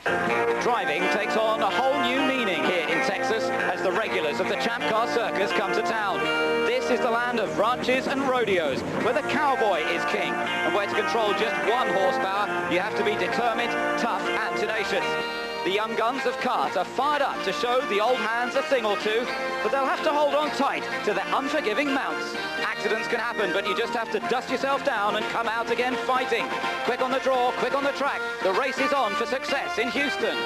Driving takes on a whole new meaning here in Texas as the regulars of the Champ Car Circus come to town. This is the land of ranches and rodeos, where the cowboy is king, and where to control just 1 horsepower, you have to be determined, tough and tenacious. The young guns of kart are fired up to show the old hands a thing or two, but they'll have to hold on tight to their unforgiving mounts. Accidents can happen, but you just have to dust yourself down and come out again fighting. Quick on the draw, quick on the track. The race is on for success in Houston.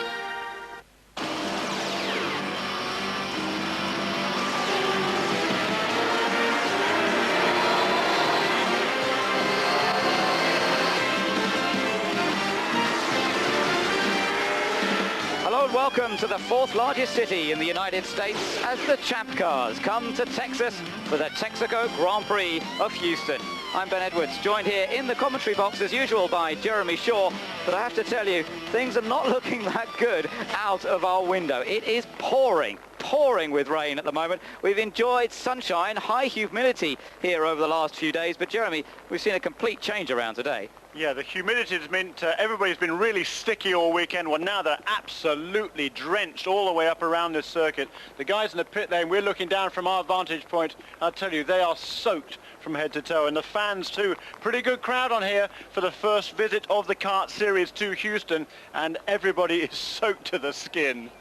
Hello and welcome to the 4th largest city in the United States as the Champ Cars come to Texas for the Texaco Grand Prix of Houston. I'm Ben Edwards, joined here in the commentary box as usual by Jeremy Shaw, but I have to tell you, things are not looking that good out of our window. It is pouring with rain at the moment. We've enjoyed sunshine, high humidity here over the last few days, but Jeremy, we've seen a complete change around today. Yeah, the humidity has meant everybody's been really sticky all weekend. Well, now they're absolutely drenched all the way up around this circuit. The guys in the pit lane, we're looking down from our vantage point. I'll tell you, they are soaked from head to toe. And the fans too. Pretty good crowd on here for the first visit of the kart series to Houston. And everybody is soaked to the skin.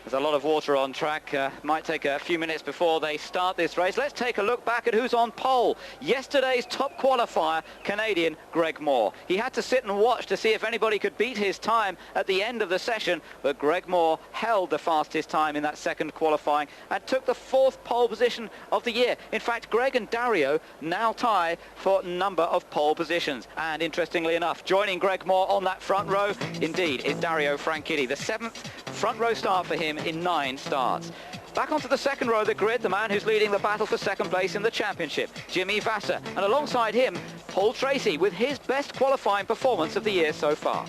There's a lot of water on track. Might take a few minutes before they start this race. Let's take a look back at who's on pole. Yesterday's top qualifier, Canadian Greg Moore. He had to sit and watch to see if anybody could beat his time at the end of the session, but Greg Moore held the fastest time in that second qualifying and took the 4th pole position of the year. In fact, Greg and Dario now tie for number of pole positions. And interestingly enough, joining Greg Moore on that front row, indeed, is Dario Franchitti, the 7th front row start for him in 9 starts. Back onto the second row of the grid, the man who's leading the battle for second place in the championship, Jimmy Vasser, and alongside him, Paul Tracy, with his best qualifying performance of the year so far.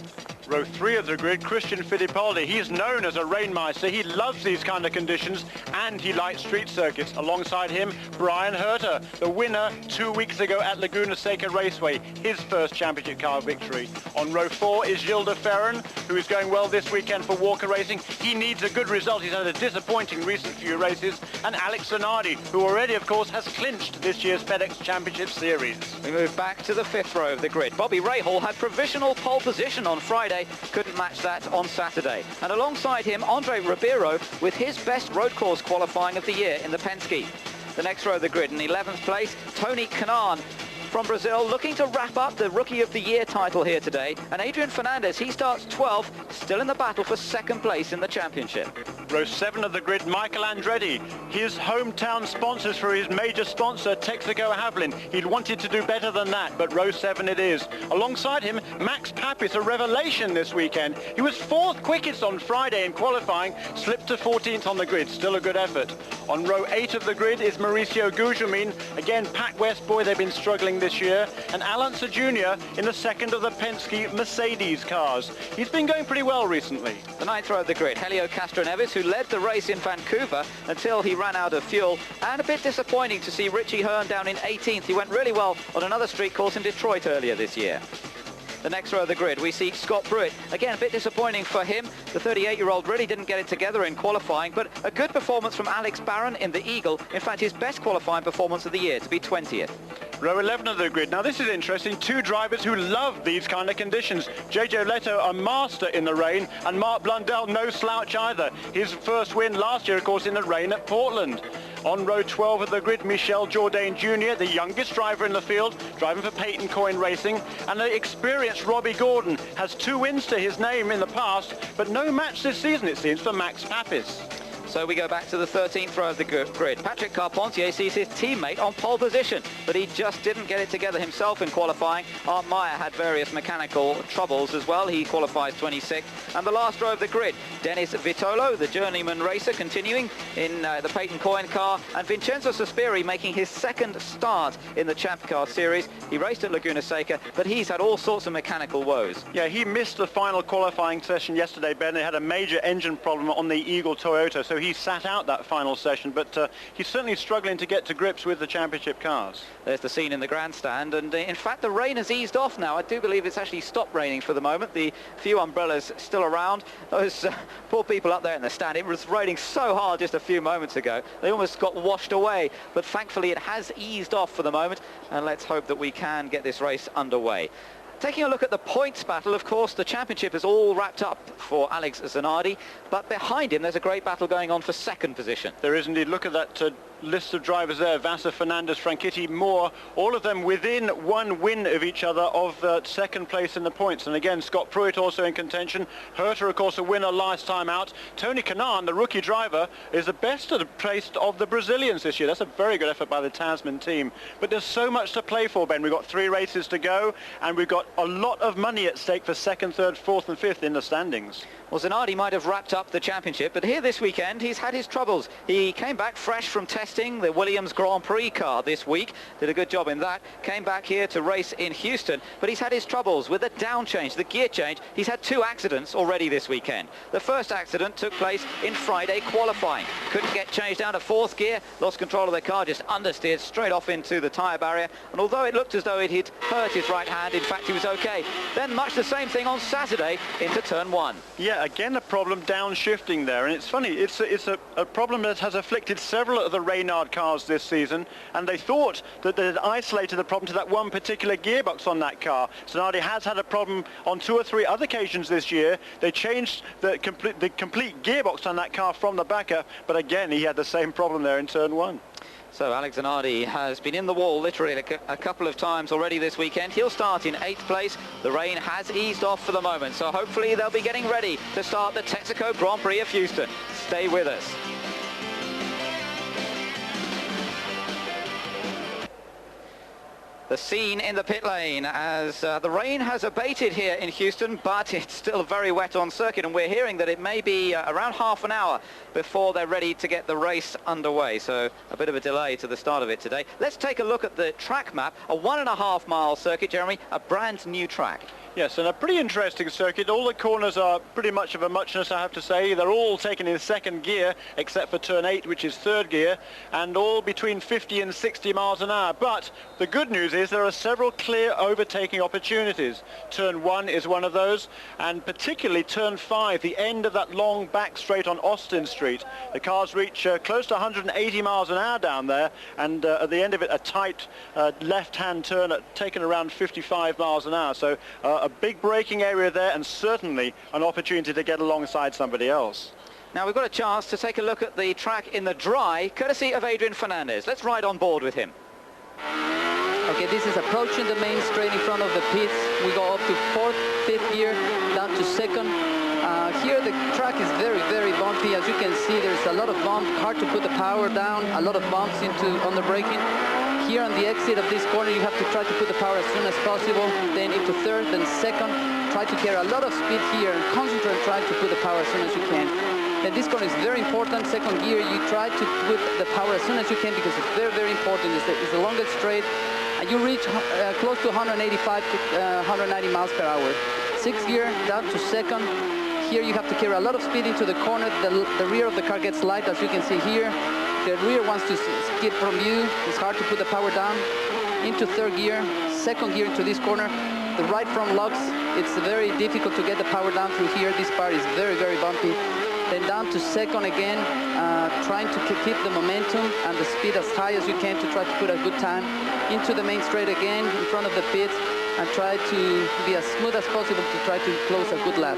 Row 3 of the grid, Christian Fittipaldi. He's known as a rainmeister. He loves these kind of conditions and he likes street circuits. Alongside him, Brian Herter, the winner 2 weeks ago at Laguna Seca Raceway, his first championship car victory. On row 4 is Gilles de Ferran, who is going well this weekend for Walker Racing. He needs a good result. He's had a disappointing recent few races. And Alex Zanardi, who already, of course, has clinched this year's FedEx Championship Series. We move back to the 5th row of the grid. Bobby Rahal had provisional pole position on Friday, couldn't match that on Saturday. And alongside him, Andre Ribeiro with his best road course qualifying of the year in the Penske. The next row of the grid, in 11th place, Tony Kanaan from Brazil, looking to wrap up the Rookie of the Year title here today. And Adrian Fernandez, he starts 12th, still in the battle for second place in the championship. Row 7 of the grid, Michael Andretti. His hometown sponsors for his major sponsor, Texaco Haviland. He'd wanted to do better than that, but row 7 it is. Alongside him, Max Papis, a revelation this weekend. He was 4th quickest on Friday in qualifying, slipped to 14th on the grid. Still a good effort. On row 8 of the grid is Mauricio Gugelmin. Again, Pac West boy, they've been struggling this year. And Alanza Jr. in the second of the Penske Mercedes cars. He's been going pretty well recently. The 9th row of the grid, Helio Castroneves, who led the race in Vancouver until he ran out of fuel. And a bit disappointing to see Richie Hearn down in 18th. He went really well on another street course in Detroit earlier this year. The next row of the grid, we see Scott Pruitt. Again, a bit disappointing for him. The 38-year-old really didn't get it together in qualifying, but a good performance from Alex Barron in the Eagle. In fact, his best qualifying performance of the year to be 20th. Row 11 of the grid. Now this is interesting. 2 drivers who love these kind of conditions. JJ Leto, a master in the rain, and Mark Blundell, no slouch either. His first win last year, of course, in the rain at Portland. On row 12 of the grid, Michel Jourdain Jr., the youngest driver in the field, driving for Peyton Coyne Racing. And the experienced Robbie Gordon has 2 wins to his name in the past, but no match this season, it seems, for Max Papis. So we go back to the 13th row of the grid. Patrick Carpentier sees his teammate on pole position, but he just didn't get it together himself in qualifying. Art Meyer had various mechanical troubles as well. He qualifies 26th. And the last row of the grid, Dennis Vitolo, the journeyman racer, continuing in the Peyton Coyne car, and Vincenzo Sospiri making his second start in the Champ Car Series. He raced at Laguna Seca, but he's had all sorts of mechanical woes. Yeah, he missed the final qualifying session yesterday, Ben. They had a major engine problem on the Eagle Toyota, so so he sat out that final session, but he's certainly struggling to get to grips with the championship cars. There's the scene in the grandstand, and in fact the rain has eased off now. I do believe it's actually stopped raining for the moment. The few umbrellas still around. Those poor people up there in the stand, it was raining so hard just a few moments ago. They almost got washed away, but thankfully it has eased off for the moment, and let's hope that we can get this race underway. Taking a look at the points battle, of course, the championship is all wrapped up for Alex Zanardi, but behind him there's a great battle going on for second position. There is indeed. Look at that list of drivers there. Vassar, Fernandez, Franchitti, Moore, all of them within one win of each other of second place in the points. And again, Scott Pruitt also in contention. Herter, of course, a winner last time out. Tony Kanaan, the rookie driver, is the best placed of the Brazilians this year. That's a very good effort by the Tasman team. But there's so much to play for, Ben. We've got 3 races to go, and we've got a lot of money at stake for second, third, fourth and fifth in the standings. Well, Zanardi might have wrapped up the championship, but here this weekend he's had his troubles. He came back fresh from testing the Williams Grand Prix car this week, did a good job in that, came back here to race in Houston, but he's had his troubles with the down change, the gear change. He's had 2 accidents already this weekend. The first accident took place in Friday qualifying. Couldn't get changed down to 4th gear, lost control of the car, just understeered straight off into the tyre barrier, and although it looked as though it had hurt his right hand, in fact he was okay. Then much the same thing on Saturday into turn 1. Yeah, again a problem downshifting there, and it's funny, it's a problem that has afflicted several of the Reynard cars this season, and they thought that they had isolated the problem to that one particular gearbox on that car. Zanardi has had a problem on 2 or 3 other occasions this year. They changed the complete gearbox on that car from the backer, but again he had the same problem there in turn 1. So Alex Zanardi has been in the wall literally a couple of times already this weekend. He'll start in 8th place. The rain has eased off for the moment, so hopefully they'll be getting ready to start the Texaco Grand Prix of Houston. Stay with us. The scene in the pit lane as the rain has abated here in Houston, but it's still very wet on circuit, and we're hearing that it may be around half an hour before they're ready to get the race underway. So a bit of a delay to the start of it today. Let's take a look at the track map. A 1.5 mile circuit, Jeremy, a brand new track. Yes, and a pretty interesting circuit. All the corners are pretty much of a muchness, I have to say. They're all taken in 2nd gear, except for turn 8, which is 3rd gear, and all between 50 and 60 miles an hour. But the good news is there are several clear overtaking opportunities. Turn 1 is one of those, and particularly turn 5, the end of that long back straight on Austin Street. The cars reach close to 180 miles an hour down there, and at the end of it, a tight left-hand turn taken around 55 miles an hour. So a big braking area there, and certainly an opportunity to get alongside somebody else. Now we've got a chance to take a look at the track in the dry, courtesy of Adrian Fernandez. Let's ride on board with him. Okay, this is approaching the main straight in front of the pits. We go up to 4th, 5th gear, down to 2nd. Here the track is very, very bumpy. As you can see, there's a lot of bump, hard to put the power down, a lot of bumps on the braking. Here on the exit of this corner, you have to try to put the power as soon as possible, then into 3rd, then 2nd. Try to carry a lot of speed here and concentrate on trying to put the power as soon as you can. And this corner is very important. 2nd gear, you try to put the power as soon as you can because it's very, very important. It's the longest straight. And you reach close to 185 to 190 miles per hour. 6th gear, down to 2nd. Here you have to carry a lot of speed into the corner. The rear of the car gets light, as you can see here. The rear wants to skip from you. It's hard to put the power down. Into 3rd gear, 2nd gear into this corner. The right front locks. It's very difficult to get the power down through here. This part is very, very bumpy. Then down to 2nd again, trying to keep the momentum and the speed as high as you can to try to put a good time. Into the main straight again, in front of the pits, and try to be as smooth as possible to try to close a good lap.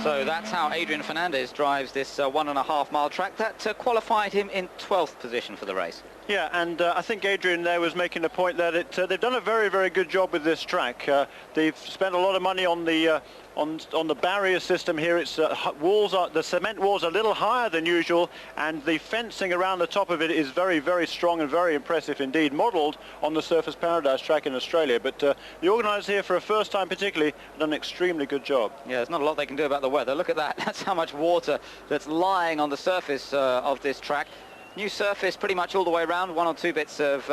So that's how Adrian Fernandez drives this 1.5 mile track. That qualified him in 12th position for the race. Yeah, and I think Adrian there was making a point there that they've done a very, very good job with this track. They've spent a lot of money on the barrier system here. It's the cement walls are a little higher than usual, and the fencing around the top of it is very, very strong and very impressive indeed, modelled on the Surfers Paradise track in Australia. But the organisers here, for a first time particularly, have done an extremely good job. Yeah, there's not a lot they can do about the weather. Look at that. That's how much water that's lying on the surface of this track. New surface pretty much all the way around, 1 or 2 bits of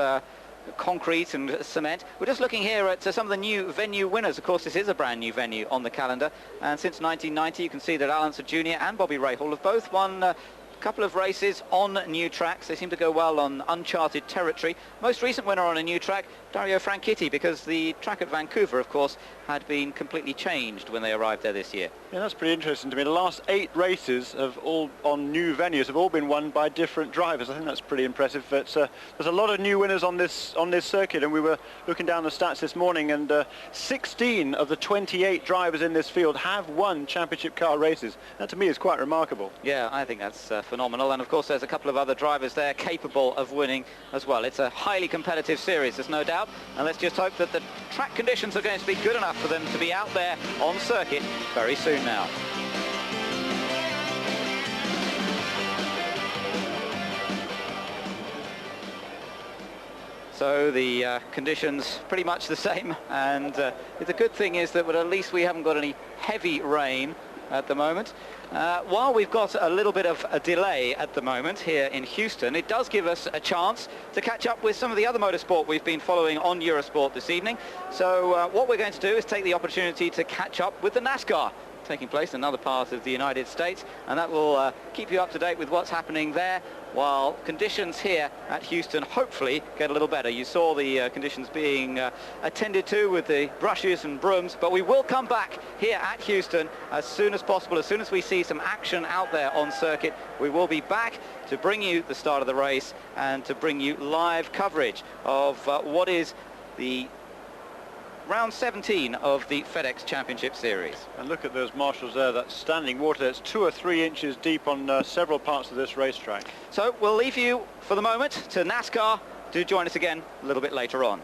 concrete and cement. We're just looking here at some of the new venue winners. Of course, this is a brand new venue on the calendar, and since 1990 you can see that Alan Jr. and Bobby Rahal have both won a couple of races on new tracks. They seem to go well on uncharted territory. Most recent winner on a new track, Dario Franchitti, because the track at Vancouver, of course, had been completely changed when they arrived there this year. Yeah, that's pretty interesting to me. The last 8 races have all on new venues have all been won by different drivers. I think that's pretty impressive. But, there's a lot of new winners on this circuit, and we were looking down the stats this morning, and 16 of the 28 drivers in this field have won championship car races. That to me is quite remarkable. Yeah, I think that's phenomenal, and of course there's a couple of other drivers there capable of winning as well. It's a highly competitive series, there's no doubt, and let's just hope that the track conditions are going to be good enough for them to be out there on circuit very soon now. So the conditions pretty much the same, and the good thing is that at least we haven't got any heavy rain at the moment. While we've got a little bit of a delay at the moment here in Houston, it does give us a chance to catch up with some of the other motorsport we've been following on Eurosport this evening. So what we're going to do is take the opportunity to catch up with the NASCAR taking place in another part of the United States, and that will keep you up to date with what's happening there, while conditions here at Houston hopefully get a little better. You saw the conditions being attended to with the brushes and brooms, but we will come back here at Houston as soon as possible. As soon as we see some action out there on circuit, we will be back to bring you the start of the race and to bring you live coverage of what is the round 17 of the FedEx Championship Series. And look at those marshals there, that's standing water that's 2 or 3 inches deep on several parts of this racetrack. So we'll leave you for the moment to NASCAR. Do join us again a little bit later on.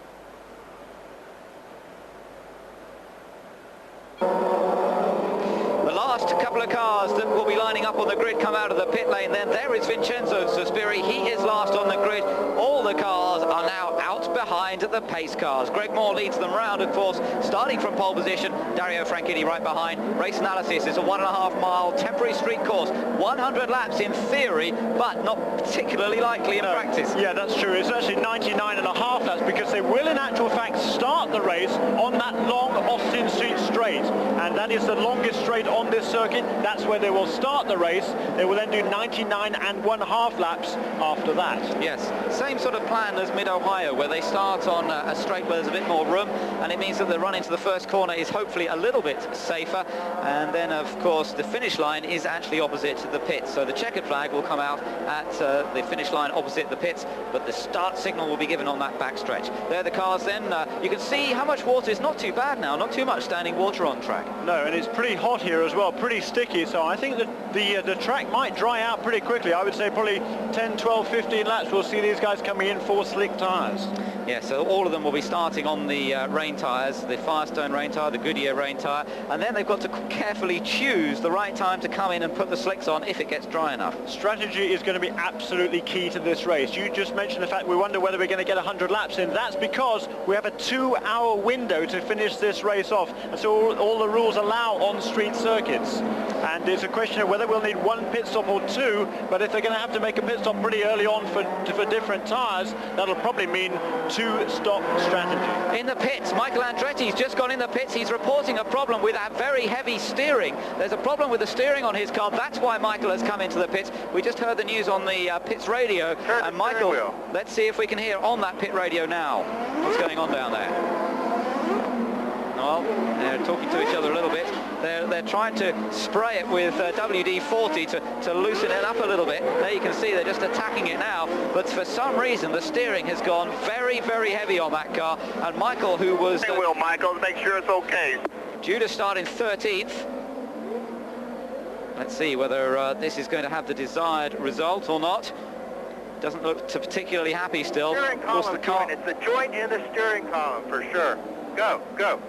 The last couple of cars that will be lining up on the grid come out of the pit lane. Then there is Vincenzo Sospiri. He is last on the grid. All the cars are now out behind the pace cars. Greg Moore leads them round, of course, starting from pole position. Dario Franchitti right behind. Race analysis is a 1.5 mile temporary street course. 100 laps in theory, but not particularly likely in practice. Yeah, that's true. It's actually 99.5 laps, because they will in actual fact start the race on that long Austin Street straight, and that is the longest straight on this circuit. That's where they will start the race. They will then do 99.5 laps after that. Yes, same sort of plan as Mid-Ohio, where they start on a straight where there's a bit more room, and it means that the run into the first corner is hopefully a little bit safer, and then of course the finish line is actually opposite the pits. So the checkered flag will come out at the finish line opposite the pits, but the start signal will be given on that backstretch. There are the cars then. You can see how much water is not too bad now, not too much standing water on track. No, and it's pretty hot here as well, pretty sticky, so I think that the track might dry out pretty quickly. I would say probably 10, 12, 15 laps we'll see these guys coming in for slick tyres. Yeah, so all of them will be starting on the rain tyres, the Firestone rain tyre, the Goodyear rain tyre, and then they've got to carefully choose the right time to come in and put the slicks on if it gets dry enough. Strategy is going to be absolutely key to this race. You just mentioned the fact we wonder whether we're going to get 100 laps in. That's because we have a 2-hour window to finish this race off, and so all the rules allow on street circuits. And it's a question of whether we'll need 1 pit stop or 2, but if they're going to have to make a pit stop pretty early on for different tyres, that'll probably mean 2-stop strategy. In the pits, Michael Andretti's just gone in the pits. He's reporting a problem with that very heavy steering. There's a problem with the steering on his car. That's why Michael has come into the pits. We just heard the news on the pits radio. And Michael, let's see if we can hear on that pit radio now what's going on down there. Well, they're talking to each other a little bit. They're trying to spray it with WD-40 to loosen it up a little bit. There you can see they're just attacking it now. But for some reason, the steering has gone very, very heavy on that car. And Michael, who was... Michael, make sure it's okay. Due to start in 13th. Let's see whether this is going to have the desired result or not. Doesn't look particularly happy still. Steering column joint. It's the joint in the steering column for sure. Go, go.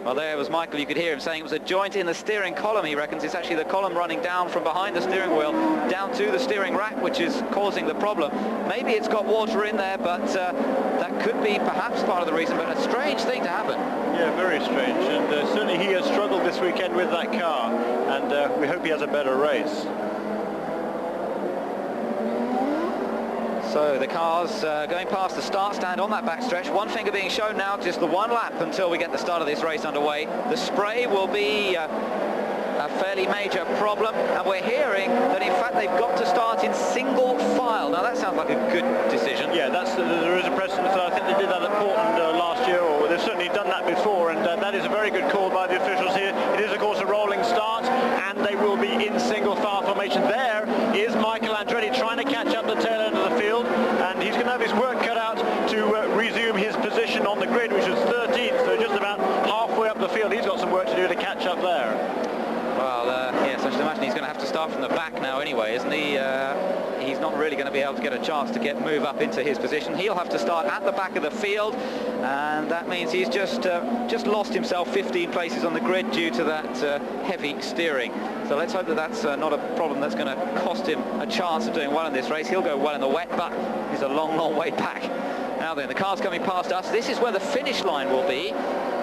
Well, there was Michael. You could hear him saying it was a joint in the steering column. He reckons it's actually the column running down from behind the steering wheel down to the steering rack, which is causing the problem. Maybe it's got water in there, but that could be perhaps part of the reason, but a strange thing to happen. Yeah, very strange, and certainly he has struggled this weekend with that car, and we hope he has a better race. So the cars going past the start stand on that backstretch. One finger being shown now, just the one lap until we get the start of this race underway. The spray will be a fairly major problem, and we're hearing that in fact they've got to start in single file. Now that sounds like a good decision. Yeah, there is a precedent. I think they did that at Portland last year, or they've certainly done that before, and that is a very good call by the officials here. It is of course a rolling start, and they will be in single file formation. There is Michael Andretti trying to catch up the tail end of the field, and he's going to have his work cut out to resume his position on the grid, which is 13th, so just about halfway up the field. He's got some work to do to catch up there. Well, yes, I should imagine he's going to have to start from the back now anyway, isn't he? He's not really going to be able to get a chance to move up into his position. He'll have to start at the back of the field, and that means he's just lost himself 15 places on the grid due to that heavy steering. So let's hope that that's not a problem that's going to cost him a chance of doing well in this race. He'll go well in the wet, but he's a long, long way back. Now then, the car's coming past us. This is where the finish line will be.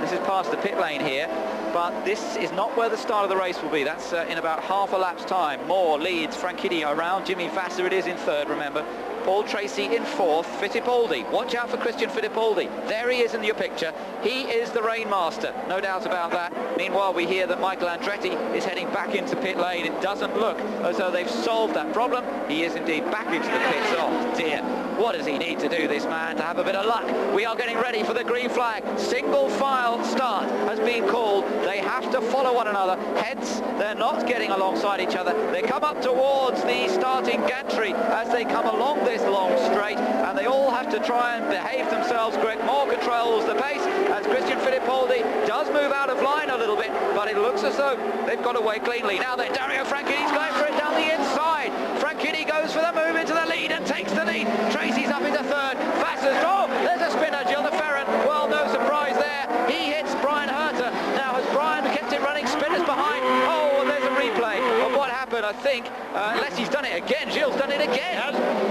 This is past the pit lane here, but this is not where the start of the race will be. That's in about half a lap's time. Moore leads, Franchitti around, Jimmy Vasser it is in third, remember. Paul Tracy in fourth, Fittipaldi. Watch out for Christian Fittipaldi. There he is in your picture. He is the rainmaster, no doubt about that. Meanwhile, we hear that Michael Andretti is heading back into pit lane. It doesn't look as though they've solved that problem. He is indeed back into the pits. Oh dear, what does he need to do, this man, to have a bit of luck? We are getting ready for the green flag. Single file start has been called. They have to follow one another. Hence, they're not getting alongside each other. They come up towards the starting gantry as they come along this long straight, and they all have to try and behave themselves. Greg Moore controls the pace as Christian Fittipaldi does move out of line a little bit, but it looks as though they've got away cleanly. Now then, Dario Franchitti's going for it down the inside. Franchitti goes for the move into the lead and takes the lead. Tracy's up into third. Vasser's, oh, there's a spinner, Gilles de Ferran. Well, no surprise there. He hits Brian Herter. Now has Brian kept it running? Spinners behind. Oh, and there's a replay of what happened, I think, unless he's done it again. Gilles done it again.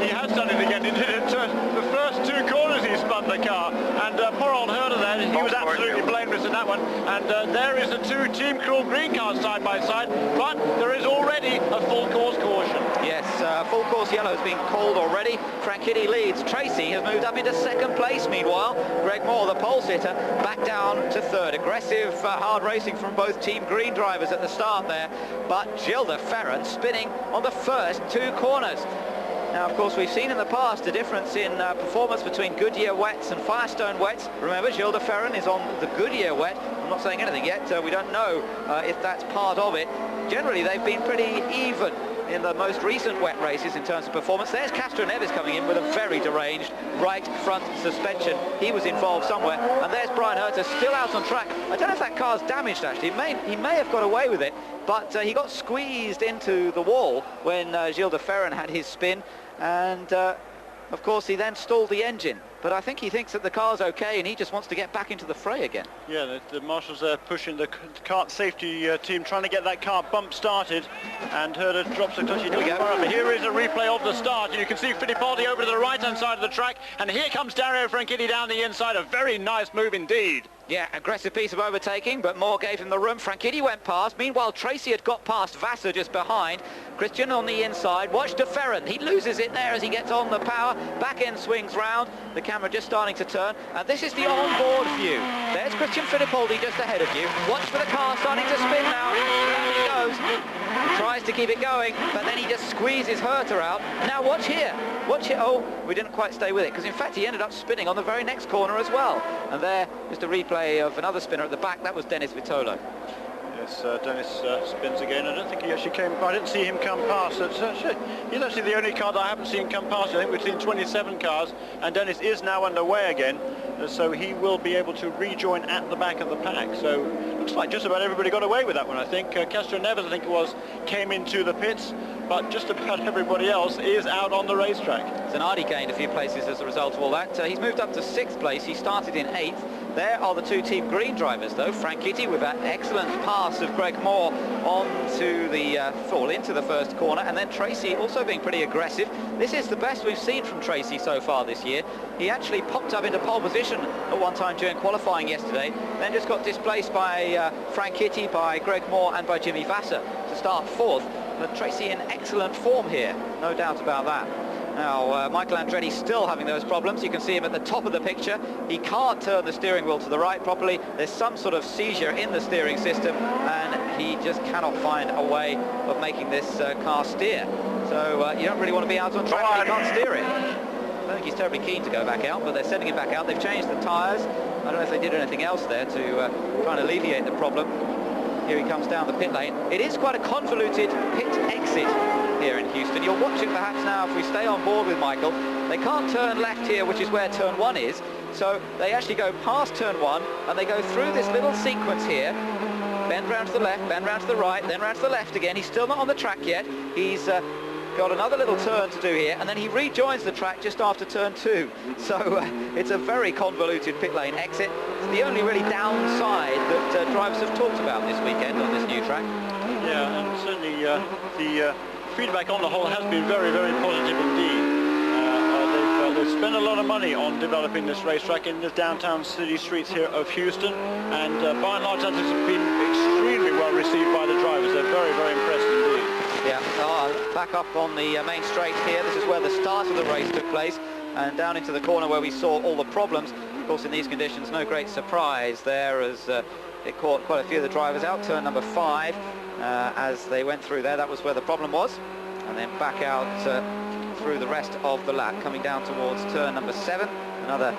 He has done it again. He did it the first two corners he spun the car, and poor old Herter there, he was absolutely blameless in that one. And there is the two Team Cruel green cars side by side, but there is already a full course caution. Yes, full course yellow has been called already. Franchitti leads. Tracy has moved up into second place. Meanwhile, Greg Moore, the pole sitter, back down to third. Aggressive, hard racing from both Team Green drivers at the start there, but Gilles de Ferran spinning on the first two corners. Now, of course, we've seen in the past a difference in performance between Goodyear wets and Firestone wets. Remember, Gilles de Ferran is on the Goodyear wet. I'm not saying anything yet. We don't know if that's part of it. Generally, they've been pretty even in the most recent wet races in terms of performance. There's Castroneves coming in with a very deranged right front suspension. He was involved somewhere. And there's Brian Herter still out on track. I don't know if that car's damaged, actually. He may have got away with it, but he got squeezed into the wall when Gilles de Ferran had his spin. And of course he then stalled the engine, but I think he thinks that the car's okay and he just wants to get back into the fray again. Yeah, the marshals are pushing the kart safety team, trying to get that car bump started, and Herter drops the clutch. Here we go. Here is a replay of the start, and you can see Fittipaldi over to the right hand side of the track, and here comes Dario Franchitti down the inside. A very nice move indeed. Yeah, aggressive piece of overtaking, but Moore gave him the room. Franchitti went past. Meanwhile, Tracy had got past Vasser just behind. Christian on the inside. Watch de Ferran. He loses it there as he gets on the power. Back end swings round. The camera just starting to turn. And this is the on-board view. There's Christian Fittipaldi just ahead of you. Watch for the car starting to spin now. There he goes. He tries to keep it going, but then he just squeezes Herter out. Now watch here. Watch it. Oh, we didn't quite stay with it, because in fact he ended up spinning on the very next corner as well. And there, just a replay of another spinner at the back. That was Dennis Vitolo. Yes, Dennis spins again. I don't think he actually came. I didn't see him come past. He's actually the only car that I haven't seen come past. I think we've seen 27 cars, and Dennis is now underway again, so he will be able to rejoin at the back of the pack. So looks like just about everybody got away with that one. I think Castroneves, I think it was, came into the pits, but just about everybody else is out on the racetrack. Zanardi gained a few places as a result of all that. He's moved up to 6th place. He started in 8th. There are the two Team Green drivers, though. Franchitti with that excellent pass of Greg Moore onto the fall into the first corner, and then Tracy also being pretty aggressive. This is the best we've seen from Tracy so far this year. He actually popped up into pole position at one time during qualifying yesterday, then just got displaced by Franchitti, by Greg Moore and by Jimmy Vasser to start 4th. But Tracy in excellent form here, no doubt about that. Now, Michael Andretti still having those problems. You can see him at the top of the picture. He can't turn the steering wheel to the right properly. There's some sort of seizure in the steering system, and he just cannot find a way of making this car steer. So you don't really want to be out on track when you can't steer it. I don't think he's terribly keen to go back out, but they're sending him back out. They've changed the tyres. I don't know if they did anything else there to try and alleviate the problem. Here he comes down the pit lane. It is quite a convoluted pit exit here in Houston. You'll watch it perhaps now if we stay on board with Michael. They can't turn left here, which is where turn 1 is. So they actually go past turn 1 and they go through this little sequence here. Bend round to the left, bend round to the right, then round to the left again. He's still not on the track yet. He's got another little turn to do here, and then he rejoins the track just after turn 2. So it's a very convoluted pit lane exit. It's the only really downside that drivers have talked about this weekend on this new track. Yeah, and certainly the feedback on the whole has been very, very positive indeed. They've spent a lot of money on developing this racetrack in the downtown city streets here of Houston, and by and large that has been extremely well received by the drivers. They're very, very impressed indeed. Yeah, back up on the main straight here. This is where the start of the race took place, and down into the corner where we saw all the problems. Of course, in these conditions, no great surprise there, as it caught quite a few of the drivers out. Turn number 5, as they went through there, that was where the problem was. And then back out through the rest of the lap, coming down towards turn number 7. Another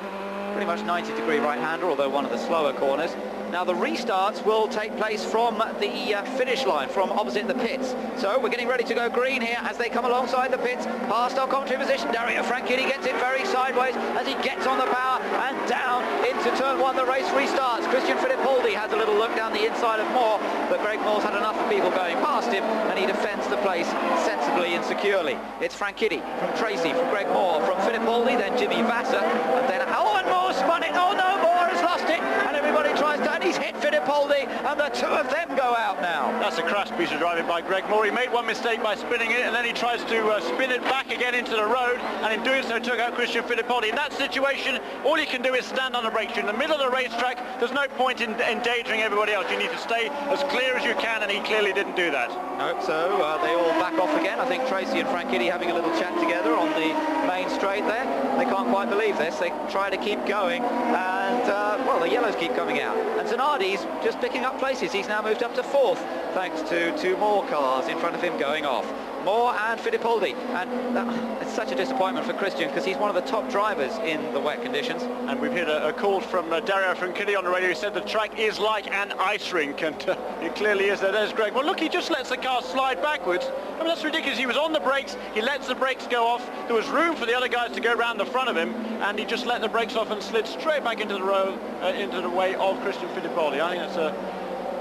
pretty much 90-degree right-hander, although one of the slower corners. Now the restarts will take place from the finish line, from opposite the pits. So we're getting ready to go green here as they come alongside the pits, past our commentary position. Dario Franchitti gets it very sideways as he gets on the power and down into turn 1. The race restarts. Christian Fittipaldi has a little look down the inside of Moore, but Greg Moore's had enough of people going past him, and he defends the place sensibly and securely. It's Franchitti from Tracy, from Greg Moore, from Fittipaldi, then Jimmy Vasser, and then and Moore spun it. Oh no, Moore has lost it, and everybody tries to, and he's hit Fittipaldi, and the two of them go out now. That's a crash piece of driving by Greg Moore. He made one mistake by spinning it, and then he tries to spin it back again into the road, and in doing so took out Christian Fittipaldi. In that situation, all you can do is stand on the brakes. You're in the middle of the racetrack. There's no point in endangering everybody else. You need to stay as clear as you can, and he clearly didn't do that. No, so they all back off again. I think Tracy and Franchitti having a little chat together on the main straight there. They can't quite believe this. They try to keep going, and well, the yellows keep coming out. And Zanardi's just picking up places. He's now moved up to 4th, thanks to 2 more cars in front of him going off. Moore and Fittipaldi, and it's such a disappointment for Christian because he's one of the top drivers in the wet conditions. And we've heard a call from Dario Franchitti on the radio. He said the track is like an ice rink, and it clearly is. There's Greg. Well, look, he just lets the car slide backwards. I mean, that's ridiculous. He was on the brakes, he lets the brakes go off. There was room for the other guys to go around the front of him, and he just let the brakes off and slid straight back into the road, into the way of Christian Fittipaldi. I think that's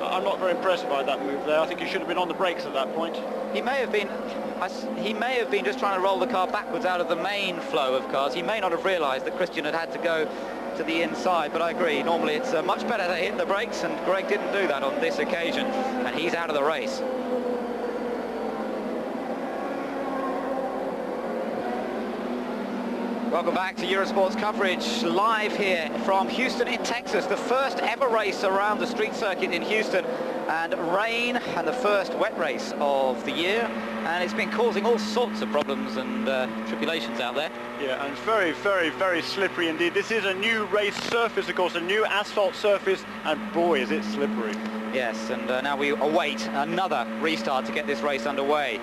I'm not very impressed by that move there. I think he should have been on the brakes at that point. He may have been just trying to roll the car backwards out of the main flow of cars. He may not have realised that Christian had to go to the inside, but I agree. Normally it's much better to hit the brakes, and Greg didn't do that on this occasion, and he's out of the race. Welcome back to Eurosport's coverage, live here from Houston in Texas, the first ever race around the street circuit in Houston, and rain, and the first wet race of the year, and it's been causing all sorts of problems and tribulations out there. Yeah, and it's very, very, very slippery indeed. This is a new race surface, of course, a new asphalt surface, and boy, is it slippery. Yes, and now we await another restart to get this race underway.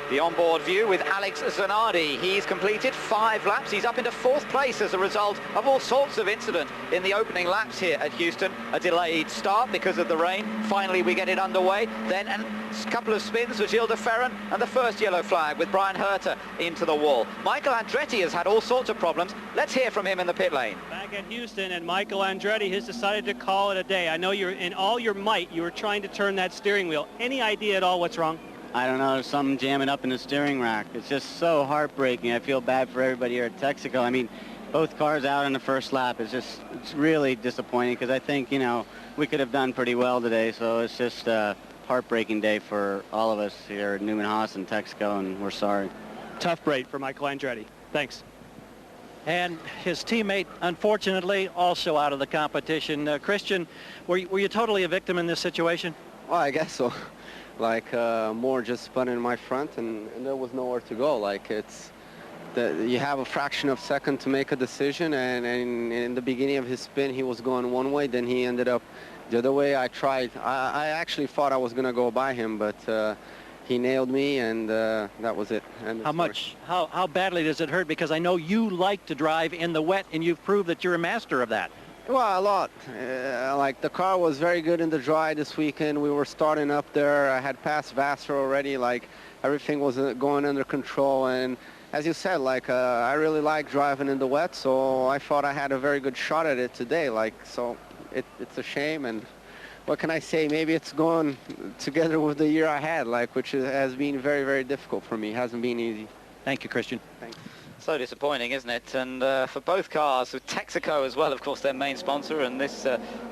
The onboard view with Alex Zanardi. He's completed 5 laps. He's up into 4th place as a result of all sorts of incident in the opening laps here at Houston. A delayed start because of the rain. Finally, we get it underway. Then a couple of spins for Gilles de Ferran, and the first yellow flag with Brian Herter into the wall. Michael Andretti has had all sorts of problems. Let's hear from him in the pit lane. Back at Houston, and Michael Andretti has decided to call it a day. I know you're in all your might. You were trying to turn that steering wheel. Any idea at all what's wrong? I don't know, there's something jamming up in the steering rack. It's just so heartbreaking. I feel bad for everybody here at Texaco. I mean, both cars out in the first lap. It's really disappointing because I think, you know, we could have done pretty well today. So it's just a heartbreaking day for all of us here at Newman Haas and Texaco, and we're sorry. Tough break for Michael Andretti. Thanks. And his teammate, unfortunately, also out of the competition. Christian, were you totally a victim in this situation? Well, I guess so. like more just spun in my front, and there was nowhere to go. Like you have a fraction of a second to make a decision, and in the beginning of his spin he was going one way, then he ended up the other way. I actually thought I was going to go by him, but he nailed me, and that was it. And how badly does it hurt? Because I know you like to drive in the wet, and you've proved that you're a master of that. Well, a lot. Like the car was very good in the dry this weekend. We were starting up there. I had passed Vassar already. Like everything was going under control, and as you said, like I really like driving in the wet, so I thought I had a very good shot at it today. Like, so it's a shame, and what can I say? Maybe it's going together with the year I had, like, which has been very, very difficult for me. It hasn't been easy. Thank you, Christian. Thanks. So disappointing, isn't it? And for both cars, with Texaco as well, of course, their main sponsor, and this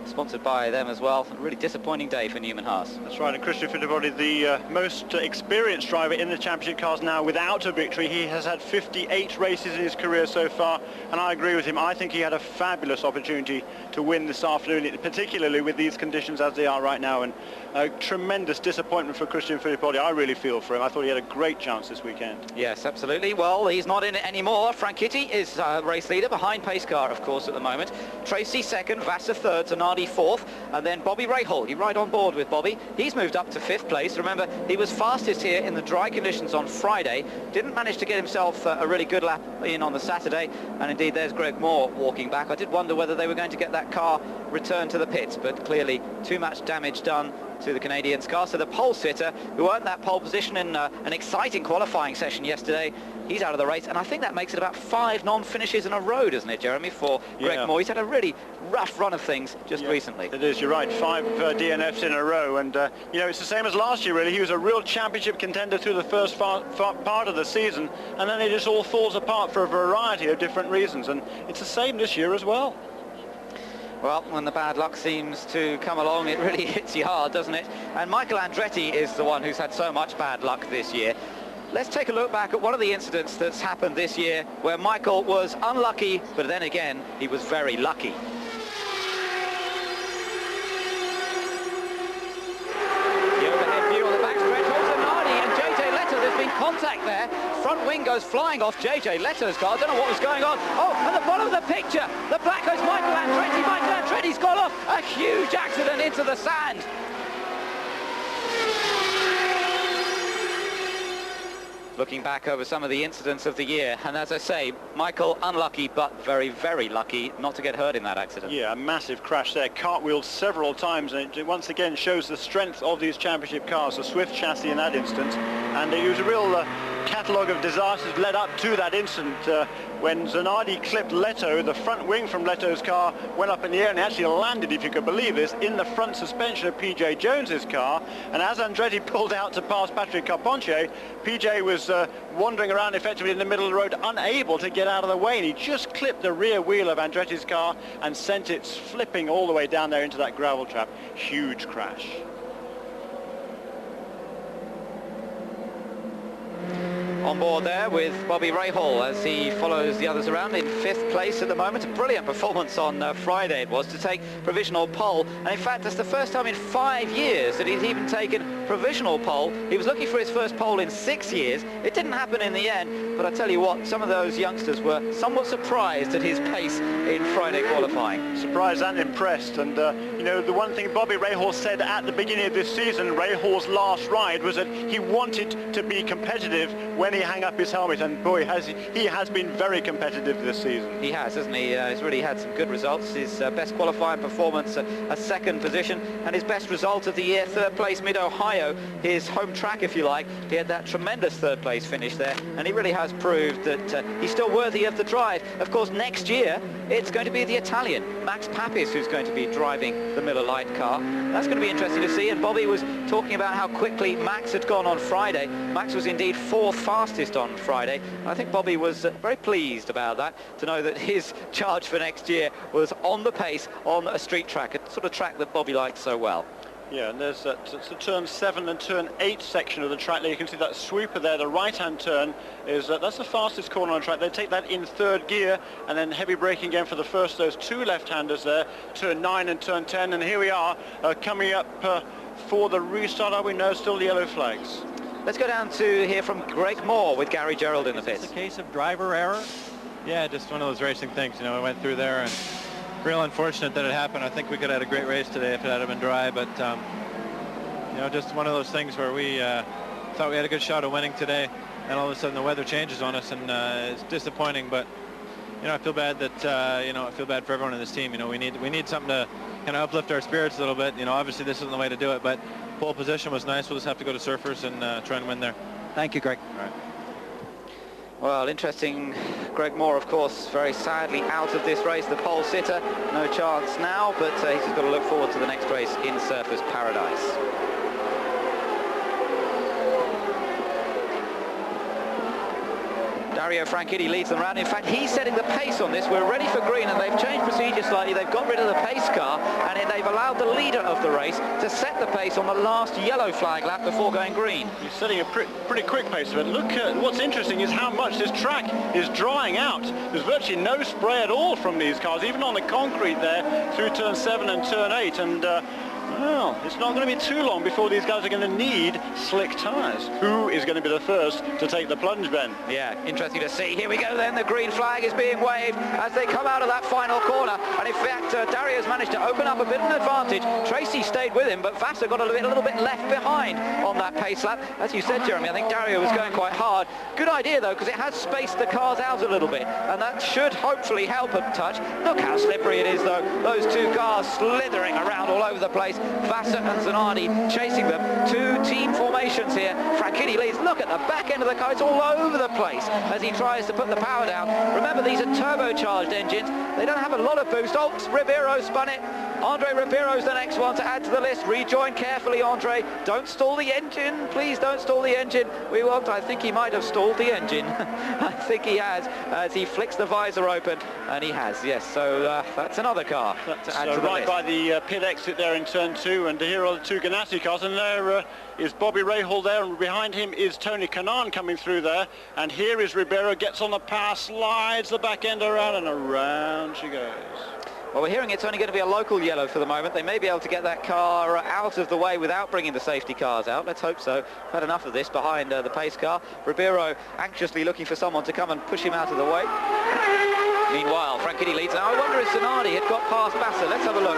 sponsored by them as well. A really disappointing day for Newman Haas. That's right, and Christian Fittipaldi, the most experienced driver in the championship cars now without a victory. He has had 58 races in his career so far, and I agree with him. I think he had a fabulous opportunity to win this afternoon, particularly with these conditions as they are right now, and a tremendous disappointment for Christian Fittipaldi. I really feel for him. I thought he had a great chance this weekend. Yes, absolutely. Well, he's not in it anymore. Franchitti is race leader behind pace car, of course, at the moment. Tracy second, Vassar third, Zanardi fourth, and then Bobby Rahal. You're right on board with Bobby. He's moved up to fifth place. Remember, he was fastest here in the dry conditions on Friday. Didn't manage to get himself a really good lap in on the Saturday, and indeed there's Greg Moore walking back. I did wonder whether they were going to get that car returned to the pits, but clearly too much damage done to the Canadian's car. So the pole sitter, who earned that pole position in an exciting qualifying session yesterday, he's out of the race, and I think that makes it about 5 non-finishes in a row, doesn't it, Jeremy, for Greg Moore? He's had a really rough run of things just recently. It is, you're right, 5 DNFs in a row, and you know, it's the same as last year, really. He was a real championship contender through the first part of the season, and then it just all falls apart for a variety of different reasons, and it's the same this year as well. Well, when the bad luck seems to come along, it really hits you hard, doesn't it? And Michael Andretti is the one who's had so much bad luck this year. Let's take a look back at one of the incidents that's happened this year where Michael was unlucky, but then again, he was very lucky. The overhead view on the backstretch, Zanardi and JJ Leto. There's been contact there. Front wing goes flying off JJ Leto's car. I don't know what was going on. Oh, at the bottom of the picture, the black coat's Michael Andretti. Michael Andretti's gone off. A huge accident into the sand. Looking back over some of the incidents of the year, and as I say, Michael unlucky, but very, very lucky not to get hurt in that accident. Yeah, a massive crash there, cartwheeled several times, and it once again shows the strength of these championship cars, the Swift chassis in that instance, and it was a real catalogue of disasters led up to that incident when Zanardi clipped Leto. The front wing from Leto's car went up in the air and actually landed, if you could believe this, in the front suspension of PJ Jones's car, and as Andretti pulled out to pass Patrick Carpentier, PJ was wandering around effectively in the middle of the road, unable to get out of the way, and he just clipped the rear wheel of Andretti's car and sent it flipping all the way down there into that gravel trap. Huge crash. On board there with Bobby Rahal as he follows the others around in 5th place at the moment. A brilliant performance on Friday it was to take provisional pole, and in fact that's the first time in 5 years that he's even taken provisional pole. He was looking for his first pole in 6 years. It didn't happen in the end, but I tell you what, some of those youngsters were somewhat surprised at his pace in Friday qualifying. Surprised and impressed, and you know, the one thing Bobby Rahal said at the beginning of this season, Rahal's last ride, was that he wanted to be competitive when he hang up his helmet, and boy, he has been very competitive this season. He has, hasn't he? He's really had some good results. His best qualifying performance, a second position, and his best result of the year, 3rd place Mid-Ohio, his home track, if you like. He had that tremendous 3rd place finish there, and he really has proved that he's still worthy of the drive. Of course, next year, it's going to be the Italian, Max Papis, who's going to be driving the Miller Lite car. That's going to be interesting to see, and Bobby was talking about how quickly Max had gone on Friday. Max was indeed 4th fastest on Friday. I think Bobby was very pleased about that, to know that his charge for next year was on the pace on a street track, a sort of track that Bobby likes so well. Yeah, and there's the turn 7 and turn 8 section of the track there. You can see that sweeper there, the right-hand turn, is that's the fastest corner on the track. They take that in 3rd gear, and then heavy braking again for the first of those 2 left-handers there, turn 9 and turn 10, and here we are coming up for the restart, are we? No, still the yellow flags. Let's go down to hear from Greg Moore with Gary Gerald in the pits. Is this a case of driver error? Yeah, just one of those racing things. You know, we went through there, and real unfortunate that it happened. I think we could have had a great race today if it had been dry, but you know, just one of those things where we thought we had a good shot of winning today, and all of a sudden the weather changes on us, and it's disappointing. But you know, I feel bad that you know, I feel bad for everyone in this team. You know, we need something to kind of uplift our spirits a little bit. You know, obviously this isn't the way to do it, but pole position was nice. We'll just have to go to surfers and try and win there. Thank you, Greg. All right. Well, interesting. Greg Moore, of course, very sadly out of this race, the pole sitter. No chance now, but he's just got to look forward to the next race in Surfers Paradise. Dario Franchitti leads them round. In fact, he's setting the pace on this. We're ready for green, and they've changed procedure slightly. They've got rid of the pace car, and they've allowed the leader of the race to set the pace on the last yellow flag lap before going green. He's setting a pretty quick pace, but look at what's interesting is how much this track is drying out. There's virtually no spray at all from these cars, even on the concrete there through turn 7 and turn 8, and well, it's not going to be too long before these guys are going to need slick tyres. Who is going to be the first to take the plunge, Ben? Yeah, interesting to see. Here we go then. The green flag is being waved as they come out of that final corner. And in fact, Dario's managed to open up a bit of an advantage. Tracy stayed with him, but Vassar got a little bit left behind on that pace lap. As you said, Jeremy, I think Dario was going quite hard. Good idea, though, because it has spaced the cars out a little bit. And that should hopefully help a touch. Look how slippery it is, though. Those two cars slithering around all over the place. Vassar and Zanardi chasing them. Two team formations here. Franchitti leads. Look at the back end of the car. It's all over the place as he tries to put the power down. Remember, these are turbocharged engines. They don't have a lot of boost. Oh, Ribeiro spun it. Andre Ribeiro's the next one to add to the list. Rejoin carefully, Andre. Don't stall the engine. Please don't stall the engine. We won't. I think he might have stalled the engine. I think he has, as he flicks the visor open. And he has, yes. So that's another car to add to the right list. by the pit exit there in turn 2, and here are the two Ganassi cars, and there is Bobby Rahal there, and behind him is Tony Kanaan coming through there, and here is Ribeiro, gets on the power, slides the back end around, and around she goes. Well, we're hearing it's only going to be a local yellow for the moment. They may be able to get that car out of the way without bringing the safety cars out. Let's hope so. We've had enough of this behind the pace car. Ribeiro anxiously looking for someone to come and push him out of the way. Meanwhile, Franchitti leads. Now, I wonder if Zanardi had got past Vassar. Let's have a look.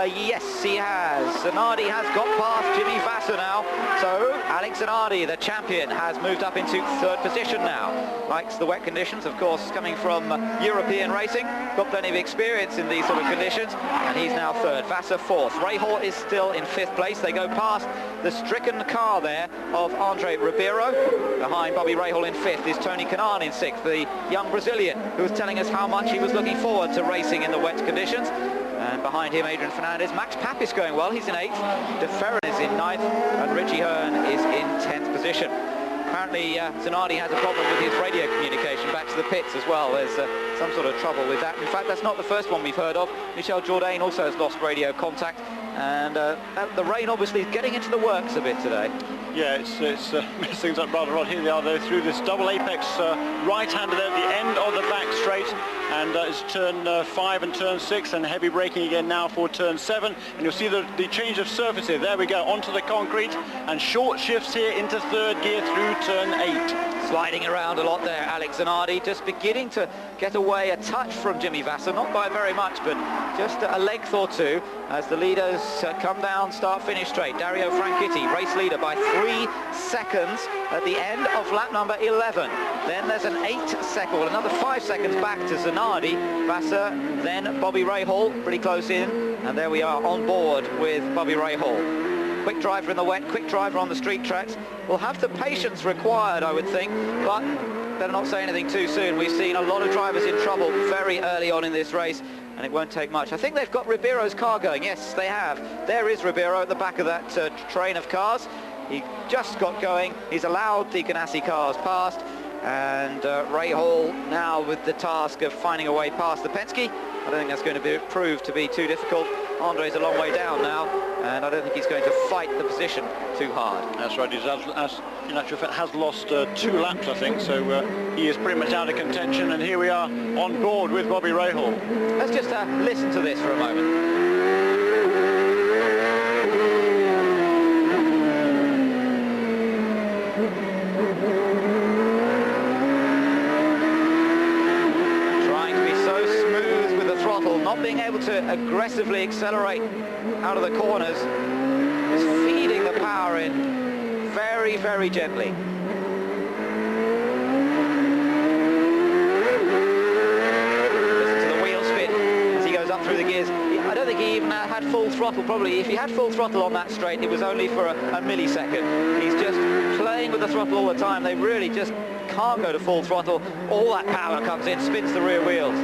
Yes, he has. Zanardi has got past Jimmy Vassar now. So, Alex Zanardi, the champion, has moved up into third position now. Likes the wet conditions, of course, coming from European racing. Got plenty of experience in these sort of conditions. And he's now third. Vassar fourth. Rahal is still in fifth place. They go past the stricken car there of Andre Ribeiro. Behind Bobby Rahal in fifth is Tony Kanaan in sixth, the young Brazilian who was telling us how much he was looking forward to racing in the wet conditions. And behind him, Adrian Fernandez. Max Papis going well. He's in 8th. De Ferran is in 9th. And Richie Hearn is in 10th position. Apparently, Zanardi has a problem with his radio communication back to the pits as well. There's some sort of trouble with that. In fact, that's not the first one we've heard of. Michel Jourdain also has lost radio contact. And the rain obviously is getting into the works a bit today. Yeah, it's messed things up rather odd. Here they are, though, through this double apex right-hander there at the end of the back straight. And it's turn 5 and turn 6, and heavy braking again now for turn 7. And you'll see the change of surface here. There we go, onto the concrete, and short shifts here into third gear through turn 8. Sliding around a lot there, Alex Zanardi, just beginning to get away a touch from Jimmy Vassar, not by very much, but just a length or two as the leaders come down, start, finish straight. Dario Franchitti, race leader by 3 seconds at the end of lap number 11. Then there's an 8-second, well, another 5 seconds back to Zanardi, Vassar, then Bobby Rahal, pretty close in, and there we are on board with Bobby Rahal. Quick driver in the wet, quick driver on the street tracks. Will have the patience required, I would think, but better not say anything too soon. We've seen a lot of drivers in trouble very early on in this race, and it won't take much. I think they've got Ribeiro's car going. Yes, they have. There is Ribeiro at the back of that train of cars. He just got going. He's allowed the Ganassi cars past, and Rahal now with the task of finding a way past the Penske. I don't think that's going to prove to be too difficult. Andre's a long way down now, and I don't think he's going to fight the position too hard. That's right. He's, in actual fact, has lost 2 laps, I think, so he is pretty much out of contention, and here we are on board with Bobby Rahal. Let's just listen to this for a moment. aggressively accelerate out of the corners, just feeding the power in very, very gently. Listen to the wheel spin as he goes up through the gears. I don't think he even had full throttle, probably. If he had full throttle on that straight, it was only for a millisecond. He's just playing with the throttle all the time. They really just can't go to full throttle. All that power comes in, spins the rear wheels.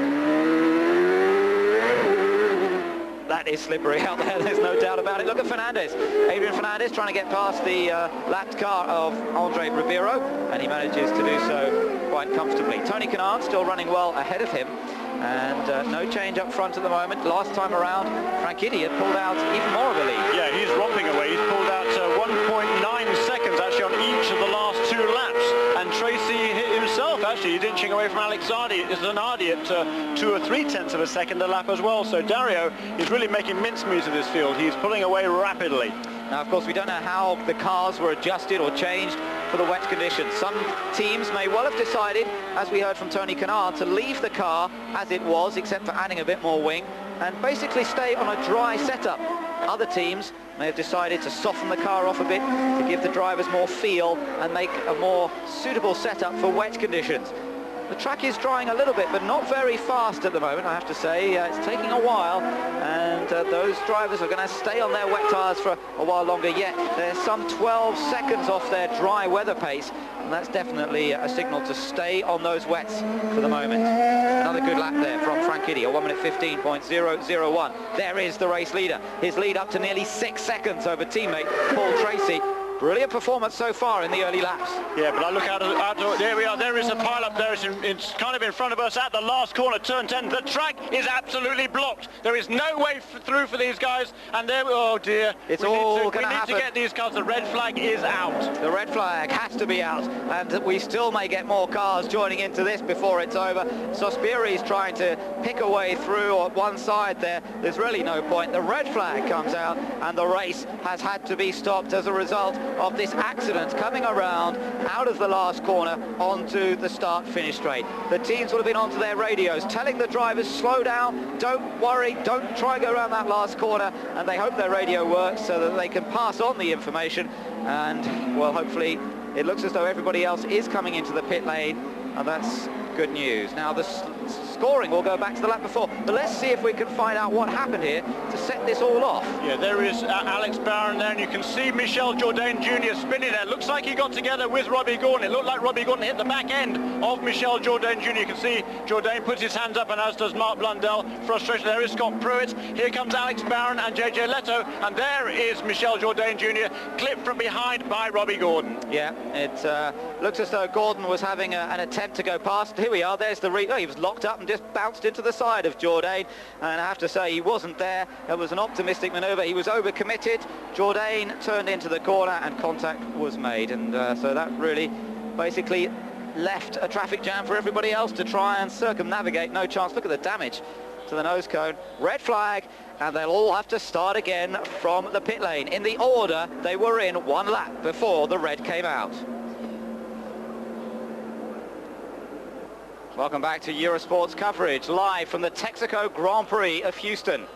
That is slippery out there, there's no doubt about it. Look at Fernandez. Adrian Fernandez trying to get past the lapped car of Andre Ribeiro, and he manages to do so quite comfortably. Tony Kanaan still running well ahead of him, and no change up front at the moment. Last time around, Franchitti had pulled out even more of a lead. Yeah, he's romping away. He's pulled out 1.9 seconds actually on each of the last 2 laps. And Tracy himself, actually, he's inching away from Alex Zanardi at 2 or 3/10 of a second a lap as well. So Dario is really making mincemeat of this field. He's pulling away rapidly. Now, of course, we don't know how the cars were adjusted or changed for the wet conditions. Some teams may well have decided, as we heard from Tony Kanaan, to leave the car as it was, except for adding a bit more wing, and basically stay on a dry setup. Other teams may have decided to soften the car off a bit to give the drivers more feel and make a more suitable setup for wet conditions. The track is drying a little bit, but not very fast at the moment, I have to say. It's taking a while, and those drivers are going to stay on their wet tyres for a while longer yet. They're some 12 seconds off their dry weather pace, and that's definitely a signal to stay on those wets for the moment. Another good lap there from Franchitti, a 1:15.001. There is the race leader. His lead up to nearly 6 seconds over teammate Paul Tracy. Brilliant performance so far in the early laps. Yeah, but I look out, there we are, there is a pile up there, it's kind of in front of us at the last corner, turn 10. The track is absolutely blocked. There is no way through for these guys, and there, oh dear. It's all going to We happen. need to get these cars, the red flag is out. The red flag has to be out, and we still may get more cars joining into this before it's over. Sospiri's trying to pick a way through on one side there. There's really no point. The red flag comes out, and the race has had to be stopped as a result of this accident coming around out of the last corner onto the start-finish straight. The teams will have been onto their radios telling the drivers, slow down, don't worry, don't try and go around that last corner, and they hope their radio works so that they can pass on the information, and well, hopefully it looks as though everybody else is coming into the pit lane, and that's good news. Now the scoring will go back to the lap before, but let's see if we can find out what happened here to set this all off. Yeah, there is Alex Barron there, and you can see Michel Jourdain Jr. spinning there. Looks like he got together with Robbie Gordon. It looked like Robbie Gordon hit the back end of Michel Jourdain Jr. You can see Jourdain puts his hands up, and as does Mark Blundell. Frustration. There is Scott Pruitt. Here comes Alex Barron and JJ Leto, and there is Michel Jourdain Jr. clipped from behind by Robbie Gordon. Yeah, it looks as though Gordon was having an attempt to go past. Here we are, there's the he was locked up and just bounced into the side of Jourdain, and I have to say he wasn't there. It was an optimistic manoeuvre. He was overcommitted. Jourdain turned into the corner and contact was made, and so that really basically left a traffic jam for everybody else to try and circumnavigate. No chance. Look at the damage to the nose cone. Red flag, and they'll all have to start again from the pit lane in the order they were in 1 lap before the red came out. Welcome back to Eurosport's coverage, live from the Texaco Grand Prix of Houston.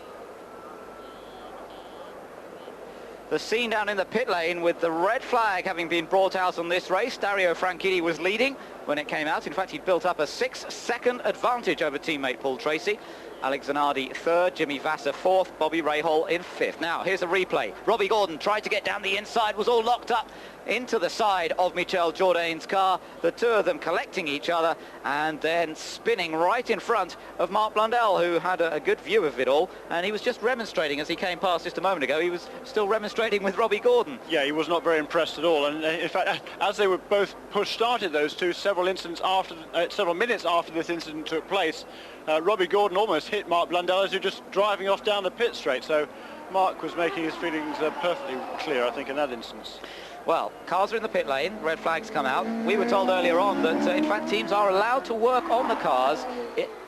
The scene down in the pit lane with the red flag having been brought out on this race. Dario Franchitti was leading when it came out. In fact, he'd built up a 6-second advantage over teammate Paul Tracy. Alex Zanardi 3rd, Jimmy Vasser 4th, Bobby Rahal in 5th. Now, here's a replay. Robbie Gordon tried to get down the inside, was all locked up into the side of Michel Jourdain's car. The two of them collecting each other and then spinning right in front of Mark Blundell, who had a good view of it all, and he was just remonstrating as he came past just a moment ago. He was still remonstrating with Robbie Gordon. Yeah, he was not very impressed at all, and in fact, as they were both push-started, those two, several minutes after this incident took place, Robbie Gordon almost hit Mark Blundell as he was just driving off down the pit straight. So Mark was making his feelings perfectly clear, I think, in that instance. Well, cars are in the pit lane, red flags come out. We were told earlier on that, in fact, teams are allowed to work on the cars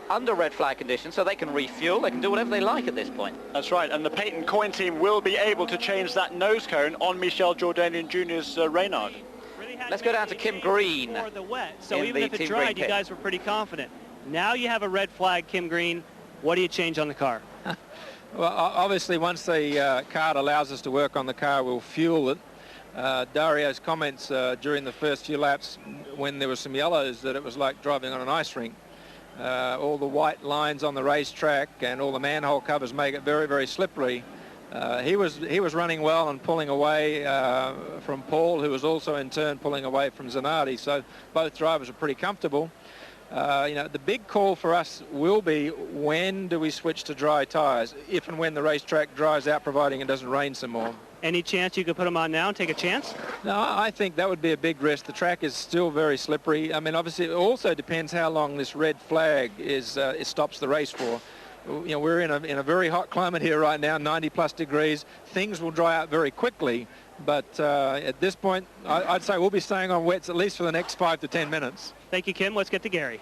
under red flag conditions, so they can refuel, they can do whatever they like at this point. That's right, and the Peyton Coyne team will be able to change that nose cone on Michel Jourdain Jr.'s Reynard. Let's go down to Kim Green. The wet, so even if it dried, you guys were pretty confident. Now you have a red flag, Kim Green. What do you change on the car? Well, obviously, once the card allows us to work on the car, we'll fuel it. Dario's comments during the first few laps, when there were some yellows, that it was like driving on an ice rink. All the white lines on the racetrack and all the manhole covers make it very, very slippery. He was running well and pulling away from Paul, who was also in turn pulling away from Zanardi. So both drivers are pretty comfortable. You know, the big call for us will be, when do we switch to dry tyres, if and when the racetrack dries out, providing it doesn't rain some more. Any chance you could put them on now and take a chance? No, I think that would be a big risk. The track is still very slippery. I mean, obviously, it also depends how long this red flag it stops the race for. You know, we're in a very hot climate here right now, 90+ degrees. Things will dry out very quickly, but at this point, I'd say we'll be staying on wets at least for the next 5 to 10 minutes. Thank you, Kim. Let's get to Gary.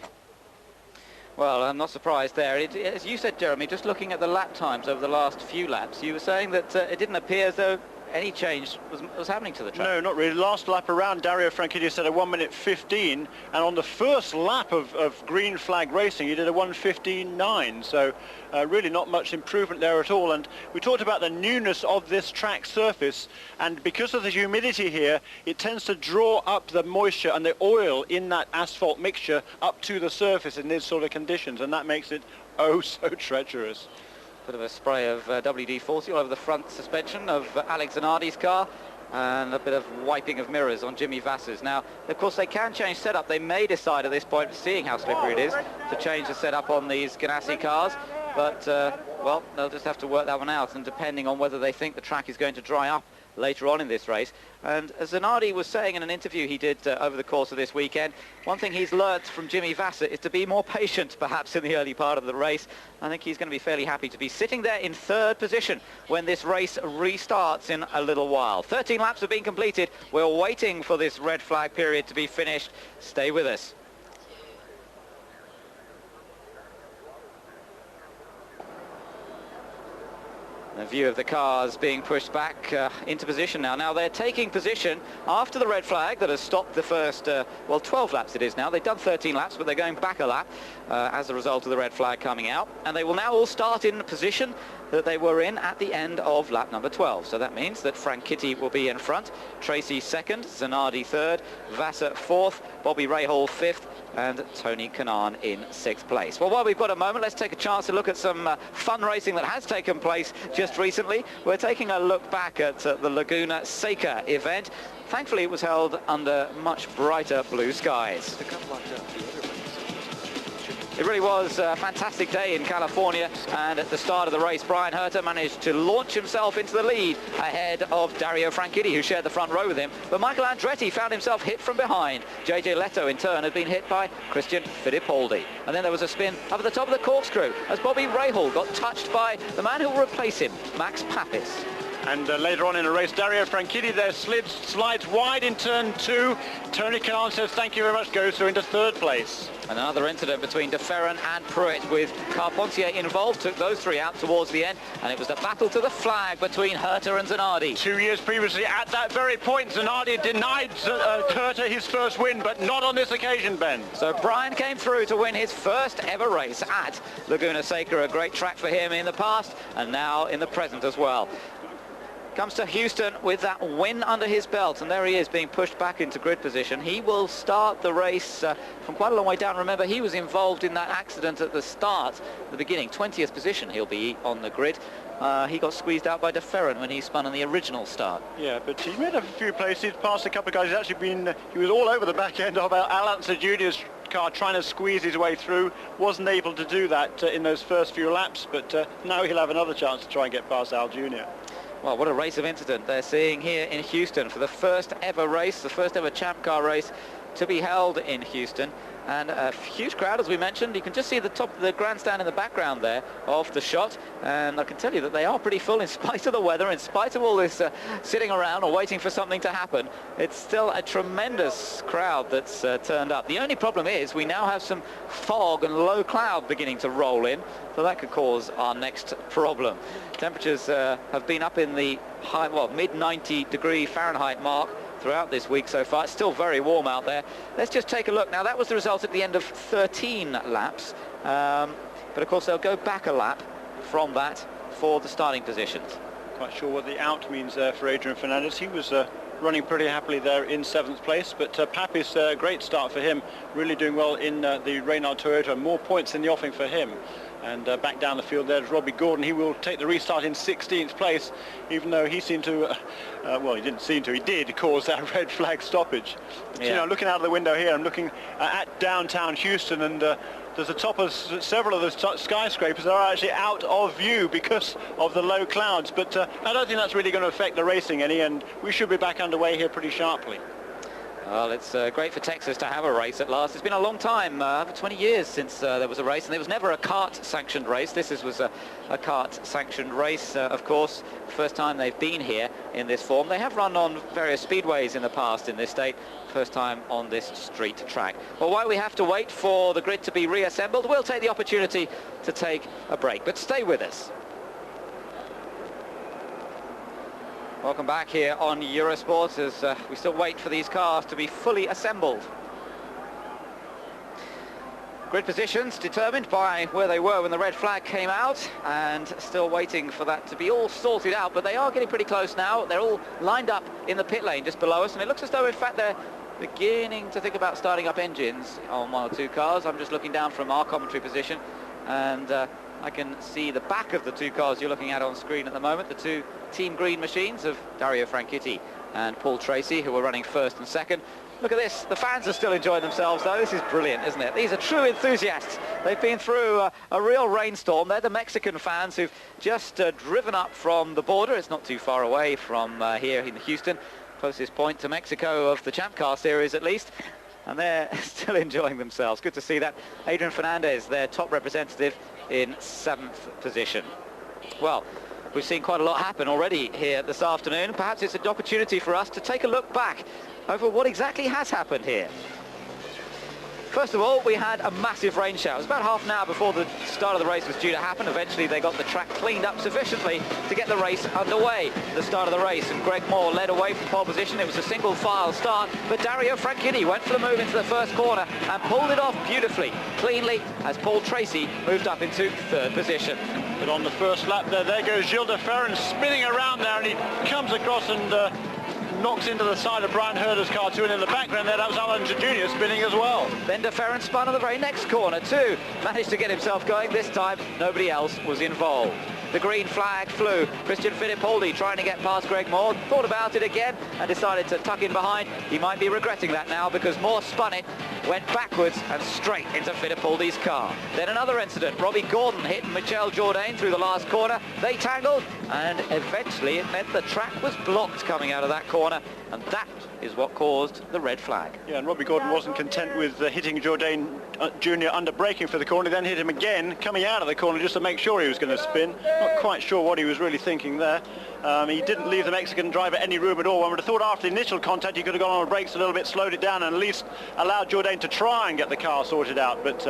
Well, I'm not surprised there. As you said, Jeremy, just looking at the lap times over the last few laps, you were saying that it didn't appear as though any change was happening to the track. No, not really. Last lap around, Dario Franchitti said a 1:15, and on the first lap of green flag racing, he did a 1:15.9. So really not much improvement there at all. And we talked about the newness of this track surface, and because of the humidity here, it tends to draw up the moisture and the oil in that asphalt mixture up to the surface in these sort of conditions, and that makes it oh so treacherous. Bit of a spray of WD-40 all over the front suspension of Alex Zanardi's car, and a bit of wiping of mirrors on Jimmy Vassar's. Now, of course, they can change setup. They may decide at this point, seeing how slippery it is, to change the setup on these Ganassi cars. But, well, they'll just have to work that one out, and depending on whether they think the track is going to dry up later on in this race. And as Zanardi was saying in an interview he did over the course of this weekend, one thing he's learnt from Jimmy Vassar is to be more patient perhaps in the early part of the race. I think he's going to be fairly happy to be sitting there in third position when this race restarts in a little while. 13 laps have been completed. We're waiting for this red flag period to be finished. Stay with us. A view of the cars being pushed back into position now. Now they're taking position after the red flag that has stopped the first, well, 12 laps it is now. They've done 13 laps, but they're going back a lap as a result of the red flag coming out. And they will now all start in the position that they were in at the end of lap number 12. So that means that Franchitti will be in front, Tracy second, Zanardi third, Vassar fourth, Bobby Rahal fifth, and Tony Kanaan in sixth place. Well, while we've got a moment, let's take a chance to look at some fun racing that has taken place just recently. We're taking a look back at the Laguna Seca event. Thankfully, it was held under much brighter blue skies. It really was a fantastic day in California, and at the start of the race, Brian Herter managed to launch himself into the lead ahead of Dario Franchitti, who shared the front row with him. But Michael Andretti found himself hit from behind. JJ Leto, in turn, had been hit by Christian Fittipaldi. And then there was a spin up at the top of the corkscrew as Bobby Rahal got touched by the man who will replace him, Max Papis. And later on in the race, Dario Franchitti there slides wide in turn 2. Tony Kanaan says thank you very much, goes through into third place. Another incident between De Ferran and Pruitt with Carpentier involved, took those three out towards the end, and it was the battle to the flag between Herter and Zanardi. 2 years previously, at that very point, Zanardi denied Herter his first win, but not on this occasion, Ben. So Brian came through to win his first ever race at Laguna Seca, a great track for him in the past and now in the present as well. Comes to Houston with that win under his belt, and there he is being pushed back into grid position. He will start the race from quite a long way down. Remember, he was involved in that accident at the start, the beginning. 20th position he'll be on the grid. He got squeezed out by De Ferran when he spun on the original start. Yeah, but he made a few places, passed a couple of guys. He's actually been, he was all over the back end of Al Unser Jr.'s car trying to squeeze his way through. Wasn't able to do that in those first few laps, but now he'll have another chance to try and get past Al Jr. Well, what a race of incident they're seeing here in Houston for the first ever race, the first ever Champ Car race to be held in Houston. And a huge crowd, as we mentioned. You can just see the top of the grandstand in the background there of the shot. And I can tell you that they are pretty full in spite of the weather, in spite of all this sitting around or waiting for something to happen. It's still a tremendous crowd that's turned up. The only problem is we now have some fog and low cloud beginning to roll in. So that could cause our next problem. Temperatures have been up in the high, well, mid-90 degree Fahrenheit mark throughout this week so far. It's still very warm out there. Let's just take a look. Now, that was the result at the end of 13 laps. But of course, they'll go back a lap from that for the starting positions. Quite sure what the out means there for Adrian Fernandez. He was running pretty happily there in 7th place, but Papis, great start for him, really doing well in the Reynard Toyota, more points in the offing for him. And back down the field there's Robbie Gordon. He will take the restart in 16th place, even though he seemed to, well, he didn't seem to, he did cause that red flag stoppage. But, you know, looking out of the window here, I'm looking at downtown Houston, and there's the top of several of the skyscrapers that are actually out of view because of the low clouds. But I don't think that's really going to affect the racing any, and we should be back underway here pretty sharply. Well, it's great for Texas to have a race at last. It's been a long time, over 20 years since there was a race, and there was never a kart-sanctioned race. This was a kart-sanctioned race, of course. First time they've been here in this form. They have run on various speedways in the past in this state. First time on this street track. Well, while we have to wait for the grid to be reassembled, we'll take the opportunity to take a break. But stay with us. Welcome back here on Eurosport as we still wait for these cars to be fully assembled. Grid positions determined by where they were when the red flag came out, and still waiting for that to be all sorted out, but they are getting pretty close now. They're all lined up in the pit lane just below us, and it looks as though in fact they're beginning to think about starting up engines on one or two cars. I'm just looking down from our commentary position, and I can see the back of the two cars you're looking at on screen at the moment, the two Team Green machines of Dario Franchitti and Paul Tracy, who are running first and second. Look at this, the fans are still enjoying themselves though. This is brilliant, isn't it? These are true enthusiasts. They've been through a real rainstorm. They're the Mexican fans who've just driven up from the border. It's not too far away from here in Houston, closest point to Mexico of the Champ Car Series at least. And they're still enjoying themselves. Good to see that. Adrian Fernandez, their top representative, in 7th position. Well, we've seen quite a lot happen already here this afternoon. Perhaps it's an opportunity for us to take a look back over what exactly has happened here. First of all, we had a massive rain shower. It was about half an hour before the start of the race was due to happen. Eventually, they got the track cleaned up sufficiently to get the race underway. The start of the race, and Greg Moore led away from pole position. It was a single file start, but Dario Franchitti went for the move into the first corner and pulled it off beautifully, cleanly, as Paul Tracy moved up into 3rd position. But on the first lap there goes Gilles de Ferran spinning around there, and he comes across and knocks into the side of Brian Herder's car too, and in the background there, that was Alan Jr. spinning as well. Then de Ferran spun on the very next corner too. Managed to get himself going. This time, nobody else was involved. The green flag flew. Christian Fittipaldi trying to get past Greg Moore, thought about it again and decided to tuck in behind. He might be regretting that now because Moore spun it, went backwards and straight into Fittipaldi's car. Then another incident. Robbie Gordon hit Michel Jourdain through the last corner. They tangled, and eventually it meant the track was blocked coming out of that corner, and that is what caused the red flag. Yeah, and Robbie Gordon wasn't content with hitting Jourdain Jr. under braking for the corner, then hit him again coming out of the corner just to make sure he was going to spin. Not quite sure what he was really thinking there. He didn't leave the Mexican driver any room at all. One would have thought after the initial contact he could have gone on the brakes a little bit, slowed it down, and at least allowed Jourdain to try and get the car sorted out, but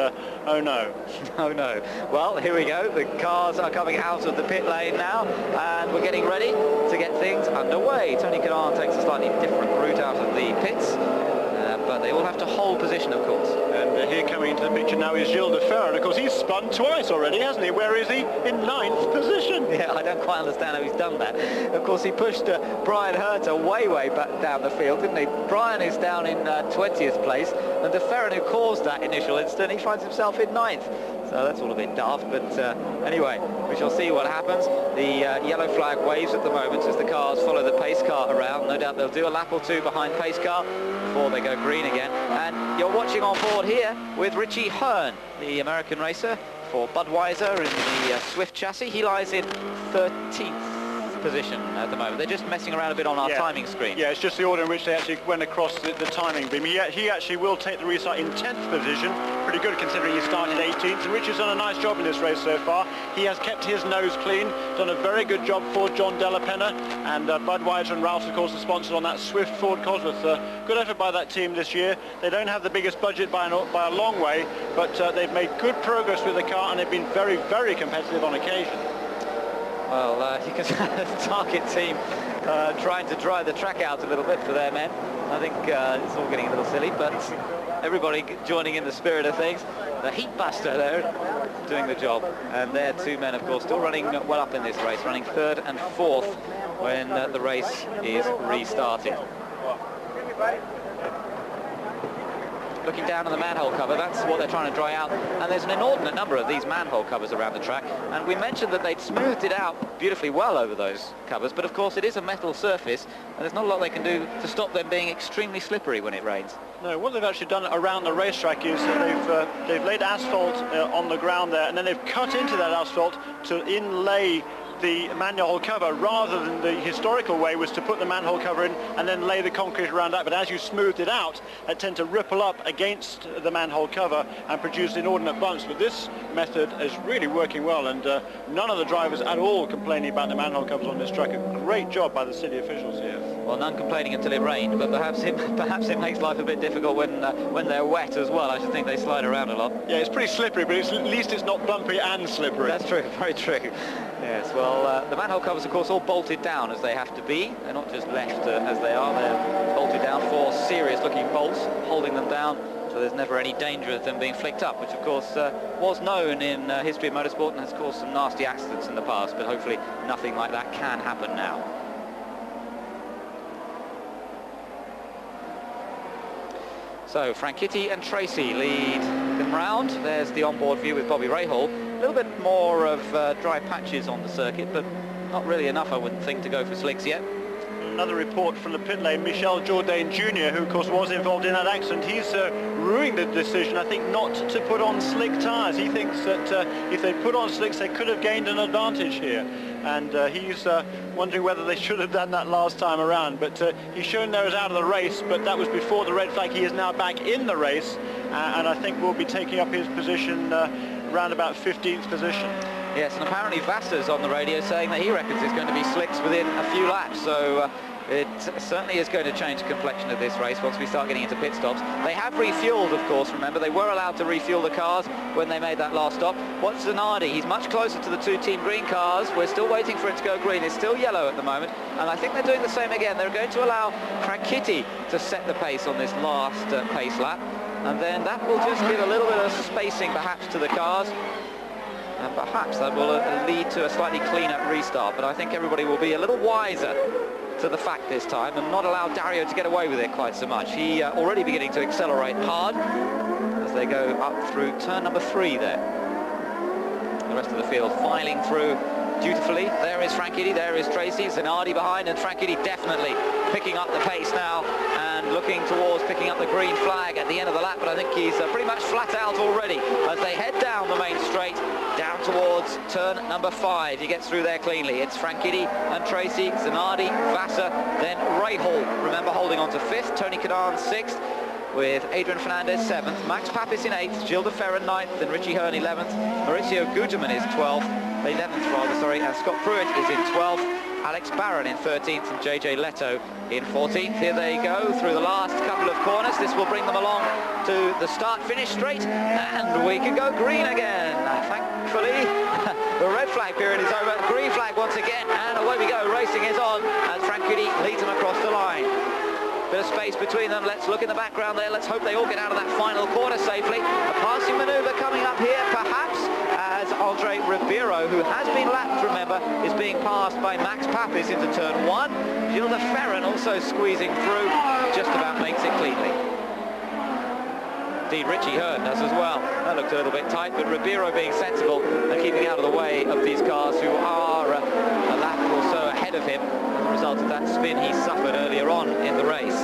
oh no. Oh no. Well, here we go. The cars are coming out of the pit lane now, and we're getting ready to get things underway. Tony Kanaan takes a slightly different route out of the pits, but they all have to hold position, of course. And here coming into the picture now is Gilles de Ferran. Of course, he's spun twice already, hasn't he? Where is he? In 9th position. Yeah, I don't quite understand how he's done that. Of course, he pushed Brian Herter way back down the field, didn't he? Brian is down in 20th place, and de Ferran, who caused that initial incident, he finds himself in 9th. So that's all a bit daft, but anyway, we shall see what happens. The yellow flag waves at the moment as the cars follow the pace car around. No doubt they'll do a lap or two behind pace car before they go green again. And you're watching on board here with Richie Hearn, the American racer for Budweiser in the Swift chassis. He lies in 13th position at the moment. They're just messing around a bit on our timing screen. Yeah, it's just the order in which they actually went across the timing beam. He actually will take the restart in 10th position. Pretty good considering he started 18th. And Richard's done a nice job in this race so far. He has kept his nose clean, done a very good job for John Della Penna, and Budweiser and Ralph's, of course, are sponsored on that Swift Ford Cosworth. Good effort by that team this year. They don't have the biggest budget by a long way, but they've made good progress with the car, and they've been very competitive on occasion. Well, you can see the Target team trying to dry the track out a little bit for their men. I think it's all getting a little silly, but everybody joining in the spirit of things. The heat buster there, doing the job. And their two men, of course, still running well up in this race, running third and fourth when the race is restarted. Looking down on the manhole cover, that's what they're trying to dry out. And there's an inordinate number of these manhole covers around the track. And we mentioned that they'd smoothed it out beautifully well over those covers. But of course, it is a metal surface, and there's not a lot they can do to stop them being extremely slippery when it rains. No, what they've actually done around the racetrack is they've laid asphalt on the ground there, and then they've cut into that asphalt to inlay the manhole cover, rather than the historical way was to put the manhole cover in and then lay the concrete around that. But as you smoothed it out, it tend to ripple up against the manhole cover and produce inordinate bumps. But this method is really working well, and none of the drivers at all complaining about the manhole covers on this track. A great job by the city officials here. Well, none complaining until it rained, but perhaps it makes life a bit difficult when they're wet as well. I should think they slide around a lot. Yeah, it's pretty slippery, but at least it's not bumpy and slippery. That's true, very true. Yes, well, the manhole covers, of course, all bolted down as they have to be. They're not just left as they are. They're bolted down, 4 serious-looking bolts holding them down, so there's never any danger of them being flicked up, which, of course, was known in history of motorsport and has caused some nasty accidents in the past, but hopefully nothing like that can happen now. So Franchitti and Tracy lead them round. There's the onboard view with Bobby Rahal. A little bit more of dry patches on the circuit, but not really enough, I wouldn't think, to go for slicks yet. Another report from the pit lane, Michel Jourdain Jr., who of course was involved in that accident. He's ruining the decision, I think, not to put on slick tyres. He thinks that if they put on slicks, they could have gained an advantage here. And he's wondering whether they should have done that last time around. But he's shown those out of the race, but that was before the red flag. He is now back in the race, and I think will be taking up his position around about 15th position. Yes, and apparently Vassar's on the radio saying that he reckons it's going to be slicks within a few laps, so it certainly is going to change the complexion of this race once we start getting into pit stops. They have refueled, of course, remember, they were allowed to refuel the cars when they made that last stop. What's Zanardi? He's much closer to the 2 Team Green cars. We're still waiting for it to go green. It's still yellow at the moment, and I think they're doing the same again. They're going to allow Franchitti to set the pace on this last pace lap, and then that will just give a little bit of spacing perhaps to the cars. And perhaps that will lead to a slightly cleaner restart, but I think everybody will be a little wiser to the fact this time and not allow Dario to get away with it quite so much. He already beginning to accelerate hard as they go up through turn number 3 there. The rest of the field filing through dutifully. There is Franchitti, there is Tracy, Zanardi behind, and Franchitti definitely picking up the pace now and looking towards picking up the green flag at the end of the lap, but I think he's pretty much flat out already as they head down the main straight, down towards turn number 5. He gets through there cleanly. It's Franchitti and Tracy, Zanardi, Vassar, then Rahal, remember, holding on to 5th, Tony Cadan 6th, with Adrian Fernandez 7th, Max Papis in 8th, Gilles de Ferran 9th, and Richie Hearn 11th, Mauricio Gugelmin is 11th rather, sorry, and Scott Pruitt is in 12th, Alex Barron in 13th, and JJ Leto in 14th. Here they go through the last couple of corners. This will bring them along to the start-finish straight, and we can go green again. Thankfully, the red flag period is over. Green flag once again, and away we go. Racing is on as Franchitti leads them across the line. Bit of space between them. Let's look in the background there. Let's hope they all get out of that final corner safely. A passing manoeuvre coming up here, perhaps, as Andre Ribeiro, who has been lapped, remember, is being passed by Max Papis into turn 1. Gilles de Ferran also squeezing through, just about makes it cleanly. Indeed, Richie Hearn does as well. That looked a little bit tight, but Ribeiro being sensible and keeping out of the way of these cars who are a lap or so ahead of him as a result of that spin he suffered earlier on in the race.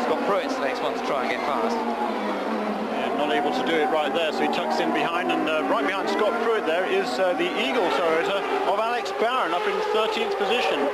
Scott Pruitt's the next one to try and get past. Yeah, not able to do it right there, so he tucks in behind, and right behind Scott Pruitt there is the Eagle Toyota of Alex Barron up in 13th position.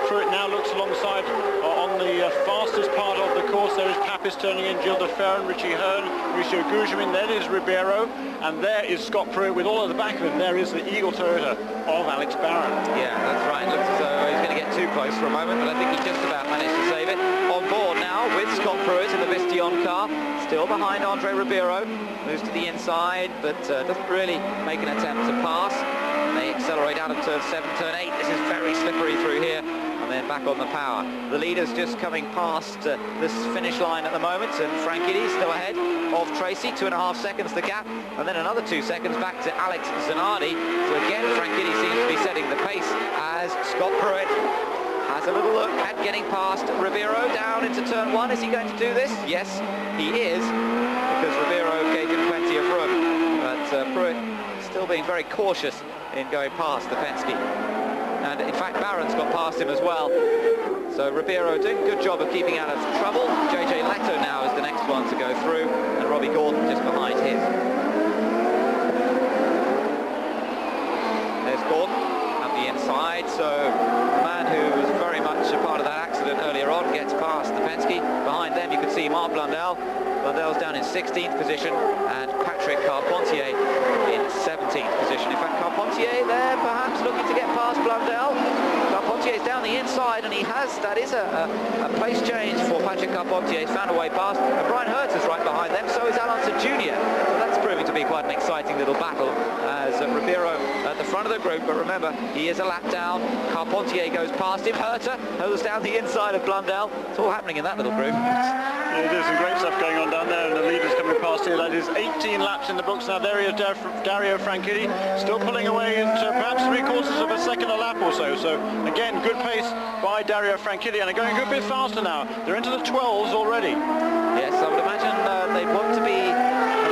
Pruitt now looks alongside on the fastest part of the course. There is Papis turning in, Gilles de Ferran, Richie Hearn, Mauricio Gugelmin, there is Ribeiro, and there is Scott Pruitt with all at the back of him. There is the Eagle Toyota of Alex Barron. Yeah, that's right. Looks as though he's going to get too close for a moment, but I think he just about managed to save it. On board now with Scott Pruitt in the Vistion car, still behind Andre Ribeiro, moves to the inside, but doesn't really make an attempt to pass. They accelerate out of turn 7, turn 8. This is very slippery through here. And then back on the power. The leader's just coming past this finish line at the moment, and Franchitti still ahead of Tracy, 2.5 seconds the gap, and then another 2 seconds back to Alex Zanardi. So again, Franchitti seems to be setting the pace as Scott Pruitt has a little look at getting past Ribeiro down into turn 1. Is he going to do this? Yes, he is, because Ribeiro gave him plenty of room. But Pruitt still being very cautious in going past the Penske. And in fact, Barron's got past him as well. So Ribeiro doing a good job of keeping out of trouble. JJ Leto now is the next one to go through, and Robbie Gordon just behind him. There's Gordon at the inside, so the man who was very much a part of that accident earlier on gets past the Penske. Behind them you can see Marc Blundell. Blundell's down in 16th position, and Patrick Carpentier in 17th position. In fact, Carpentier there perhaps looking to get past Blundell. Carpentier's down the inside, and he has, that is a place change for Patrick Carpentier. He's found a way past, and Brian Hertz is right behind them, so is Alonso Jr. So that's proving to be quite an exciting little battle as Ribeiro at the front of the group, but remember, he is a lap down. Carpentier goes past him. Herter goes down the inside of Blundell. It's all happening in that little group. Yeah, there's some great stuff going on down there, and the leader's coming past here. That is 18 laps in the books now. There is Dario Franchitti, still pulling away into perhaps 3/4 of a second a lap or so. So again, good pace by Dario Franchitti, and they're going a good bit faster now. They're into the 12s already. Yes, I would imagine they'd want to be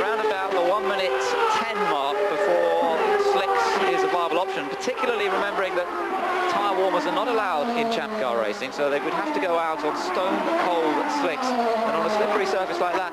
around about the 1:10 mark before slicks is a viable option, particularly remembering that tyre warmers are not allowed in champ car racing, so they would have to go out on stone cold slicks, and on a slippery surface like that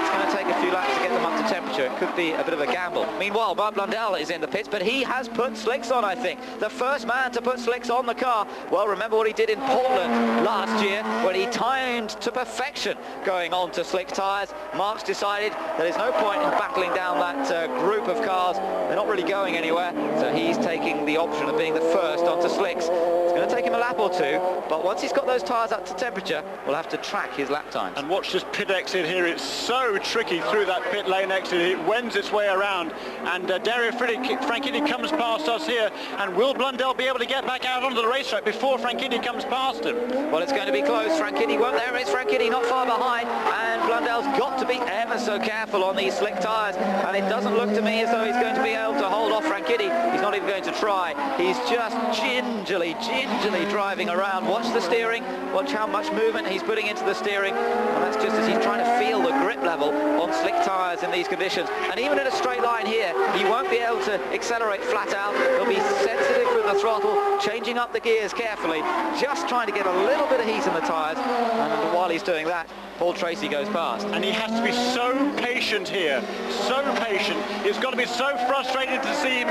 it's going to take a few laps to get them up to temperature. It could be a bit of a gamble. Meanwhile, Marc Blundell is in the pits, but he has put slicks on, I think. The first man to put slicks on the car. Well, remember what he did in Portland last year when he timed to perfection going on to slick tyres. Mark's decided that there's no point in battling down that group of cars. They're not really going anywhere, so he's taking the option of being the first onto slicks. It's going to take him a lap or two, but once he's got those tyres up to temperature, we'll have to track his lap times. And watch this pit exit here. It's so tricky through that pit lane exit. It wends its way around, and Dario Franchitti comes past us here. And will Blundell be able to get back out onto the racetrack before Franchitti comes past him? Well, it's going to be close. Franchitti won't. There is Franchitti, not far behind, and Blundell's got to be ever so careful on these slick tyres, and it doesn't look to me as though he's going to be able to hold off Franchitti. He's not even going to try. He's just gingerly driving around. Watch the steering, watch how much movement he's putting into the steering, and that's just as he's trying to feel the grip level on slick tyres in these conditions. And even in a straight line here, he won't be able to accelerate flat out. He'll be sensitive with the throttle, changing up the gears carefully, just trying to get a little bit of heat in the tyres, and while he's doing that, Paul Tracy goes past. And he has to be so patient here, so patient. He's got to be so frustrated to see him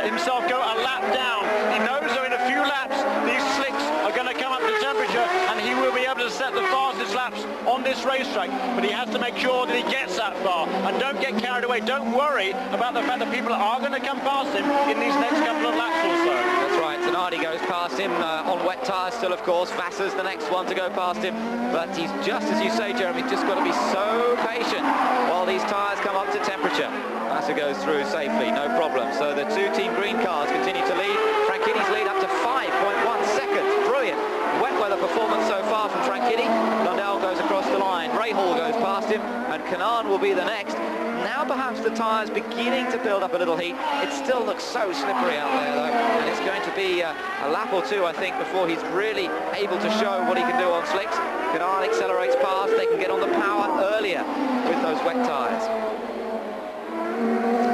himself go a lap down. He knows that in a few laps these slicks are going to come up to temperature, and he will be able to set the fastest laps on this racetrack, but he has to make sure that he gets that far, and don't get carried away. Don't worry about the fact that people are going to come past him in these next couple of laps or so. That's right, Zanardi goes past him on wet tyres still, of course. Vassar's the next one to go past him, but he's just, as you say, Jeremy, just got to be so patient while these tyres come up to temperature. Vassar goes through safely, no problem. So the two Team Green cars continue to lead. Franchitti's lead up to 5.1 seconds. Brilliant wet weather performance so far from Franchitti. Blundell goes across the line. Ray Hall goes past him, and Kanaan will be the next. Now perhaps the tyres beginning to build up a little heat. It still looks so slippery out there though, and it's going to be a lap or two, I think, before he's really able to show what he can do on slicks. Kanaan accelerates past. They can get on the power earlier with those wet tyres.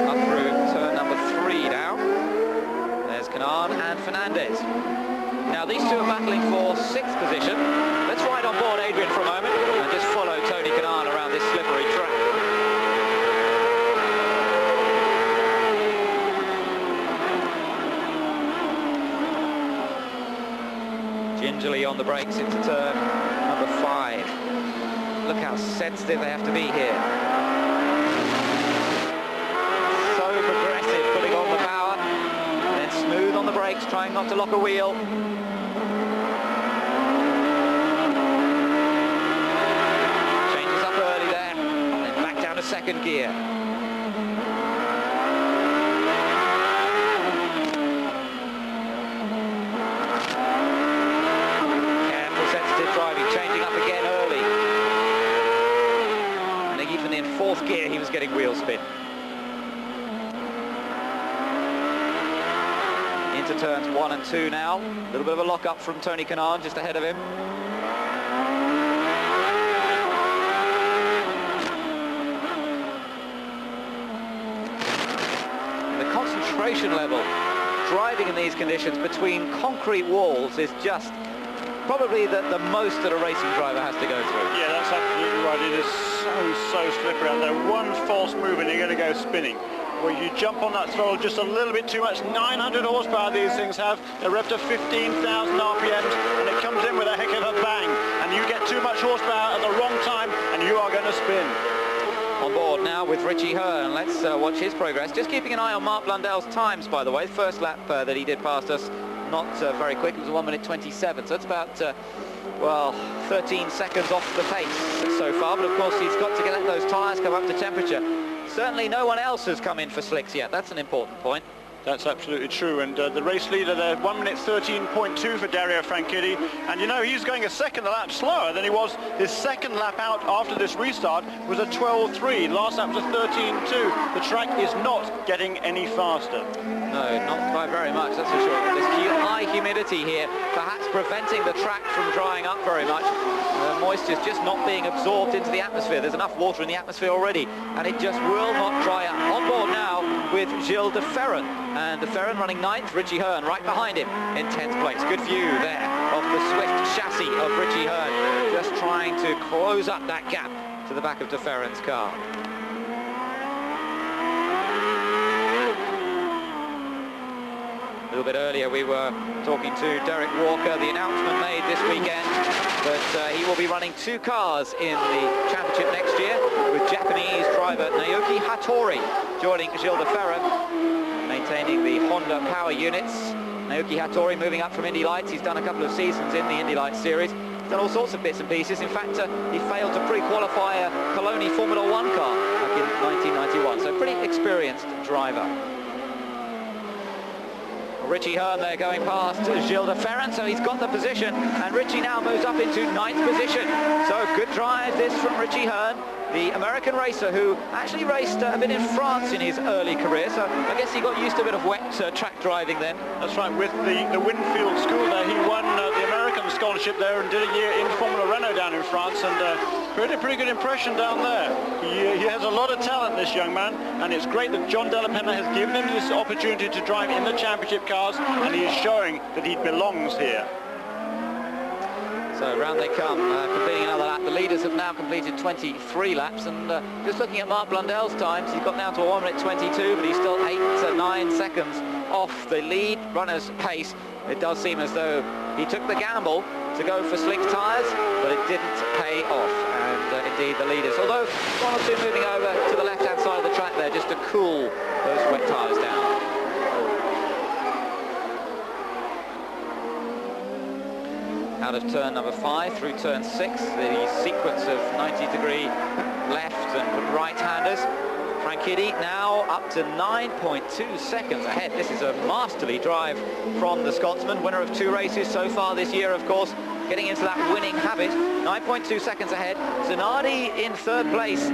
Up through turn number 3 now. There's Kanaan and Fernandez. Now these two are battling for 6th position. Let's ride on board Adrian for a moment and just follow Tony Kanaan around this slippery track. Gingerly on the brakes into turn number 5. Look how sensitive they have to be here. So progressive, putting on the power, and then smooth on the brakes, trying not to lock a wheel. Changes up early there, and then back down to 2nd gear. just getting wheel spin. Into turns 1 and 2 now. A little bit of a lock-up from Tony Kanaan just ahead of him. The concentration level driving in these conditions between concrete walls is just probably the most that a racing driver has to go through. Yeah, that's absolutely right. It is so slippery out there. One false move and you're going to go spinning. Well, you jump on that throttle just a little bit too much. 900 horsepower these things have. They're up to 15,000 RPMs, and it comes in with a heck of a bang. And you get too much horsepower at the wrong time, and you are going to spin. On board now with Richie Hearn. Let's watch his progress. Just keeping an eye on Mark Blundell's times, by the way. First lap that he did past us, not very quick. It was 1 minute 27. So it's about, well, 13 seconds off the pace so far. But of course, he's got to let those tyres come up to temperature. Certainly no one else has come in for slicks yet. That's an important point. That's absolutely true, and the race leader there, 1 minute 13.2 for Dario Franchitti, and you know he's going a second lap slower than he was. His second lap out after this restart was a 12.3. Last lap was a 13.2. The track is not getting any faster. No, not by very much, that's for sure. This high humidity here, perhaps preventing the track from drying up very much. The moisture is just not being absorbed into the atmosphere. There's enough water in the atmosphere already, and it just will not dry up. On board now with Gilles de Ferran. And de Ferran running 9th, Richie Hearn right behind him in 10th place. Good view there of the swift chassis of Richie Hearn, just trying to close up that gap to the back of de Ferran's car. A little bit earlier we were talking to Derek Walker. The announcement made this weekend that he will be running 2 cars in the championship next year, with Japanese driver Naoki Hattori joining Gilles de Ferran, maintaining the Honda power units. Naoki Hattori moving up from Indy Lights. He's done a couple of seasons in the Indy Lights series. He's done all sorts of bits and pieces. In fact, he failed to pre-qualify a Coloni Formula 1 car back in 1991. So pretty experienced driver. Richie Hearn there going past Gilles de Ferran, so he's got the position, and Richie now moves up into 9th position. So good drive this from Richie Hearn, the American racer who actually raced a bit in France in his early career, so I guess he got used to a bit of wet track driving then. That's right, with the Winfield School there, he won the American scholarship there and did a year in Formula Renault down in France, and pretty good impression down there. He has a lot of talent, this young man, and it's great that John Della Penna has given him this opportunity to drive in the championship cars, and he is showing that he belongs here. So round they come, completing another lap. The leaders have now completed 23 laps, and just looking at Mark Blundell's times, he's got down to 1 minute 22, but he's still 8 to 9 seconds off the lead runner's pace. It does seem as though he took the gamble to go for slick tyres, but it didn't pay off. And indeed the leaders, although 1 or 2 moving over to the left-hand side of the track there just to cool those wet tyres down. Out of turn number 5 through turn 6, the sequence of 90-degree left and right-handers. Franchitti now up to 9.2 seconds ahead. This is a masterly drive from the Scotsman, winner of 2 races so far this year, of course, getting into that winning habit. 9.2 seconds ahead. Zanardi in 3rd place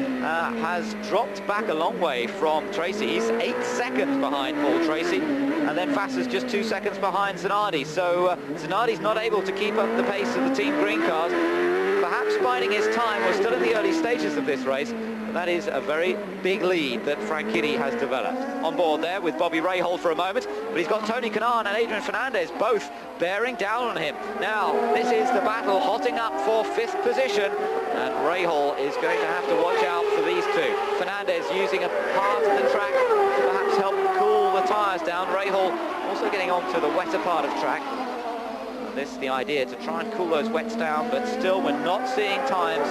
has dropped back a long way from Tracy. He's 8 seconds behind Paul Tracy, and then Vassar's just 2 seconds behind Zanardi. So Zanardi's not able to keep up the pace of the Team Green cars. Perhaps biding his time. We're still in the early stages of this race, but that is a very big lead that Franchitti has developed. On board there with Bobby Rahal for a moment, but he's got Tony Kanaan and Adrian Fernandez both bearing down on him. Now, this is the battle hotting up for 5th position, and Rahal is going to have to watch out for these 2. Fernandez using a part of the track to perhaps help cool the tyres down. Rahal also getting onto the wetter part of track. This is the idea, to try and cool those wets down, but still we're not seeing times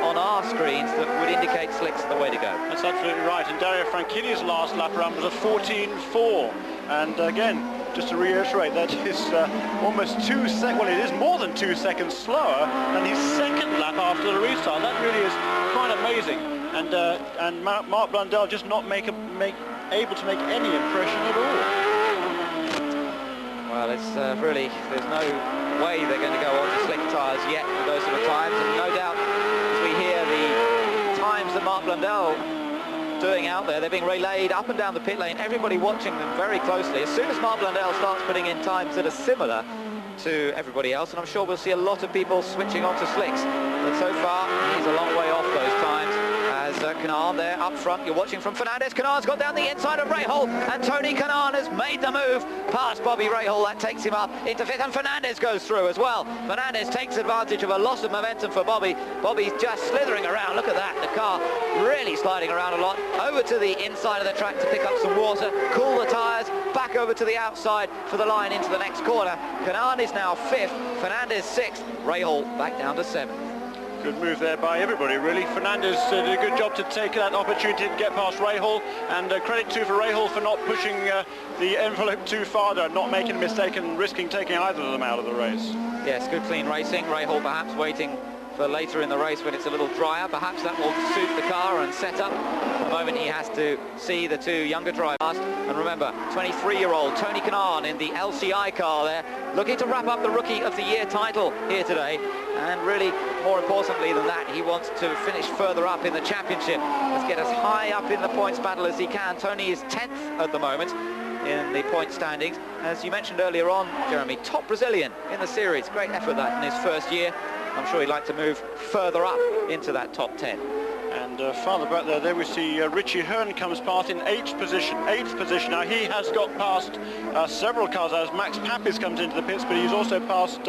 on our screens that would indicate slicks are the way to go. That's absolutely right, and Dario Franchitti's last lap around was a 14.4, and again, just to reiterate, that is almost 2 seconds, well, it is more than 2 seconds slower than his 2nd lap after the restart. That really is quite amazing, and Mark Blundell just not able to make any impression at all. Well, it's really, there's no way they're going to go on to slick tyres yet with those sort of times, and no doubt as we hear the times that Mark Blundell doing out there. They're being relayed up and down the pit lane, everybody watching them very closely. As soon as Mark Blundell starts putting in times that are similar to everybody else, and I'm sure we'll see a lot of people switching on to slicks, but so far he's a long way off those times. As Kanaan there up front, you're watching from Fernandez. Kanaan's got down the inside of Rahal, and Tony Kanaan has made the move past Bobby Rahal. That takes him up into fifth, and Fernandez goes through as well. Fernandez takes advantage of a loss of momentum for Bobby. Bobby's just slithering around. Look at that, the car really sliding around a lot. Over to the inside of the track to pick up some water, cool the tyres, back over to the outside for the line into the next corner. Kanaan is now fifth, Fernandez sixth, Rahal back down to seventh. Good move there by everybody, really. Fernandez did a good job to take that opportunity to get past Rahal, and credit too for Rahal for not pushing the envelope too far there, not making a mistake and risking taking either of them out of the race. Yes, good clean racing. Rahal perhaps waiting for later in the race when it's a little drier. Perhaps that will suit the car and set up. At the moment he has to see the two younger drivers. And remember, 23-year-old Tony Kanaan in the LCI car there, looking to wrap up the Rookie of the Year title here today. And really, more importantly than that, he wants to finish further up in the championship. Let's get as high up in the points battle as he can. Tony is 10th at the moment in the point standings. As you mentioned earlier on, Jeremy, top Brazilian in the series. Great effort that in his first year. I'm sure he'd like to move further up into that top 10. And farther back there we see Richie Hearn comes past in eighth position. Now he has got past several cars as Max Papis comes into the pits, but he's also passed,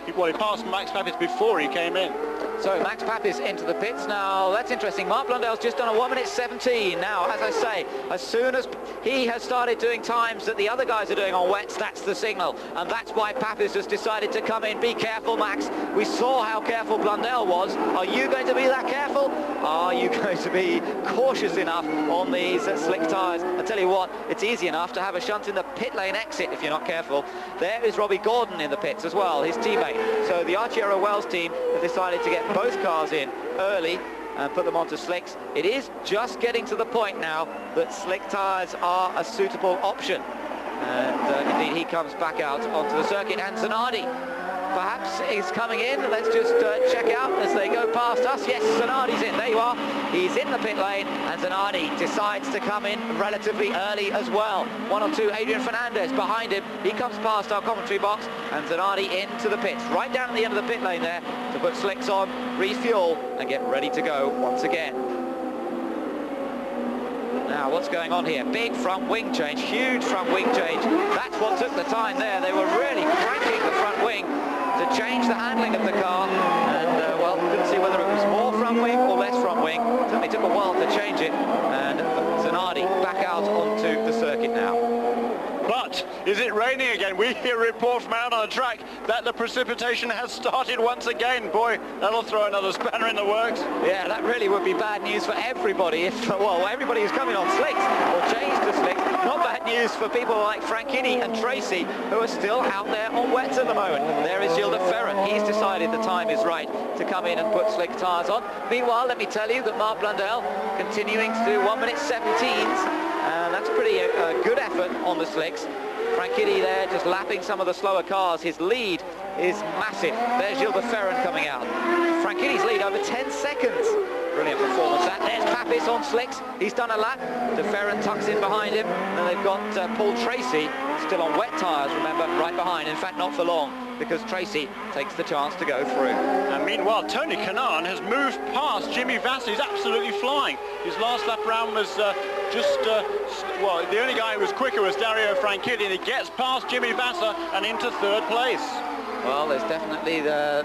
he passed Max Papis before he came in. So Max Papis into the pits now. That's interesting. Mark Blundell's just done a 1:17. Now, as I say, as soon as he has started doing times that the other guys are doing on wets, that's the signal. And that's why Papis has decided to come in. Be careful, Max. We saw how careful Blundell was. Are you going to be that careful? Are you going to be cautious enough on these slick tyres? I tell you what, it's easy enough to have a shunt in the pit lane exit if you're not careful. There is Robbie Gordon in the pits as well, his teammate. So the Arciero Wells team have decided to get both cars in early and put them onto slicks. It is just getting to the point now that slick tyres are a suitable option. And indeed he comes back out onto the circuit, and Zanardi perhaps is coming in. Let's just check out as they go past us. Yes, Zanardi's in. There you are. He's in the pit lane, and Zanardi decides to come in relatively early as well. 1 or 2, Adrian Fernandez behind him. He comes past our commentary box, and Zanardi into the pits, right down at the end of the pit lane there, to put slicks on, refuel, and get ready to go once again. Now, what's going on here? Big front wing change, huge front wing change. That's what took the time there. They were really cranking the front wing to change the handling of the car, and well, couldn't see whether it was more front wing or less front wing. Certainly took a while to change it, and Zanardi back out onto the circuit now. But is it raining again? We hear a report from out on the track that the precipitation has started once again. Boy, that'll throw another spanner in the works. Yeah, that really would be bad news for everybody if, well, everybody who's coming on slicks or changed to slicks. Not bad news for people like Franchitti and Tracy, who are still out there on wets at the moment. There is Gilles de Ferran. He's decided the time is right to come in and put slick tyres on. Meanwhile, let me tell you that Mark Blundell continuing to do 1:17s. And that's pretty good effort on the slicks. Franchitti there just lapping some of the slower cars. His lead is massive. There's Gilles de Ferran coming out. Franchitti's lead over 10 seconds. Brilliant performance that. There's Papis on slicks. He's done a lap. De Ferran tucks in behind him. And they've got Paul Tracy still on wet tyres, remember, right behind. In fact, not for long, because Tracy takes the chance to go through. And meanwhile, Tony Kanaan has moved past Jimmy Vasser. He's absolutely flying. His last lap round was well, the only guy who was quicker was Dario Franchitti, and he gets past Jimmy Vasser and into third place. Well, there's definitely the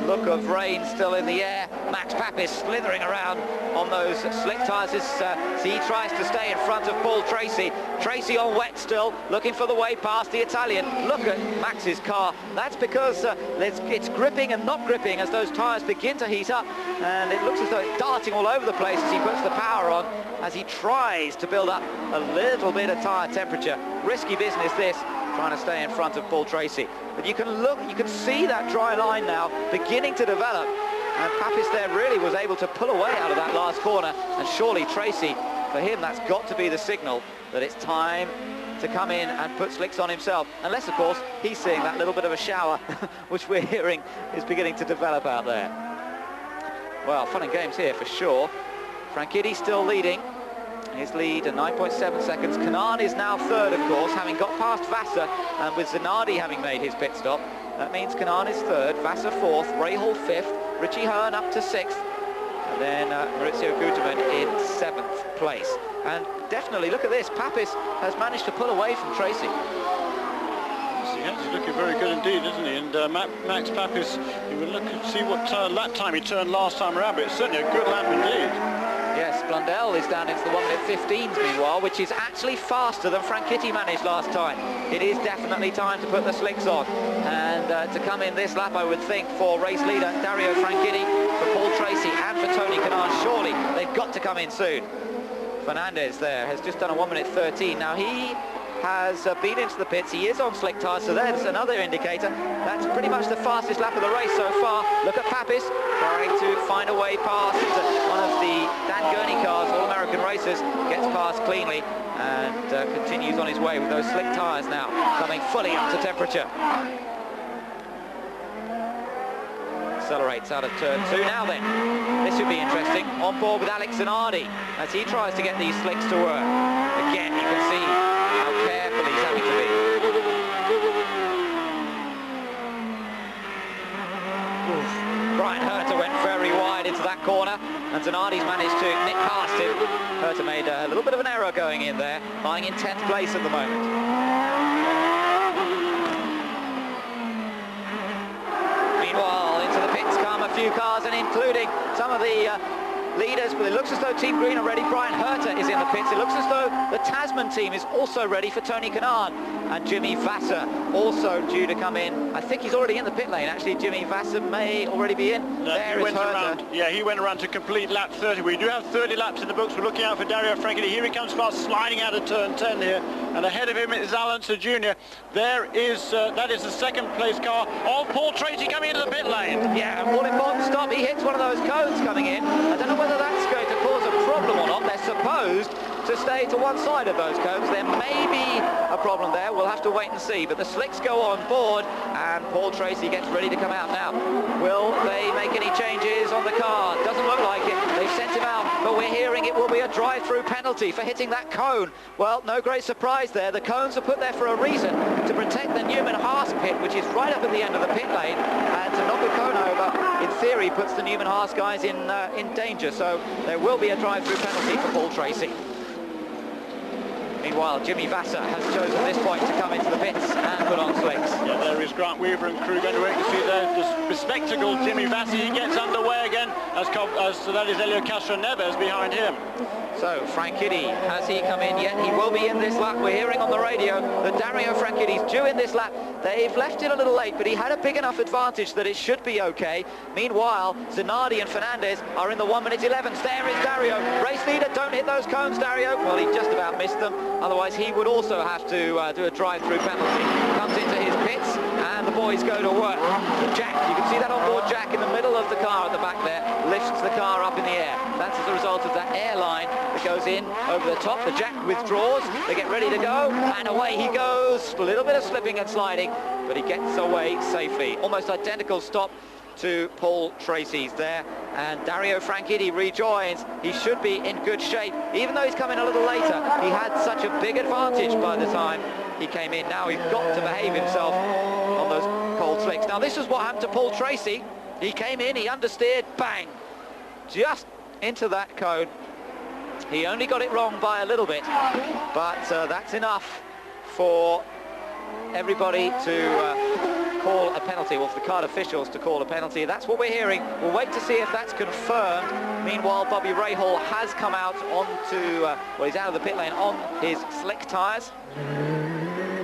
look of rain still in the air. Max Papis slithering around on those slick tyres as he tries to stay in front of Paul Tracy. Tracy on wet still, looking for the way past the Italian. Look at Max's car. That's because it's gripping and not gripping as those tyres begin to heat up. And it looks as though it's darting all over the place as he puts the power on, as he tries to build up a little bit of tyre temperature. Risky business this, trying to stay in front of Paul Tracy. But you can look, you can see that dry line now beginning to develop, and Papis there really was able to pull away out of that last corner, and surely Tracy, for him that's got to be the signal that it's time to come in and put slicks on himself, unless of course he's seeing that little bit of a shower which we're hearing is beginning to develop out there. Well, fun and games here for sure. Franchitti still leading. his lead, 9.7 seconds. Kanaan is now third, of course, having got past Vassar, and with Zanardi having made his pit stop. That means Kanaan is third, Vassar fourth, Rahal fifth, Richie Hearn up to sixth, and then Maurizio Guterman in seventh place. And definitely, look at this, Papis has managed to pull away from Tracy. He's looking very good indeed, isn't he? And Max Papis, you will look and see what lap time he turned last time around, but it's certainly a good lap indeed. Yes, Blundell is down into the 1:15s meanwhile, which is actually faster than Franchitti managed last time. It is definitely time to put the slicks on. And to come in this lap, I would think, for race leader Dario Franchitti, for Paul Tracy and for Tony Kanaan, surely they've got to come in soon. Fernandez there has just done a 1:13. Now he has been into the pits. He is on slick tyres, so there's another indicator. That's pretty much the fastest lap of the race so far. Look at Papis trying to find a way past one of the Dan Gurney cars, All-American racers, gets past cleanly and continues on his way with those slick tyres now, coming fully up to temperature. Accelerates out of turn 2 now then. This should be interesting. On board with Alex Zanardi as he tries to get these slicks to work. Again, you can see how careful he's having to be. Brian Herter went very wide into that corner, and Zanardi's managed to nick past him. Herter made a little bit of an error going in there, lying in 10th place at the moment. Meanwhile, into the pits come a few cars, and including some of the leaders, but it looks as though Team Green are ready. Brian Herter is in the pits. It looks as though the Tasman team is also ready for Tony Kanaan, and Jimmy Vassar also due to come in. I think he's already in the pit lane. Actually, Jimmy Vassar may already be in. There is Herter. He went around to complete lap 30. We do have 30 laps in the books. We're looking out for Dario Franchitti. Here he comes fast, sliding out of turn 10 here, and ahead of him is Alonso Jr. There is that is the second place car of Paul Tracy coming into the pit lane. Yeah, and all important stop. He hits one of those cones coming in. I don't know whether that's going to cause a problem or not. They're supposed to stay to one side of those cones. There may be a problem there. We'll have to wait and see. But the slicks go on board, and Paul Tracy gets ready to come out now. Will they make any changes on the car? Doesn't look like it. They've sent him out, but we're hearing it will be a drive-through penalty for hitting that cone. Well, no great surprise there. The cones are put there for a reason, to protect the Newman-Haas pit, which is right up at the end of the pit lane, and to knock a cone over, in theory, puts the Newman-Haas guys in danger. So there will be a drive-through penalty for Paul Tracy. Meanwhile, Jimmy Vassar has chosen this point to come into the pits and put on slicks. Yeah, there is Grant Weaver and crew going to wait to see the bespectacled Jimmy Vassar. He gets underway again, as that is Elio Castro-Neves behind him. So, Franchitti, has he come in yet? He will be in this lap. We're hearing on the radio that Dario Franchitti's due in this lap. They've left it a little late, but he had a big enough advantage that it should be okay. Meanwhile, Zanardi and Fernandez are in the 1:11s. There is Dario. Race leader, don't hit those cones, Dario. Well, he just about missed them. Otherwise, he would also have to do a drive-through penalty. Comes into his pits, and the boys go to work. Jack, you can see that onboard Jack in the middle of the car at the back there, lifts the car up in the air. That's as a result of that airline that goes in over the top. The Jack withdraws, they get ready to go, and away he goes. A little bit of slipping and sliding, but he gets away safely. Almost identical stop to Paul Tracy's there, and Dario Franchitti rejoins. He should be in good shape, even though he's come in a little later. He had such a big advantage by the time he came in. Now he's got to behave himself on those cold slicks. Now this is what happened to Paul Tracy. He came in, he understeered, bang, just into that cone. He only got it wrong by a little bit, but that's enough for everybody to call a penalty, or for the card officials to call a penalty. That's what we're hearing. We'll wait to see if that's confirmed. Meanwhile, Bobby Rahal has come out onto, well, he's out of the pit lane on his slick tyres.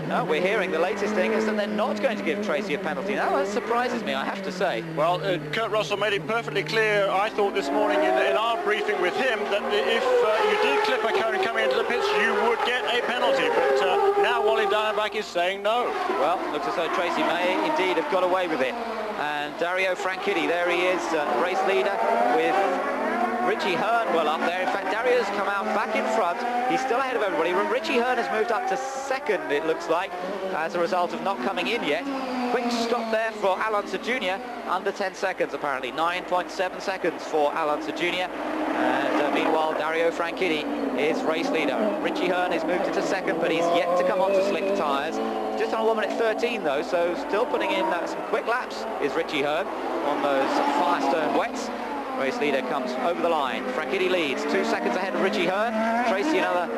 No, we're hearing the latest thing is that they're not going to give Tracy a penalty. Now that surprises me, I have to say. Well, Kurt Russell made it perfectly clear, I thought, this morning in our briefing with him, that if you did clip a cone coming into the pits, you would get a penalty. But now Wally Diamondback is saying no. Well, looks as though Tracy may indeed have got away with it. And Dario Franchitti, there he is, race leader with Richie Hearn well up there. In fact, Dario's come out back in front. He's still ahead of everybody. Richie Hearn has moved up to second, it looks like, as a result of not coming in yet. Quick stop there for Alonso Jr. Under 10 seconds, apparently. 9.7 seconds for Alonso Jr. And Meanwhile, Dario Franchitti is race leader. Richie Hearn is moved into second, but he's yet to come onto slick tyres. Just on a 1:13 though, so still putting in some quick laps is Richie Hearn on those Firestone wets. Race leader comes over the line. Franchitti leads, 2 seconds ahead of Richie Hearn. Tracy another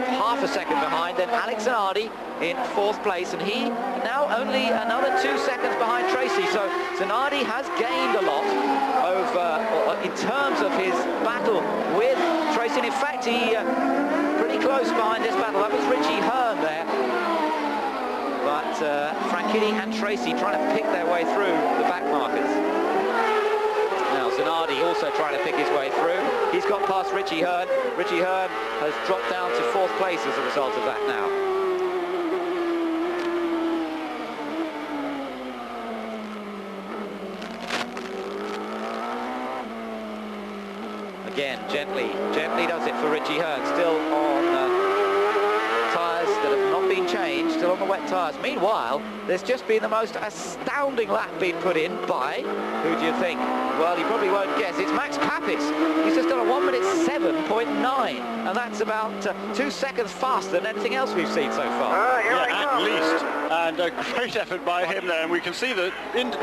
half a second behind. Then Alex Zanardi in 4th place, and he now only another 2 seconds behind Tracy. So Zanardi has gained a lot over, in terms of his battle with Tracy. And in fact, he pretty close behind this battle. That was Richie Hearn there. But Franchitti and Tracy trying to pick their way through the back markers. Zanardi also trying to pick his way through. He's got past Richie Hearn. Richie Hearn has dropped down to 4th place as a result of that now. Again, gently does it for Richie Hearn. Still on tyres that have not been changed, still on the wet tyres. Meanwhile, there's just been the most astounding lap being put in by, who do you think? Well, you probably won't guess. It's Max Papis. He's just done a 1:07.9, and that's about 2 seconds faster than anything else we've seen so far. Yeah, at least. And a great effort by him there, and we can see that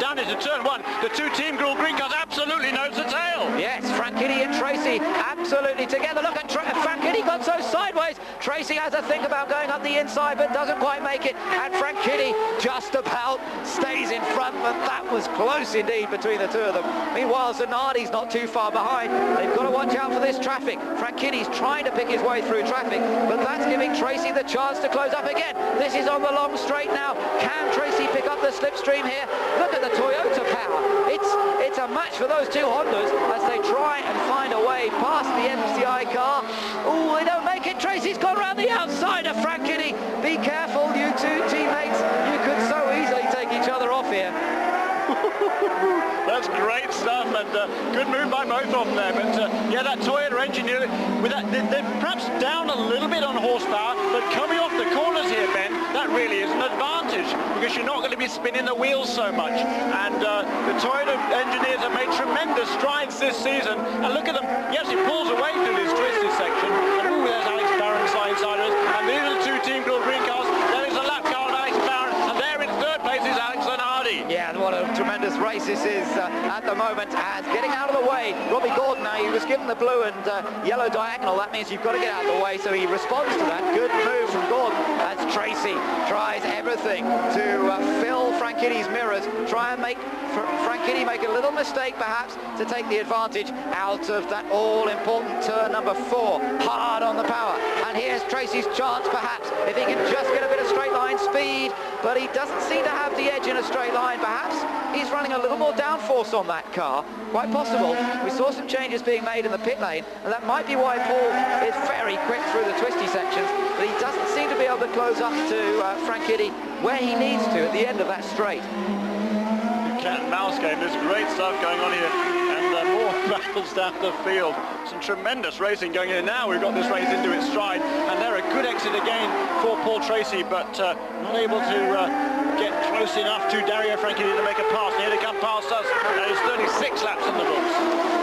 down into turn 1, the 2 Team Green cars absolutely nose to tail. Yes, Franchitti and Tracy absolutely together. Look at Franchitti got so sideways. Tracy has to think about going up the inside, but doesn't quite make it. And Franchitti just about stays in front, but that was close indeed between the two of them. Meanwhile, Zanardi's not too far behind. They've got to watch out for this traffic. Franchitti's trying to pick his way through traffic, but that's giving Tracy the chance to close up again. This is on the long straight now. Can Tracy pick up the slipstream here? Look at the Toyota power. It's a match for those two Hondas as they try and find a way past the MCI car. Oh, they don't make it. Tracy's gone around the outside of Franchitti. Be careful, you two teammates. You could so easily take each other off here. That's great stuff, and good move by both of them there. But yeah, that Toyota engine, with that, they're perhaps down a little bit on horsepower, but coming off the corners here, Ben, that really is an advantage because you're not going to be spinning the wheels so much. And the Toyota engineers have made tremendous strides this season. And look at them, he actually pulls away through this twisted section. And ooh, there's Alex Barron sliding sideways. And these are the 2 Team Green cars. There is a lap car on Alex Barron, and there in 3rd place is Alex Zanardi. Yeah, what a tremendous race this is at the moment. As getting out of the way, Robbie Gordon now, he was given the blue and yellow diagonal. That means you've got to get out of the way, so he responds to that. Good move from Gordon as Tracy tries everything to fill Franchitti's mirrors, try and make Franchitti make a little mistake perhaps to take the advantage out of that all-important turn number 4. Hard on the power. And here's Tracy's chance perhaps, if he can just get a bit of straight line speed, but he doesn't seem to have the edge in a straight line. Perhaps he's running a little more downforce on that car. Quite possible. We saw some changes being made in the pit lane, and that might be why Paul is very quick through the twisty sections, but he doesn't seem to be able to close up to Franchitti where he needs to at the end of that straight. Cat and mouse game. There's great stuff going on here, and more battles down the field. Some tremendous racing going in. Now we've got this race into its stride, and they're a good exit again for Paul Tracy, but not able to get close enough to Dario Franchitti to make a pass. Here they come past us. There's 36 laps on the books.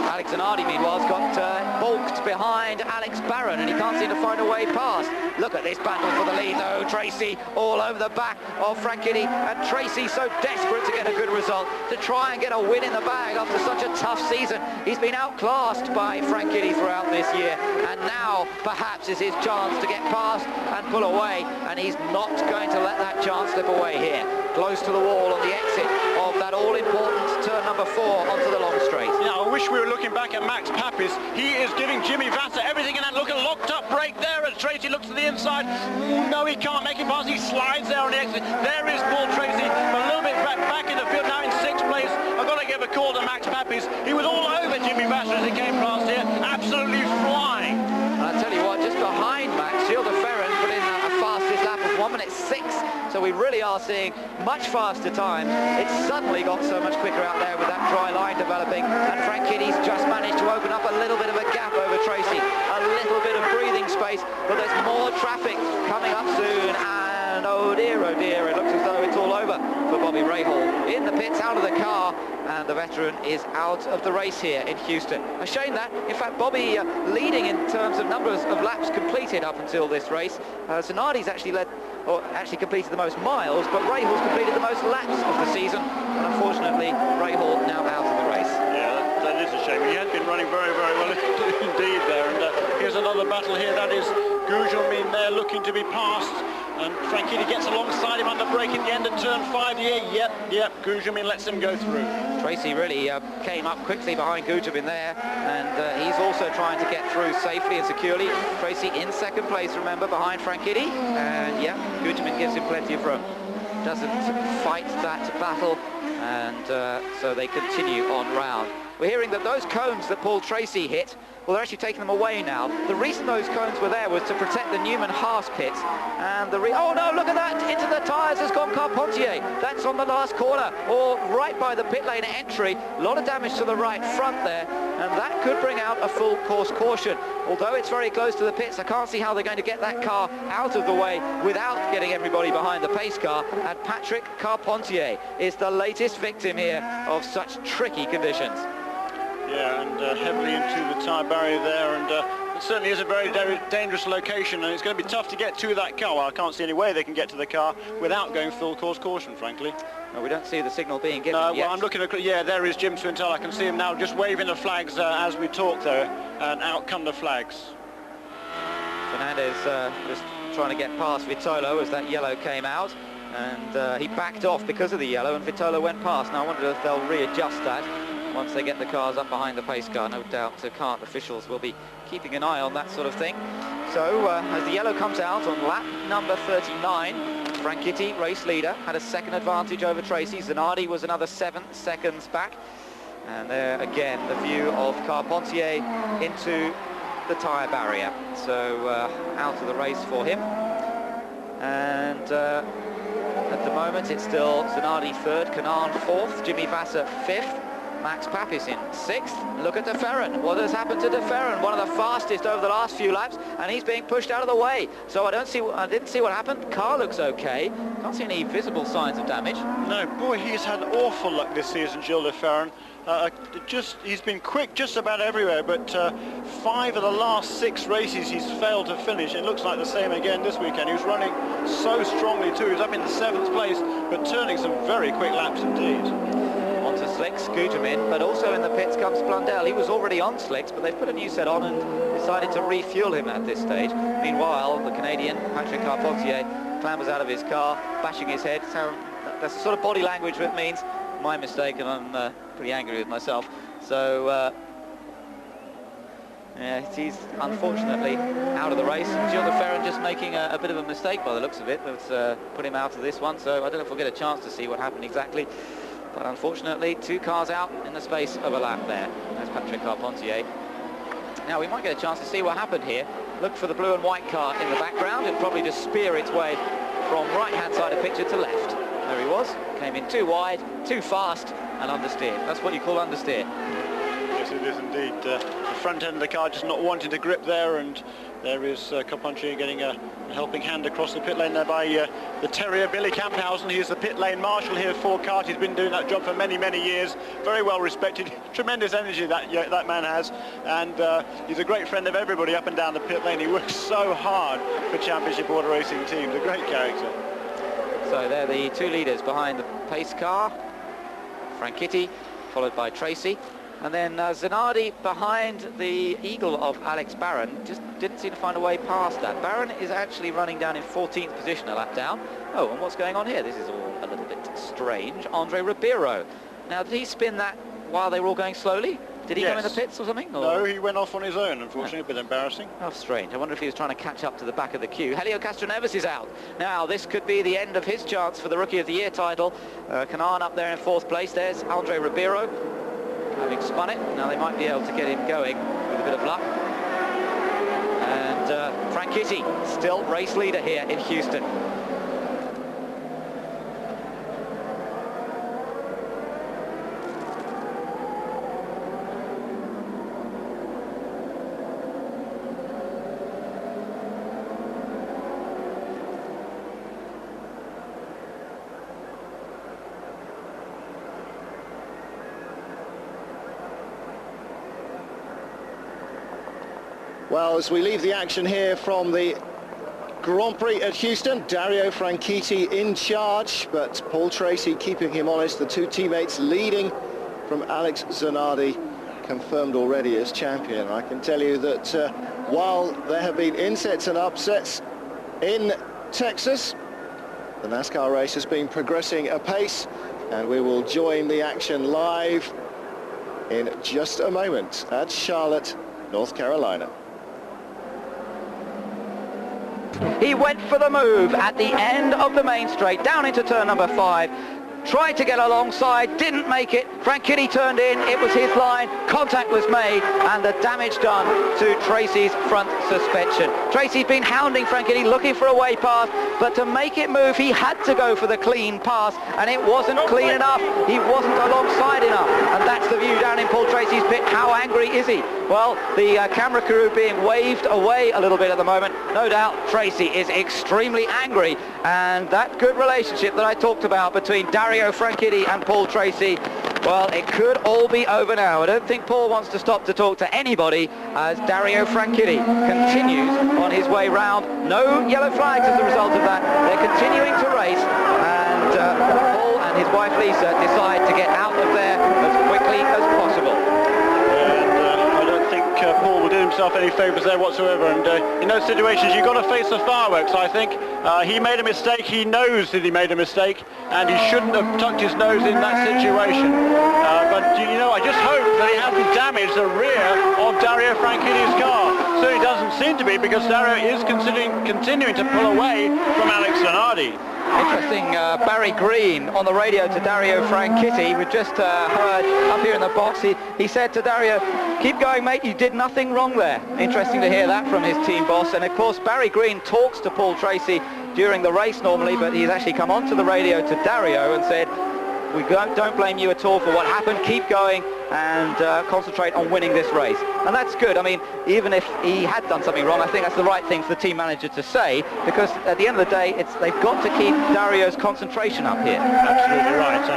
Alex Zanardi, meanwhile, has got bulked behind Alex Barron, and he can't seem to find a way past. Look at this battle for the lead, though. Tracy all over the back of Franchitti, and Tracy so desperate to get a good result, to try and get a win in the bag after such a tough season. He's been outclassed by Franchitti throughout this year, and now perhaps is his chance to get past and pull away, and he's not going to let that chance slip away here. Close to the wall on the exit of that all-important turn number 4 onto the long straight. Now, I wish we were looking back at Max Papis. He is giving Jimmy Vasser everything in that. Look at locked up brake there as Tracy looks to the inside. Ooh, no, he can't make it past. He slides there on the exit. There is Paul Tracy, a little bit back in the field now in 6th place. I've got to give a call to Max Papis. He was all over Jimmy Vasser as he came past here, absolutely flying. And I tell you what, just behind Max, Gilles de Ferran put in a fastest lap of 1:06. So we really are seeing much faster times. It's suddenly got so much quicker out there with that dry line developing, and Franchitti's just managed to open up a little bit of a gap over Tracy, a little bit of breathing space, but there's more traffic coming up soon, and And oh dear, it looks as though it's all over for Bobby Rahal. In the pits, out of the car, and the veteran is out of the race here in Houston. A shame that, in fact, Bobby leading in terms of numbers of laps completed up until this race. Zanardi's actually completed the most miles, but Rahal's completed the most laps of the season. And unfortunately, Rahal now out of the race. Yeah, that is a shame. He has been running very, very well indeed there. And here's another battle here. That is Gugelmin there looking to be passed. And Franchitti gets alongside him under brake in the end of turn 5 here. Yep, Gugelmin lets him go through. Tracy really came up quickly behind Gugelmin there, and he's also trying to get through safely and securely. Tracy in second place, remember, behind Franchitti. And yeah, Gugelmin gives him plenty of room. Doesn't fight that battle, and so they continue on round. We're hearing that those cones that Paul Tracy hit, well, they're actually taking them away now. The reason those cones were there was to protect the Newman-Haas pit. And oh no, look at that! Into the tyres has gone Carpentier. That's on the last corner, or right by the pit lane entry. A lot of damage to the right front there, and that could bring out a full course caution. Although it's very close to the pits, I can't see how they're going to get that car out of the way without getting everybody behind the pace car. And Patrick Carpentier is the latest victim here of such tricky conditions. Yeah, and heavily into the tyre barrier there, and it certainly is a very dangerous location, and it's going to be tough to get to that car. Well, I can't see any way they can get to the car without going full course caution, frankly. No, we don't see the signal being given No, yet. well, I'm looking at, yeah, there is Jim Swintel. I can see him now just waving the flags as we talk there, and out come the flags. Fernandez just trying to get past Vitolo as that yellow came out, and he backed off because of the yellow, and Vitolo went past. Now I wonder if they'll readjust that once they get the cars up behind the pace car. No doubt kart officials will be keeping an eye on that sort of thing. So as the yellow comes out on lap number 39, Franchitti, race leader, had a second advantage over Tracy. Zanardi was another 7 seconds back. And there again, the view of Carpentier into the tyre barrier. So out of the race for him. And at the moment it's still Zanardi third, Canaan fourth, Jimmy Vasser fifth, Max Papis in 6th. Look at De Ferran. What has happened to De Ferran? One of the fastest over the last few laps, and he's being pushed out of the way. So I didn't see what happened. Car looks okay. Can't see any visible signs of damage. No, boy, he's had awful luck this season, Gilles De Ferran. He's been quick just about everywhere, but 5 of the last 6 races he's failed to finish. It looks like the same again this weekend. He was running so strongly too. He was up in the 7th place, but turning some very quick laps indeed. Onto slicks, Gugelmin, but also in the pits comes Blundell. He was already on slicks, but they've put a new set on and decided to refuel him at this stage. Meanwhile, the Canadian, Patrick Carpentier, clambers out of his car, bashing his head. So that's the sort of body language that means my mistake, and I'm pretty angry with myself. So yeah, he's unfortunately out of the race. Gilles De Ferran just making a bit of a mistake by the looks of it. That's put him out of this one, so I don't know if we'll get a chance to see what happened exactly. But unfortunately, 2 cars out in the space of a lap there. That's Patrick Carpentier. Now we might get a chance to see what happened here. Look for the blue and white car in the background. It'll probably just spear its way from right-hand side of picture to left. There he was. Came in too wide, too fast, and understeered. That's what you call understeer. Yes, it is indeed. The front end of the car just not wanting to grip there, and there is Carpentier getting a helping hand across the pit lane there by the Terrier Billy Camphausen. He is the pit lane marshal here for kart. He's been doing that job for many, many years. Very well respected. Tremendous energy that man has, and he's a great friend of everybody up and down the pit lane. He works so hard for Championship Auto Racing teams. A great character. So they're the 2 leaders behind the pace car. Franchitti, followed by Tracy. And then Zanardi behind the eagle of Alex Barron. Just didn't seem to find a way past that. Barron is actually running down in 14th position, a lap down. Oh, and what's going on here? This is all a little bit strange. Andre Ribeiro. Now, did he spin that while they were all going slowly? Did he go in the pits or something? Or? No, he went off on his own, unfortunately, a bit embarrassing. Oh, strange. I wonder if he was trying to catch up to the back of the queue. Helio Castroneves is out. Now, this could be the end of his chance for the Rookie of the Year title. Canaan up there in 4th place. There's Andre Ribeiro, having spun it. Now they might be able to get him going with a bit of luck. And Franchitti, still race leader here in Houston. Well, as we leave the action here from the Grand Prix at Houston, Dario Franchitti in charge, but Paul Tracy keeping him honest. The two teammates leading from Alex Zanardi, confirmed already as champion. I can tell you that while there have been insets and upsets in Texas, the NASCAR race has been progressing apace, and we will join the action live in just a moment at Charlotte, North Carolina. He went for the move at the end of the main straight, down into turn number 5. Tried to get alongside, didn't make it. Franchitti turned in, it was his line, contact was made, and the damage done to Tracy's front suspension. Tracy's been hounding Franchitti, looking for a way past, but to make it move, he had to go for the clean pass, and it wasn't clean enough. He wasn't alongside enough, and that's the view down in Paul Tracy's pit. How angry is he? Well, the camera crew being waved away a little bit at the moment. No doubt Tracy is extremely angry, and that good relationship that I talked about between Dario Franchitti and Paul Tracy, well, it could all be over now. I don't think Paul wants to stop to talk to anybody as Dario Franchitti continues on his way round. No yellow flags as a result of that. They're continuing to race, and Paul and his wife Lisa decide to get out of there as quickly as possible. Paul will do himself any favours there whatsoever, and in those situations you've got to face the fireworks. I think he made a mistake. He knows that he made a mistake, and he shouldn't have tucked his nose in that situation. But you know, I just hope that he hasn't damaged the rear of Dario Franchitti's car. So it doesn't seem to be, because Dario is continuing to pull away from Alex Zanardi. Interesting, Barry Green on the radio to Dario Franchitti. We've just heard up here in the box, he said to Dario, "Keep going, mate, you did nothing wrong there." Interesting to hear that from his team boss. And of course, Barry Green talks to Paul Tracy during the race normally, but he's actually come onto the radio to Dario and said, "We don't blame you at all for what happened. Keep going and concentrate on winning this race." And that's good. I mean, even if he had done something wrong, I think that's the right thing for the team manager to say, because at the end of the day, they've got to keep Dario's concentration up here. Absolutely right,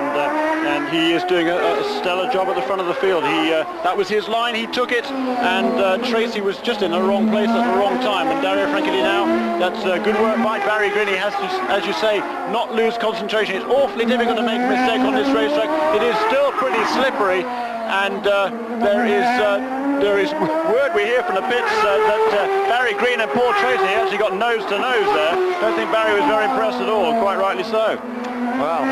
and he is doing a stellar job at the front of the field. That was his line, he took it, and Tracy was just in the wrong place at the wrong time. And Dario Franchitti now, that's good work by Barry Green. He has to, as you say, not lose concentration. It's awfully difficult to make a mistake on this racetrack. It is still pretty slippery, and there is word we hear from the pits that Barry Green and Paul Tracy actually got nose to nose there. Don't think Barry was very impressed at all, quite rightly so. Well,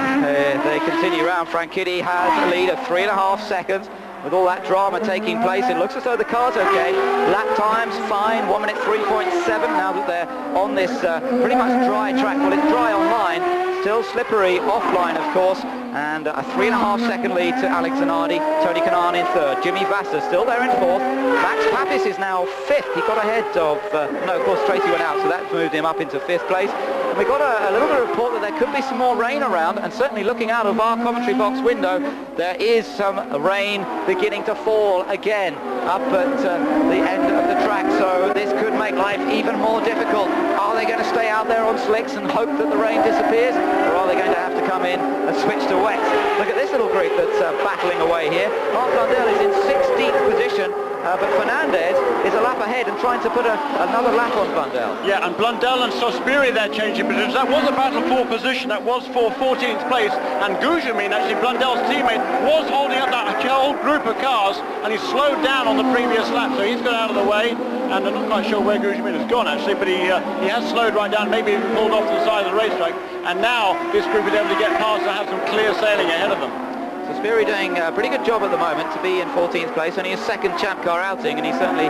they continue round. Franchitti has a lead of 3.5 seconds. With all that drama taking place, it looks as though the car's okay. Lap times fine, 1 minute 3.7 now that they're on this pretty much dry track. Well, it's dry online, still slippery offline, of course, and a 3.5 second lead to Alex Zanardi. Tony Kanaan in third. Jimmy Vasser still there in fourth. Max Papis is now fifth. He got ahead of, no, of course, Tracy went out, so that's moved him up into fifth place. And we got a little bit of report that there could be some more rain around, and certainly looking out of our commentary box window, there is some rain beginning to fall again up at the end of the track, so this could make life even more difficult. Are they going to stay out there on slicks and hope that the rain disappears, or are they going to have to come in and switch to wet? Look at this little group that's battling away here. Mark Blundell is in 16th position, but Fernandez is a lap ahead and trying to put another lap on Blundell. Yeah, and Blundell and Sospiri, they're changing positions. That was a battle for position. That was for 14th place, and Gujamin, actually Blundell's teammate, was holding up that whole group of cars, and he slowed down on the previous lap, so he's got out of the way. And I'm not quite sure where Gujamin has gone actually, but he has slowed right down, maybe even pulled off to the side of the racetrack, and now this group is able to get past and have some clear sailing ahead of them. So Spiri doing a pretty good job at the moment to be in 14th place, only his second Champ Car outing, and he's certainly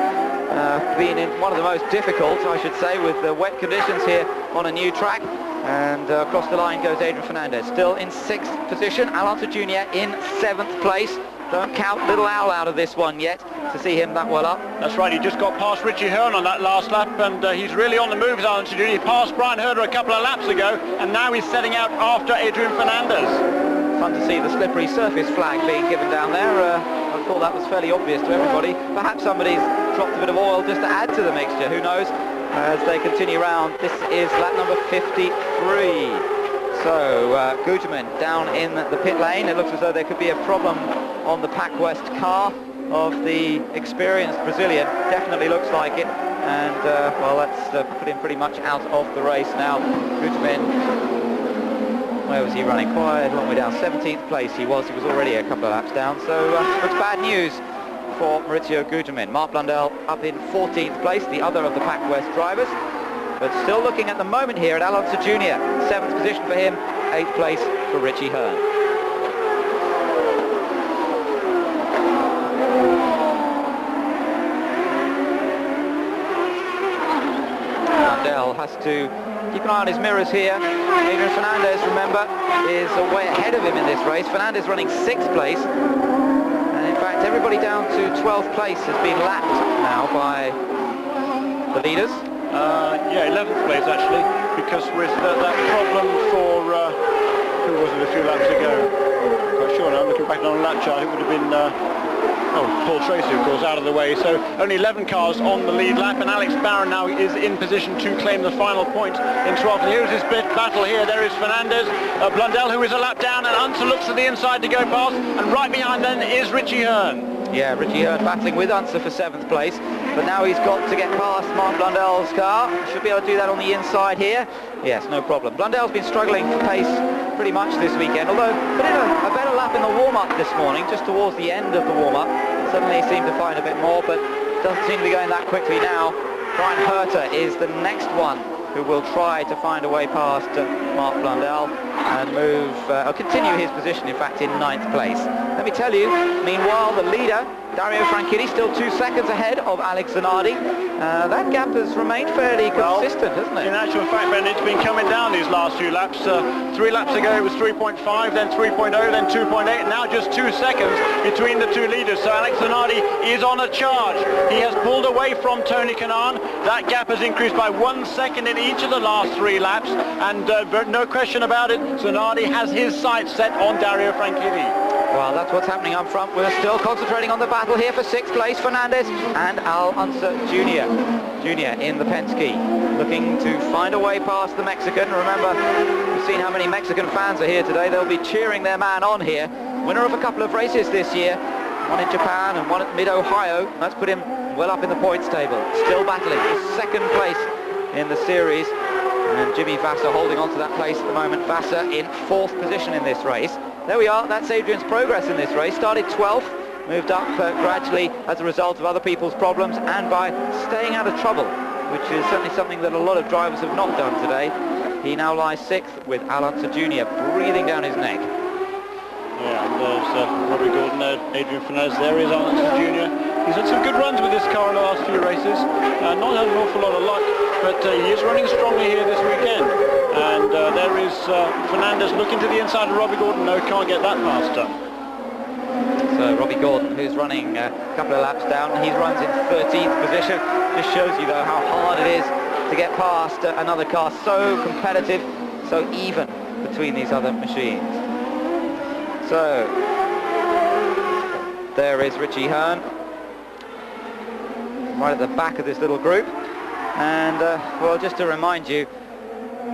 been in one of the most difficult, I should say, with the wet conditions here on a new track. And across the line goes Adrian Fernandez, still in 6th position. Alonso Jr. in 7th place. Don't count Little Al out of this one yet to see him that well up. That's right, he just got past Richie Hearn on that last lap, and he's really on the move, Alonso Jr. He passed Brian Herder a couple of laps ago, and now he's setting out after Adrian Fernandez. Fun to see the slippery surface flag being given down there. I thought that was fairly obvious to everybody. Perhaps somebody's dropped a bit of oil just to add to the mixture, who knows? As they continue round, this is lap number 53. So Gujamin down in the pit lane. It looks as though there could be a problem on the Pac West car. of the experienced Brazilian. Definitely looks like it. And, well, that's put him pretty much out of the race now. Guterman, where was he running? Quite a long way down. 17th place he was. He was already a couple of laps down. So, looks bad news for Maurizio Guterman. Mark Blundell up in 14th place, the other of the Pac West drivers. But still looking at the moment here at Alonso Jr. 7th position for him, 8th place for Richie Hearn. Blundell has to keep an eye on his mirrors here. Adrian Fernandez, remember, is way ahead of him in this race. Fernandez running 6th place. And in fact, everybody down to 12th place has been lapped now by the leaders. Yeah, 11th place actually, because with that problem for, who was it a few laps ago? I'm quite sure now, looking back on a lap chart, it would have been, Paul Tracy, of course, out of the way. So only 11 cars on the lead lap, and Alex Barron now is in position to claim the final point in 12th. Here's his battle here. There is Fernandez, Blundell, who is a lap down, and Unser looks to the inside to go past, and right behind then is Richie Hearn. Yeah, Richie Hearn battling with Unser for 7th place, but now he's got to get past Mark Blundell's car. Should be able to do that on the inside here. Yes, no problem. Blundell's been struggling for pace pretty much this weekend, although put in a better lap in the warm-up this morning, just towards the end of the warm-up. Suddenly he seemed to find a bit more, but doesn't seem to be going that quickly now. Brian Herter is the next one who will try to find a way past Mark Blundell and move, or continue his position, in fact, in 9th place. Let me tell you, meanwhile, the leader, Dario Franchitti, still 2 seconds ahead of Alex Zanardi. That gap has remained fairly consistent, hasn't it? In actual fact, Ben, it's been coming down these last few laps. 3 laps ago it was 3.5, then 3.0, then 2.8, and now just 2 seconds between the two leaders. So Alex Zanardi is on a charge. He has pulled away from Tony Kanaan. That gap has increased by 1 second in each of the last 3 laps, and no question about it, Zanardi has his sights set on Dario Franchitti. Well, that's what's happening up front. We're still concentrating on the battle here for 6th place. Fernandez and Al Unser Jr. in the Penske, looking to find a way past the Mexican. Remember, we've seen how many Mexican fans are here today. They'll be cheering their man on here. Winner of a couple of races this year, one in Japan and one at Mid-Ohio. That's put him well up in the points table. Still battling for 2nd place in the series. And Jimmy Vasser holding on to that place at the moment. Vasser in 4th position in this race. There we are, that's Adrian's progress in this race. Started 12th, moved up gradually as a result of other people's problems and by staying out of trouble, which is certainly something that a lot of drivers have not done today. He now lies 6th with Al Unser Jr. breathing down his neck. Yeah, and there's Robbie Gordon there, Adrian Fernandez, there is Al Unser Jr. He's had some good runs with this car in the last few races. Not had an awful lot of luck, but he is running strongly here this weekend. And there is Fernandez looking to the inside of Robbie Gordon. No, can't get that past him. So Robbie Gordon, who's running a couple of laps down, he runs in 13th position. Just shows you, though, how hard it is to get past another car. So competitive, so even between these other machines. So there is Richie Hearn, right at the back of this little group. And, well, just to remind you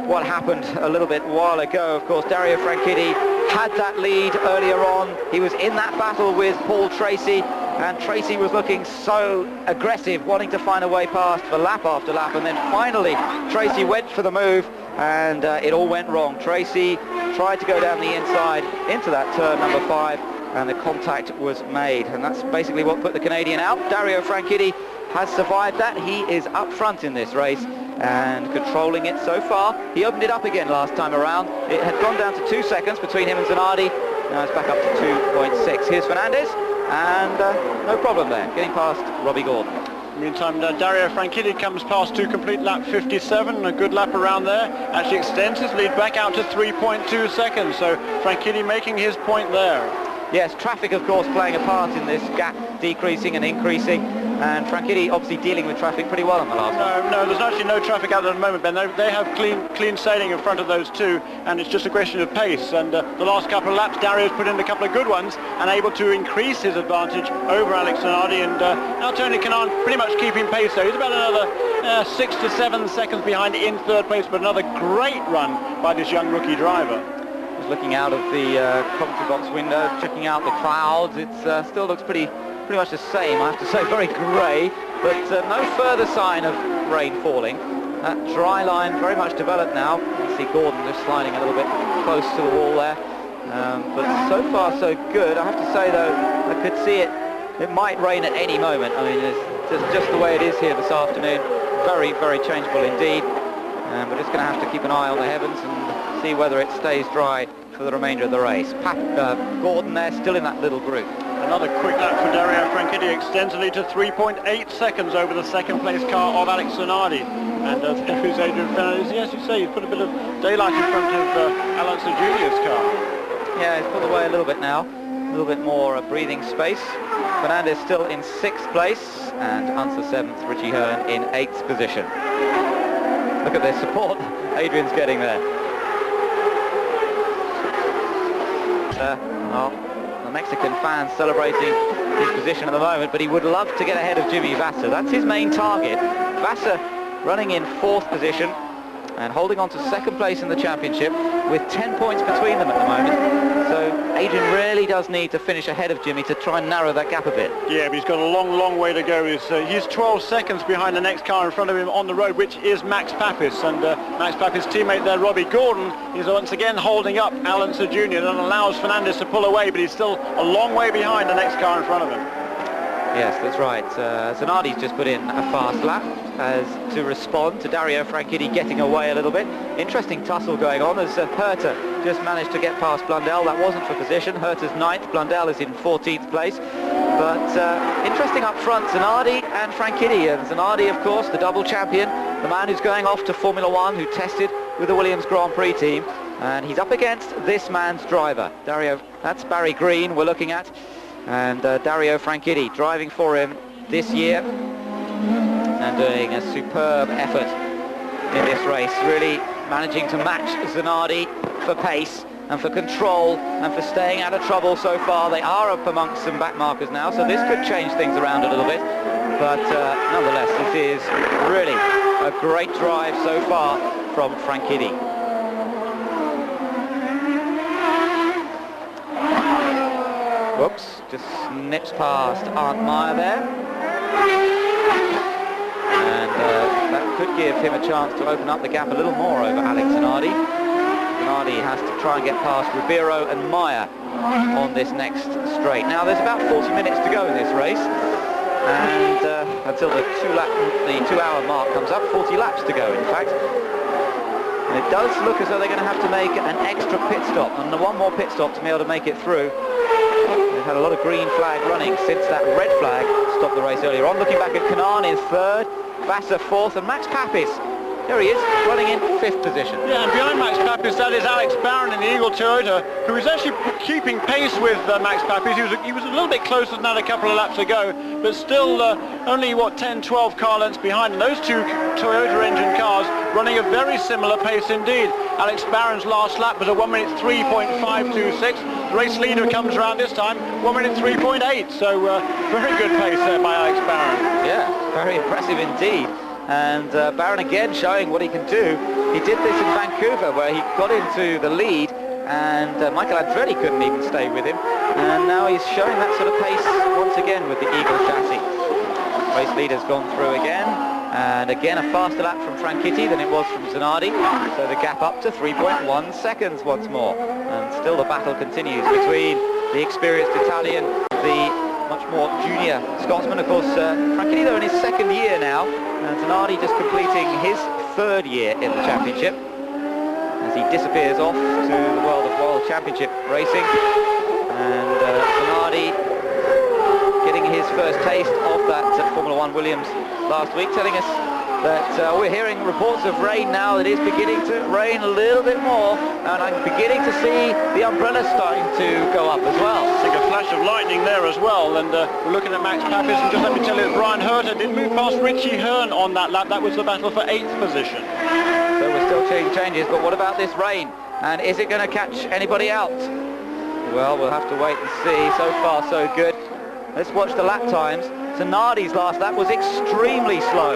what happened a little bit while ago, of course, Dario Franchitti had that lead earlier on. He was in that battle with Paul Tracy, and Tracy was looking so aggressive, wanting to find a way past for lap after lap, and then finally Tracy went for the move, and it all went wrong. Tracy tried to go down the inside into that turn number 5, and the contact was made, and that's basically what put the Canadian out. Dario Franchitti has survived that. He is up front in this race and controlling it so far. He opened it up again last time around. It had gone down to 2 seconds between him and Zanardi. Now it's back up to 2.6. Here's Fernandez, and no problem there, getting past Robbie Gordon. Meantime, Dario Franchitti comes past to complete lap 57, a good lap around there. Actually extends his lead back out to 3.2 seconds, so Franchitti making his point there. Yes, traffic, of course, playing a part in this gap decreasing and increasing, and Franchitti obviously dealing with traffic pretty well on the last one. No, there's actually no traffic out at the moment, Ben. They have clean sailing in front of those two, and it's just a question of pace. And the last couple of laps, Dario's put in a couple of good ones and able to increase his advantage over Alex Zanardi, and now Tony Kanaan pretty much keeping pace there. He's about another 6 to 7 seconds behind in 3rd place, but another great run by this young rookie driver. Looking out of the commentary box window, checking out the clouds. It still looks pretty pretty much the same, I have to say, very grey, but no further sign of rain falling. That dry line very much developed now. You see Gordon just sliding a little bit close to the wall there. But so far so good. I have to say though, I could see it might rain at any moment. I mean, it's just the way it is here this afternoon. Very, very changeable indeed. We're just going to have to keep an eye on the heavens and see whether it stays dry for the remainder of the race. Gordon there, still in that little group. Another quick lap for Dario Franchitti extends the lead to 3.8 seconds over the second place car of Alex Zanardi. And there is Adrian Fernandez. Yes, you say, he's put a bit of daylight in front of Alonso Jr.'s car. Yeah, he's pulled away a little bit now. A little bit more breathing space. Fernandez still in 6th place and Unser 7th, Richie Hearn in 8th position. Look at the support Adrian's getting there. Well, the Mexican fans celebrating his position at the moment, but he would love to get ahead of Jimmy Vasser. That's his main target. Vasser running in 4th position and holding on to 2nd place in the championship with 10 points between them at the moment. So Adrian really does need to finish ahead of Jimmy to try and narrow that gap a bit. Yeah, but he's got a long, long way to go. He's 12 seconds behind the next car in front of him on the road, which is Max Papis. And Max Papis' teammate there, Robbie Gordon, is once again holding up Alonso Jr. and allows Fernandez to pull away, but he's still a long way behind the next car in front of him. Yes, that's right. Zanardi's just put in a fast lap as to respond to Dario Franchitti getting away a little bit. Interesting tussle going on as Herta just managed to get past Blundell. That wasn't for position. Herta's 9th, Blundell is in 14th place. But interesting up front, Zanardi and Franchitti. And Zanardi, of course, the double champion, the man who's going off to Formula One, who tested with the Williams Grand Prix team. And he's up against this man's driver. Dario, that's Barry Green we're looking at. And Dario Franchitti driving for him this year and doing a superb effort in this race, really managing to match Zanardi for pace and for control and for staying out of trouble so far. They are up amongst some back markers now, so this could change things around a little bit, but nonetheless this is really a great drive so far from Franchitti. Whoops, just nips past Arndt Meyer there. And that could give him a chance to open up the gap a little more over Alex Zanardi. Zanardi has to try and get past Ribeiro and Meyer on this next straight. Now there's about 40 minutes to go in this race. And until the 2-hour mark comes up, 40 laps to go in fact. And it does look as though they're going to have to make an extra pit stop, and one more pit stop to be able to make it through. They've had a lot of green flag running since that red flag stopped the race earlier on. Looking back at Kanaan in 3rd, Vasser 4th, and Max Papis, there he is, running in 5th position. Yeah, and behind Max Papis, that is Alex Barron in the Eagle Toyota, who is actually keeping pace with Max Papis. He was a little bit closer than that a couple of laps ago, but still only, 10, 12 car lengths behind. And those two Toyota engine cars running a very similar pace indeed. Alex Barron's last lap was a 1 minute 3.526. The race leader comes around this time, 1 minute 3.8. So very good pace there by Alex Barron. Yeah, very impressive indeed. And Barron again showing what he can do. He did this in Vancouver where he got into the lead and Michael Andretti couldn't even stay with him, and now he's showing that sort of pace once again with the Eagle chassis. Race leader's gone through again, and again a faster lap from Franchitti than it was from Zanardi, so the gap up to 3.1 seconds once more, and still the battle continues between the experienced Italian, the much more junior Scotsman. Of course, Franchitti though in his 2nd year now, and Zanardi just completing his 3rd year in the championship as he disappears off to the world of World Championship racing. And Zanardi getting his first taste of that Formula One Williams last week, telling us that we're hearing reports of rain now. It is beginning to rain a little bit more, and I'm beginning to see the umbrellas starting to go up as well. I think a flash of lightning there as well, and we're looking at Max Papis, and just let me tell you that Brian Herta did move past Richie Hearn on that lap. That was the battle for 8th position. So we're still seeing changes, but what about this rain? And is it going to catch anybody out? Well, we'll have to wait and see. So far, so good. Let's watch the lap times. Zanardi's last lap was extremely slow.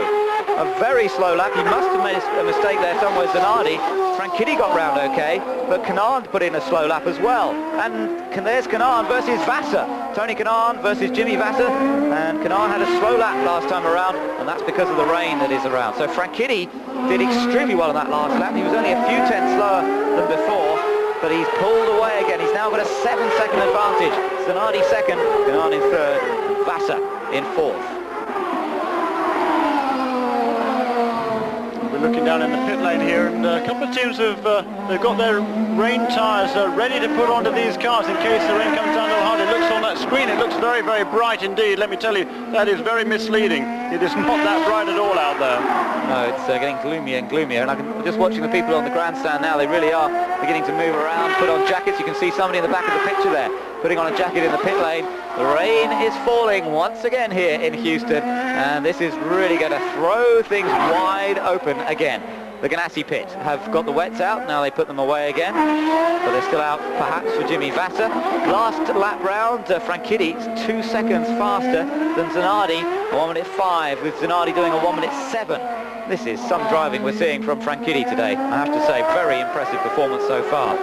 A very slow lap. He must have made a mistake there somewhere, Zanardi. Franchitti got round okay, but Kanaan put in a slow lap as well. And there's Kanaan versus Vasser. Tony Kanaan versus Jimmy Vasser, and Kanaan had a slow lap last time around, and that's because of the rain that is around. So Franchitti did extremely well on that last lap. He was only a few tenths slower than before, but he's pulled away again. He's now got a 7-second advantage. Zanardi second, Kanaan in third, Vasser in fourth. We're looking down in the pit lane here, and a couple of teams have they've got their rain tyres ready to put onto these cars in case the rain comes down a little hard. It looks on that screen, it looks very, very bright indeed. Let me tell you, that is very misleading. It is not that bright at all out there. No, it's getting gloomier and gloomier, and I'm just watching the people on the grandstand now. They really are beginning to move around, put on jackets. You can see somebody in the back of the picture there putting on a jacket in the pit lane. The rain is falling once again here in Houston, and this is really going to throw things wide open again. The Ganassi pit have got the wets out, now they put them away again, but they're still out perhaps for Jimmy Vasser. Last lap round, Franchitti 2 seconds faster than Zanardi, 1:05, with Zanardi doing a 1:07. This is some driving we're seeing from Franchitti today. I have to say, very impressive performance so far.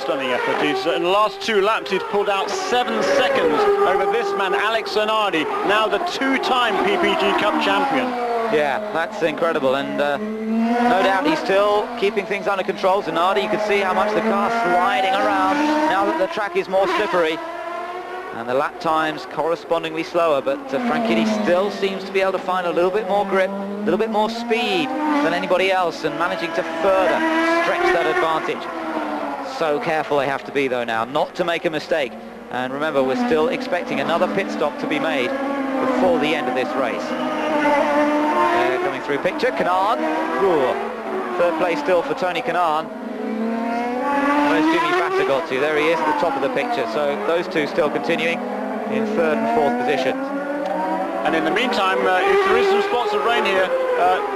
Stunning effort. In the last 2 laps he's pulled out 7 seconds over this man, Alex Zanardi, now the 2-time PPG Cup champion. Yeah, that's incredible, and no doubt he's still keeping things under control. Zanardi, you can see how much the car's sliding around now that the track is more slippery, and the lap times correspondingly slower, but Franchitti still seems to be able to find a little bit more grip, a little bit more speed than anybody else, and managing to further stretch that advantage. So careful they have to be though now, not to make a mistake. And remember, we're still expecting another pit stop to be made before the end of this race. Coming through picture, Kanaan. Ooh, third place still for Tony Kanaan. Where's Jimmy Vasser got to? There he is at the top of the picture. So those two still continuing in third and fourth positions. And in the meantime, if there is some spots of rain here,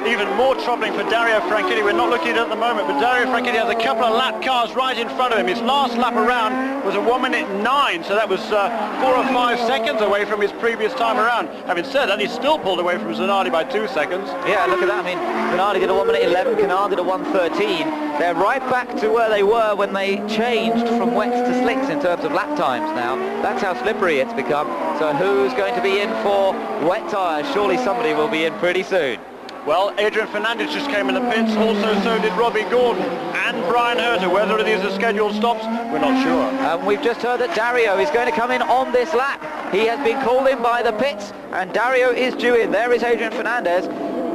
even more troubling for Dario Franchitti. We're not looking at it at the moment, but Dario Franchitti has a couple of lap cars right in front of him. His last lap around was a 1:09, so that was 4 or 5 seconds away from his previous time around. Having said that, he's still pulled away from Zanardi by 2 seconds. Yeah, look at that. I mean, Zanardi did a 1:11, Kanaan did a 1:13. They're right back to where they were when they changed from wets to slicks in terms of lap times now. That's how slippery it's become. So who's going to be in for wet tyres? Surely somebody will be in pretty soon. Well, Adrian Fernandez just came in the pits, also so did Robbie Gordon and Brian Herter. Whether these are scheduled stops, we're not sure. We've just heard that Dario is going to come in on this lap. He has been called in by the pits, and Dario is due in. There is Adrian Fernandez.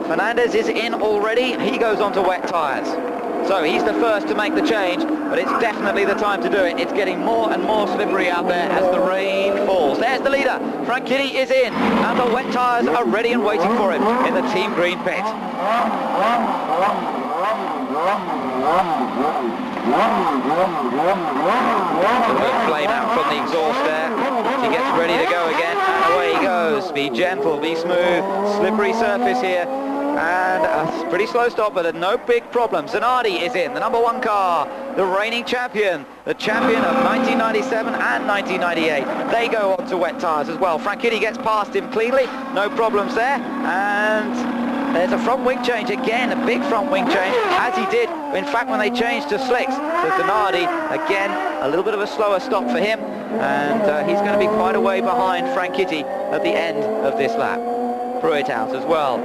Fernandez is in already. He goes on to wet tyres. So he's the first to make the change, but it's definitely the time to do it. It's getting more and more slippery out there as the rain falls. There's the leader. Franchitti is in, and the wet tyres are ready and waiting for him in the Team Green pit. A little bit of flame out from the exhaust there. He gets ready to go again, and away he goes. Be gentle, be smooth. Slippery surface here. And a pretty slow stop, but no big problem. Zanardi is in, the number 1 car, the reigning champion, the champion of 1997 and 1998. They go on to wet tyres as well. Franchitti gets past him cleanly, no problems there. And there's a front wing change again, a big front wing change, as he did, in fact, when they changed to slicks. So Zanardi, again, a little bit of a slower stop for him, and he's going to be quite a way behind Franchitti at the end of this lap. Pruitt out as well.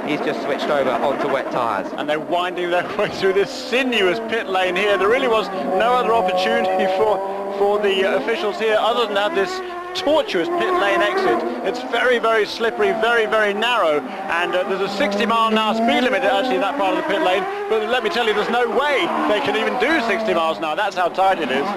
He's just switched over onto wet tyres. And they're winding their way through this sinuous pit lane here. There really was no other opportunity for the officials here other than have this tortuous pit lane exit. It's very, very slippery, very, very narrow, and there's a 60-mile-an-hour speed limit actually in that part of the pit lane, but let me tell you, there's no way they can even do 60 miles an hour. That's how tight it is.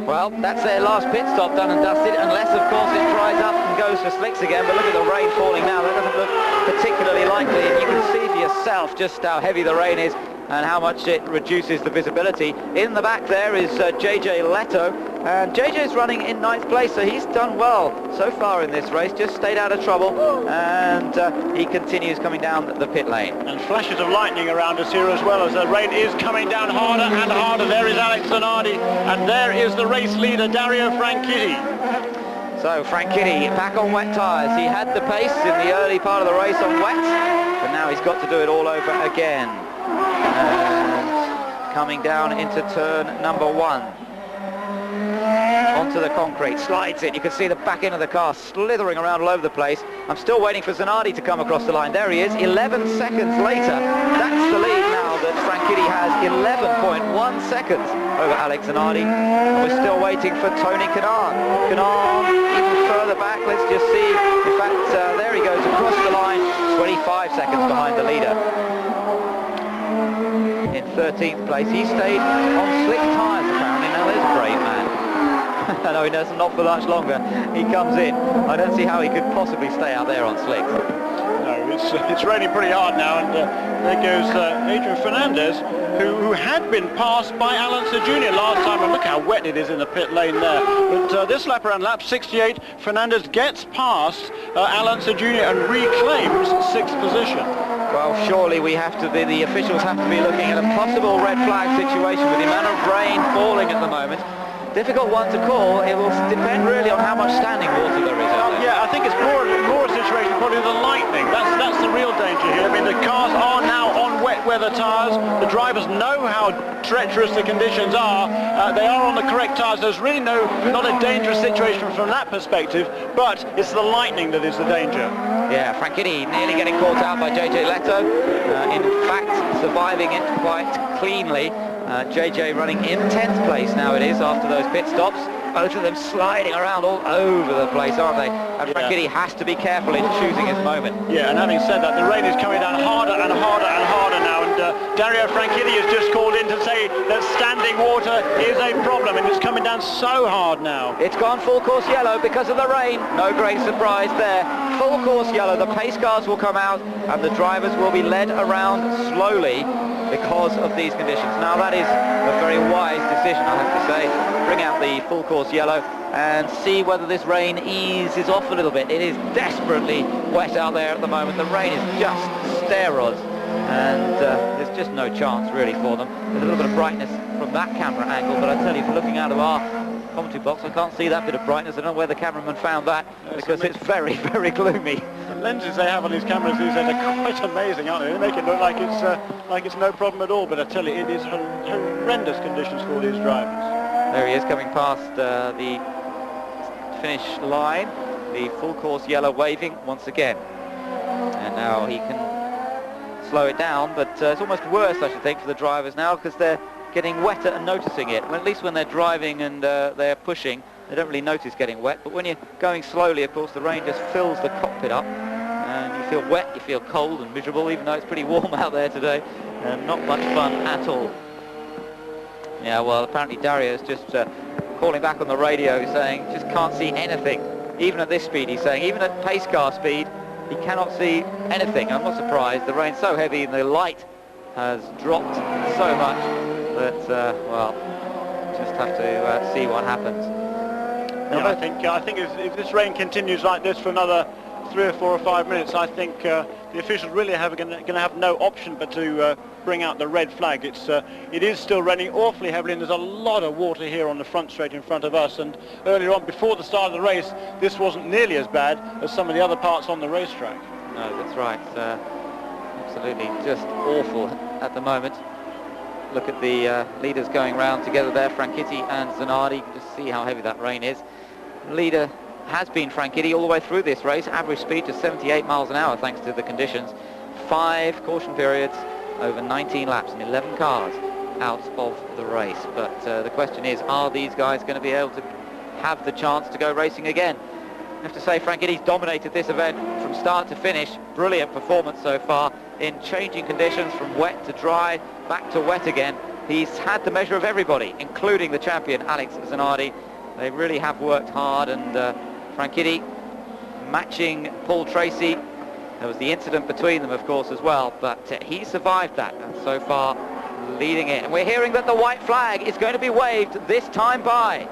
Well, that's their last pit stop done and dusted, unless, of course, it dries up and goes to slicks again. But look at the rain falling now. That doesn't look particularly likely, and you can see for yourself just how heavy the rain is and how much it reduces the visibility. In the back there is JJ Leto, and JJ's running in 9th place, so he's done well so far in this race, just stayed out of trouble, and he continues coming down the pit lane. And flashes of lightning around us here as well, as the rain is coming down harder and harder. There is Alex Zanardi, and there is the race leader, Dario Franchitti. So Franchitti back on wet tyres. He had the pace in the early part of the race on wet, but now he's got to do it all over again. And coming down into turn number 1. Onto onto the concrete, slides it. You can see the back end of the car slithering around all over the place. I'm still waiting for Zanardi to come across the line. There he is, 11 seconds later. That's the lead now that Franchitti has, 11.1 seconds over Alex Zanardi. And we're still waiting for Tony Kanaan. Kanaan even further back, let's just see. In fact, there he goes across the line, 25 seconds behind the leader. In 13th place, he stayed on slick tyres apparently. Now there's a brave man. I know he does not for much longer. He comes in. I don't see how he could possibly stay out there on slicks. No, it's raining pretty hard now, and there goes Adrian Fernandez, who had been passed by Alonso Jr. last time, and look how wet it is in the pit lane there. But this lap around lap 68, Fernandez gets past Alonso Jr. and reclaims 6th position. Well, surely we have to be, the officials have to be looking at a possible red flag situation with the amount of rain falling at the moment. Difficult one to call. It will depend really on how much standing water there is out there. Yeah, I think it's more a situation probably the lightning. That's the real danger here. I mean, the cars are now on wet weather tyres. The drivers know how treacherous the conditions are. They are on the correct tyres. There's really not a dangerous situation from that perspective, but it's the lightning that is the danger. Yeah, Franchitti nearly getting caught out by JJ Leto. In fact, surviving it quite cleanly. JJ running in 10th place now it is after those pit stops. Both of them sliding around all over the place, aren't they? And Franchitti has to be careful in choosing his moment. Yeah, and having said that, the rain is coming down harder and harder and harder now, and Dario Franchitti has just called in to say that standing water is a problem, and it's coming down so hard now. It's gone full course yellow because of the rain. No great surprise there. Full course yellow. The pace cars will come out, and the drivers will be led around slowly because of these conditions. Now that is a very wise decision, I have to say. Bring out the full course yellow and see whether this rain eases off a little bit. It is desperately wet out there at the moment. The rain is just steroids, and there's just no chance really for them. There's a little bit of brightness from that camera angle, but I tell you, from looking out of our commentary box, I can't see that bit of brightness. I don't know where the cameraman found that, because it's very, very gloomy. The lenses they have on these cameras these days are quite amazing, aren't they? They make it look like it's no problem at all, but I tell you, it is horrendous conditions for these drivers. There he is, coming past the finish line, the full course yellow waving once again. And now he can slow it down, but it's almost worse, I should think, for the drivers now, because they're getting wetter and noticing it. Well, at least when they're driving and they're pushing, they don't really notice getting wet. But when you're going slowly, of course, the rain just fills the cockpit up, and you feel wet, you feel cold and miserable, even though it's pretty warm out there today. Not much fun at all. Yeah, well, apparently Dario's just calling back on the radio, saying just can't see anything. Even at this speed, he's saying, even at pace car speed, he cannot see anything. I'm not surprised. The rain's so heavy and the light has dropped so much that, well, just have to see what happens. Yeah, I think if this rain continues like this for another 3 or 4 or 5 minutes, I think the officials really are going to have no option but to bring out the red flag. It is still raining awfully heavily, and there's a lot of water here on the front straight in front of us. And earlier on, before the start of the race, this wasn't nearly as bad as some of the other parts on the racetrack. No, that's right. Absolutely just awful at the moment. Look at the leaders going round together there, Franchitti and Zanardi. You can just see how heavy that rain is. Leader has been Franchitti all the way through this race. Average speed to 78 miles an hour thanks to the conditions. 5 caution periods over 19 laps and 11 cars out of the race. But the question is, are these guys going to be able to have the chance to go racing again? I have to say, Franchitti's dominated this event from start to finish. Brilliant performance so far in changing conditions from wet to dry, back to wet again. He's had the measure of everybody, including the champion, Alex Zanardi. They really have worked hard, and Franchitti matching Paul Tracy. There was the incident between them, of course, as well, but he survived that, and so far leading it. And we're hearing that the white flag is going to be waved this time by.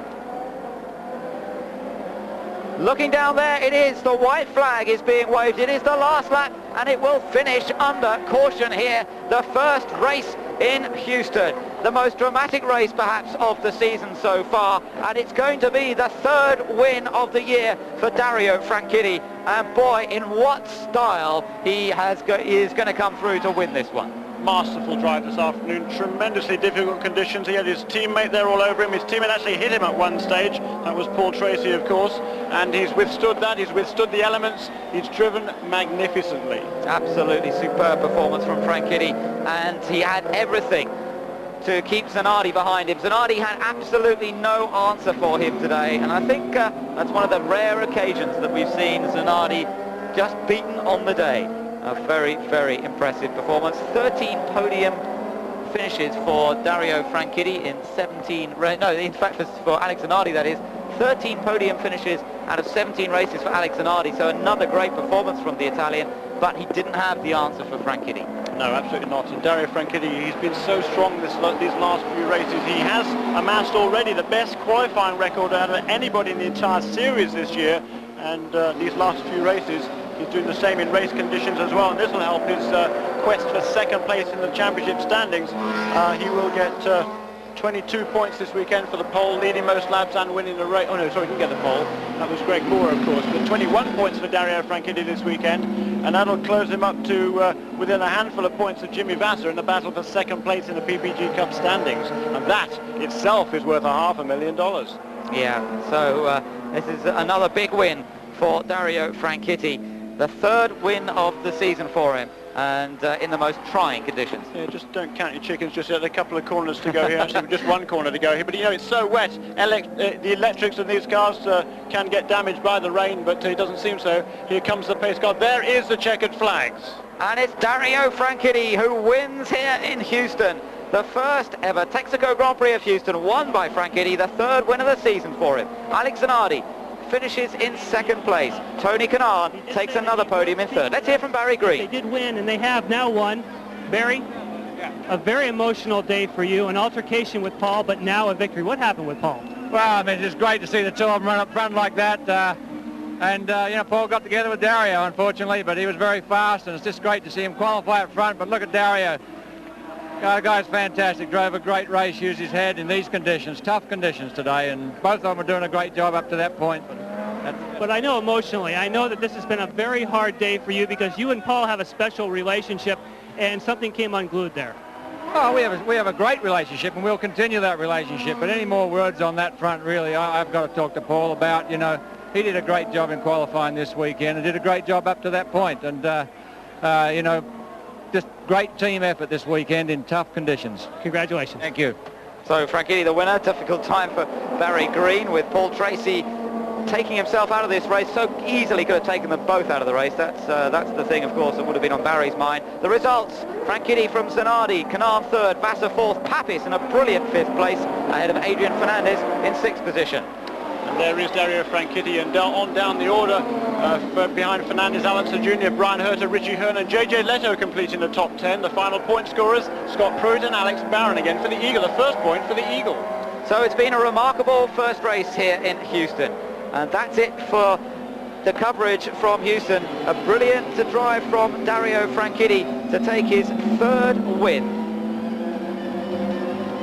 Looking down there, it is. The white flag is being waved. It is the last lap, and it will finish under caution here. The first race in Houston. The most dramatic race, perhaps, of the season so far. And it's going to be the 3rd win of the year for Dario Franchitti. And boy, in what style he is going to come through to win this one. masterful drive this afternoon. Tremendously difficult conditions. He had his teammate there all over him. His teammate actually hit him at one stage. That was Paul Tracy, of course. And he's withstood that. He's withstood the elements. He's driven magnificently. Absolutely superb performance from Franchitti. And he had everything to keep Zanardi behind him. Zanardi had absolutely no answer for him today. And I think that's one of the rare occasions that we've seen Zanardi just beaten on the day. A very, very impressive performance. 13 podium finishes for Dario Franchitti in 17... No, in fact, for Alex Zanardi, that is. 13 podium finishes out of 17 races for Alex Zanardi. So another great performance from the Italian, but he didn't have the answer for Franchitti. No, absolutely not. And Dario Franchitti, he's been so strong these last few races. He has amassed already the best qualifying record out of anybody in the entire series this year. And these last few races, he's doing the same in race conditions as well, and this will help his quest for second place in the championship standings. He will get 22 points this weekend for the pole, leading most laps and winning the race. Oh no, sorry, he didn't get the pole. That was Greg Moore, of course. But 21 points for Dario Franchitti this weekend, and that'll close him up to within a handful of points of Jimmy Vasser in the battle for second place in the PPG Cup standings. And that itself is worth $500,000. Yeah, so this is another big win for Dario Franchitti. The third win of the season for him, and in the most trying conditions. Yeah, just don't count your chickens just yet. A couple of corners to go here, actually just one corner to go here. But you know, it's so wet. The electrics in these cars can get damaged by the rain, but it doesn't seem so. Here comes the pace car. There is the checkered flags. And it's Dario Franchitti who wins here in Houston. The first ever Texaco Grand Prix of Houston won by Franchitti, the third win of the season for him. Alex Zanardi finishes in second place. Tony Kanaan takes another podium in third. Let's hear from Barry Green. They did win, and they have now won. Barry, a very emotional day for you, an altercation with Paul, but now a victory. What happened with Paul? Well, I mean, it's just great to see the two of them run up front like that. You know, Paul got together with Dario, unfortunately, but he was very fast, and it's just great to see him qualify up front. But look at Dario. The guy's fantastic, drove a great race, used his head in these conditions, tough conditions today, and both of them are doing a great job up to that point. But I know emotionally, I know that this has been a very hard day for you because you and Paul have a special relationship, and something came unglued there. Oh, we have a great relationship, and we'll continue that relationship. But any more words on that front, really, I've got to talk to Paul about. You know, he did a great job in qualifying this weekend and did a great job up to that point. And, you know, just great team effort this weekend in tough conditions. Congratulations. Thank you. So Franchitti the winner. Difficult time for Barry Green, with Paul Tracy taking himself out of this race. So easily could have taken them both out of the race. That's the thing, of course, that would have been on Barry's mind. The results: Franchitti from Zanardi, Kanaan third, Vasser fourth, Papis in a brilliant fifth place ahead of Adrian Fernandez in sixth position. And there is Dario Franchitti, and on down the order behind Fernandez, Alonso Jr., Brian Herter, Richie Hearn and JJ Leto completing the top 10. The final point scorers, Scott Pruitt and Alex Barron again for the Eagle, the first point for the Eagle. So it's been a remarkable first race here in Houston, and that's it for the coverage from Houston. A brilliant drive from Dario Franchitti to take his third win.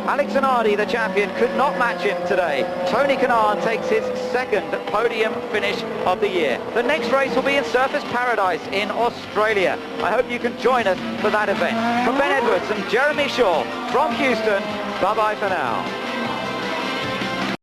Alex Zanardi, the champion, could not match him today. Tony Kanaan takes his second podium finish of the year. The next race will be in Surfers Paradise in Australia. I hope you can join us for that event. From Ben Edwards and Jeremy Shaw from Houston, bye-bye for now.